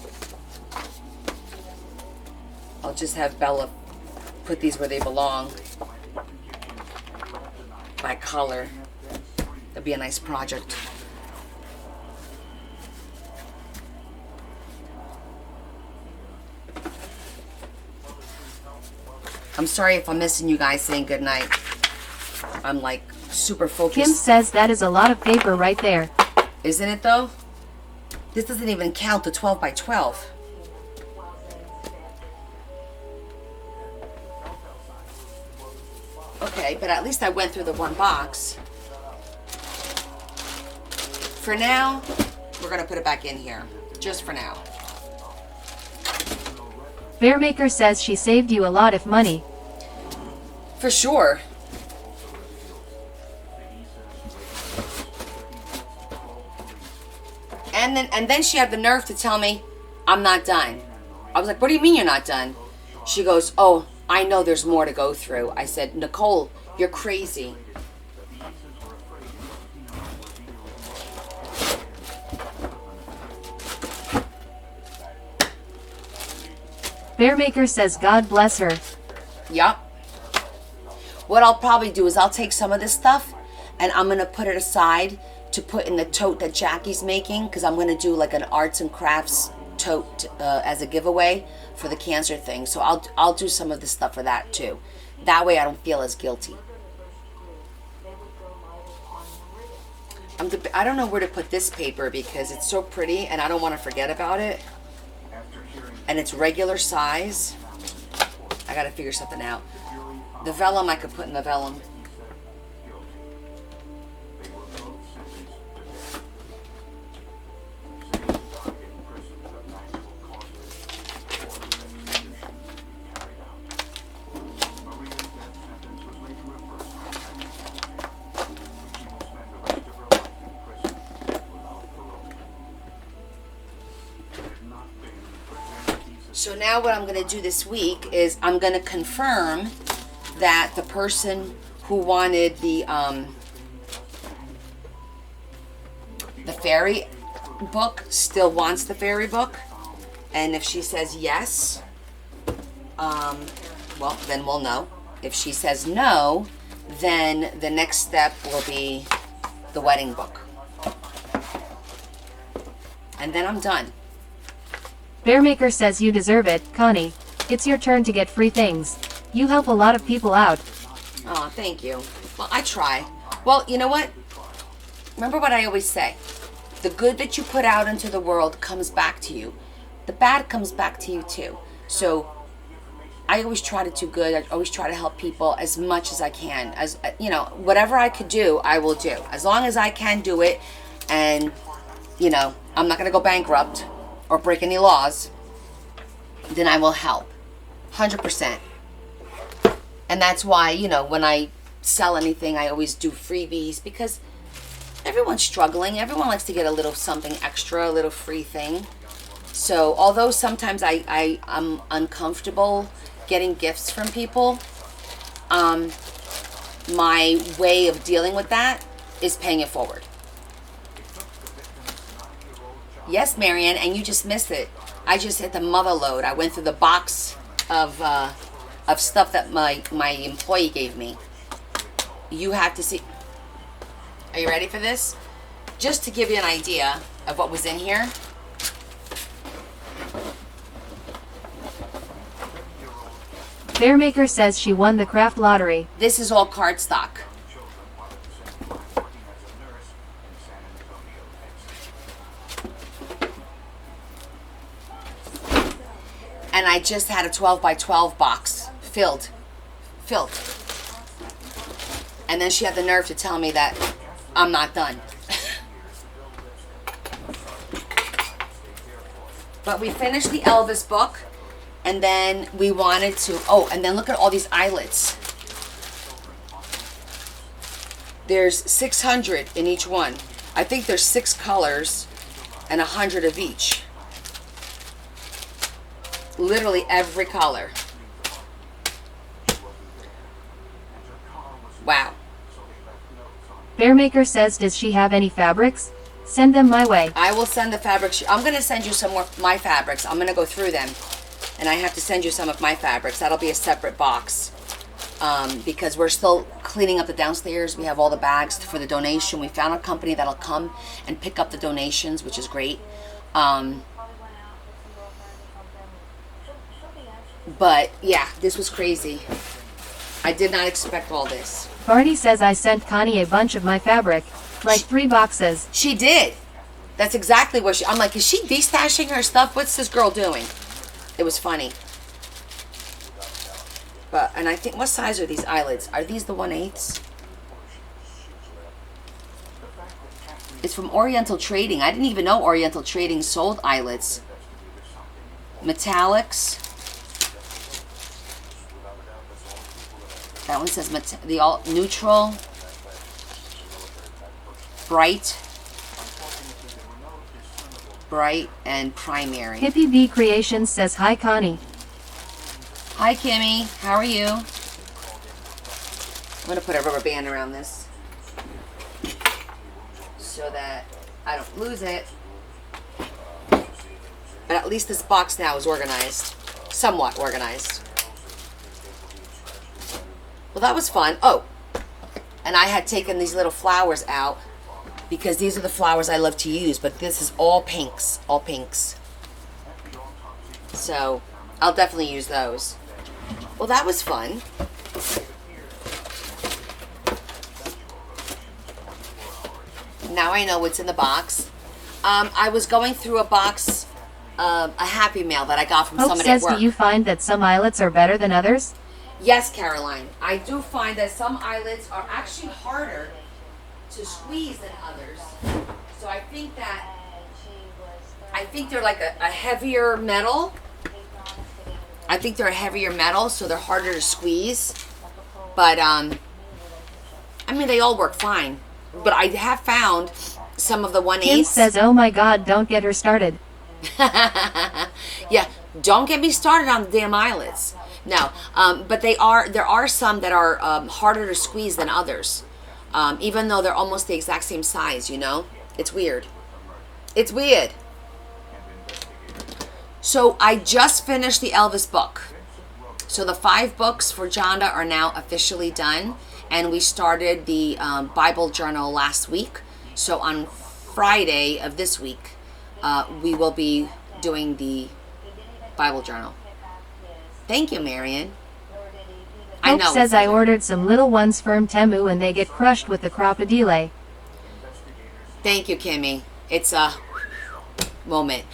I'll just have Bella put these where they belong by color. That'd be a nice project. I'm sorry if I'm missing you guys saying goodnight. I'm like super focused. Kim says that is a lot of paper right there. Isn't it though? This doesn't even count the 12 by 12. Okay, but at least I went through the one box. For now, we're gonna put it back in here. Just for now. Bearmaker says she saved you a lot of money. For sure. And then she had the nerve to tell me, I'm not done. I was like, what do you mean you're not done? She goes, oh, I know there's more to go through. I said, Nicole, you're crazy. Bearmaker says God bless her. Yup. What I'll probably do is I'll take some of this stuff and I'm going to put it aside to put in the tote that Jackie's making, because I'm going to do like an arts and crafts tote as a giveaway for the cancer thing. So I'll do some of the stuff for that too. That way I don't feel as guilty. I don't know where to put this paper because it's so pretty and I don't want to forget about it. And it's regular size. I gotta figure something out. The vellum I could put in the vellum. So now what I'm going to do this week is I'm going to confirm that the person who wanted the fairy book still wants the fairy book. And if she says yes, well, then we'll know. If she says no, then the next step will be the wedding book. And then I'm done. Bearmaker says you deserve it, Connie. It's your turn to get free things. You help a lot of people out. Oh, thank you. Well, I try. Well, you know what? Remember what I always say. The good that you put out into the world comes back to you. The bad comes back to you too. So I always try to do good. I always try to help people as much as I can. As you know, whatever I could do, I will do. As long as I can do it, and you know, I'm not going to go bankrupt or break any laws, then I will help. 100%. And that's why, you know, when I sell anything, I always do freebies, because everyone's struggling. Everyone likes to get a little something extra, a little free thing. So although sometimes I'm uncomfortable getting gifts from people, my way of dealing with that is paying it forward. Yes, Marianne, and you just missed it. I just hit the mother load. I went through the box of stuff that my employee gave me. You have to see. Are you ready for this? Just to give you an idea of what was in here. Bearmaker says she won the craft lottery. This is all cardstock. And I just had a 12 by 12 box filled. And then she had the nerve to tell me that I'm not done. But we finished the Elvis book, and then we wanted to, oh, and then look at all these eyelets. There's 600 in each one. I think there's 6 colors and 100 of each. Literally every color. Wow. Bearmaker says, does she have any fabrics? Send them my way. I will send the fabrics. I'm going to send you some more my fabrics. I'm going to go through them. and I have to send you some of my fabrics. That'll be a separate box because we're still cleaning up the downstairs. We have all the bags for the donation. We found a company that'll come and pick up the donations, which is great. But yeah, this was crazy. I did not expect all this. Barney says I sent Connie a bunch of my fabric, like 3 boxes. She did. That's exactly what I'm like, is she destashing her stuff? What's this girl doing? It was funny. But, and I think, what size are these eyelids? Are these the 1/8? It's from Oriental Trading. I didn't even know Oriental Trading sold eyelids. Metallics. That one says the all neutral, bright, and primary. Hippie V Creations says hi Connie. Hi Kimmy, how are you? I'm gonna put a rubber band around this so that I don't lose it. But at least this box now is organized, somewhat organized. Well, that was fun. Oh, and I had taken these little flowers out because these are the flowers I love to use, but this is all pinks, all pinks. So I'll definitely use those. Well, that was fun. Now I know what's in the box. I was going through a box, a Happy Mail that I got from Hope somebody says, at work. do you find that some eyelets are better than others? Yes, Caroline. I do find that some eyelids are actually harder to squeeze than others. So I think they're like a heavier metal. I think they're a heavier metal, so they're harder to squeeze. But I mean, they all work fine. But I have found some of the 1/8. Kim says, oh my god, don't get her started. Yeah, don't get me started on the damn eyelids. No, but there are some that are harder to squeeze than others. Even though they're almost the exact same size, you know? It's weird. It's weird. So I just finished the Elvis book. So the 5 books for Jonda are now officially done. And we started the Bible journal last week. So on Friday of this week, we will be doing the Bible journal. Thank you, Marion. I Hope know. says I ordered some little ones from Temu and they get crushed with the crocodile. Thank you, Kimmy. It's a moment.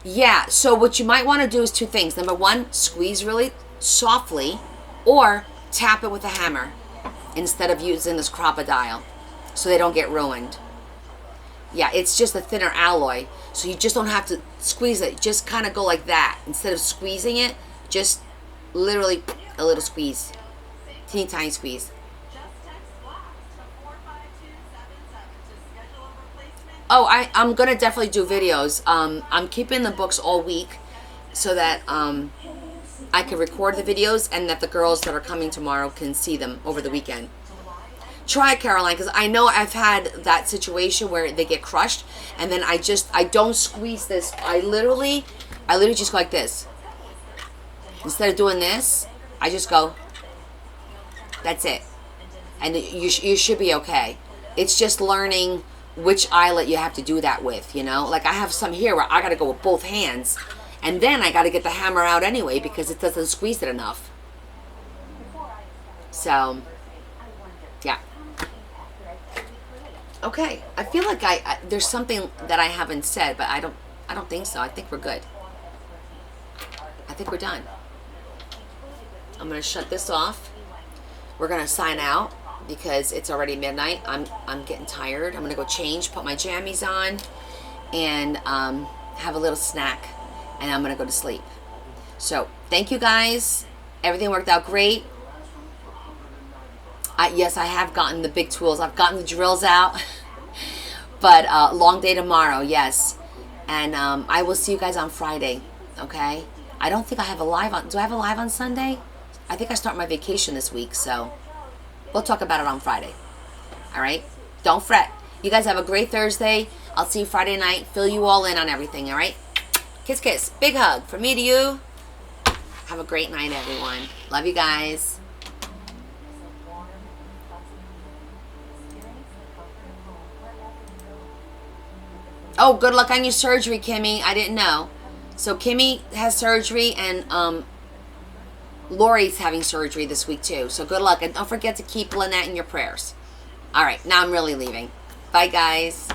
Yeah, so what you might want to do is 2 things. Number 1, squeeze really softly or tap it with a hammer instead of using this crocodile so they don't get ruined. Yeah, it's just a thinner alloy, so you just don't have to squeeze it. Just kind of go like that. Instead of squeezing it, just literally a little squeeze. Teeny tiny squeeze. Oh, I'm going to definitely do videos. I'm keeping the books all week so that I can record the videos and that the girls that are coming tomorrow can see them over the weekend. Try it, Caroline, because I know I've had that situation where they get crushed and then I don't squeeze this. I literally just go like this. Instead of doing this, I just go. That's it. And you should be okay. It's just learning which eyelet you have to do that with, you know? Like I have some here where I got to go with both hands. And then I got to get the hammer out anyway because it doesn't squeeze it enough. So, yeah. Okay. I feel like there's something that I haven't said, but I don't think so. I think we're good. I think we're done. I'm going to shut this off. We're going to sign out because it's already midnight. I'm getting tired. I'm going to go change, put my jammies on, and have a little snack, and I'm going to go to sleep. So, thank you guys. Everything worked out great. Yes, I have gotten the big tools. I've gotten the drills out. But long day tomorrow, yes. And I will see you guys on Friday, okay? I don't think I have a live on... Do I have a live on Sunday? I think I start my vacation this week, so... We'll talk about it on Friday. All right? Don't fret. You guys have a great Thursday. I'll see you Friday night. Fill you all in on everything, all right? Kiss, kiss. Big hug from me to you. Have a great night, everyone. Love you guys. Oh, good luck on your surgery, Kimmy. I didn't know. So Kimmy has surgery, and Lori's having surgery this week too. So good luck, and don't forget to keep Lynette in your prayers. All right, now I'm really leaving. Bye, guys.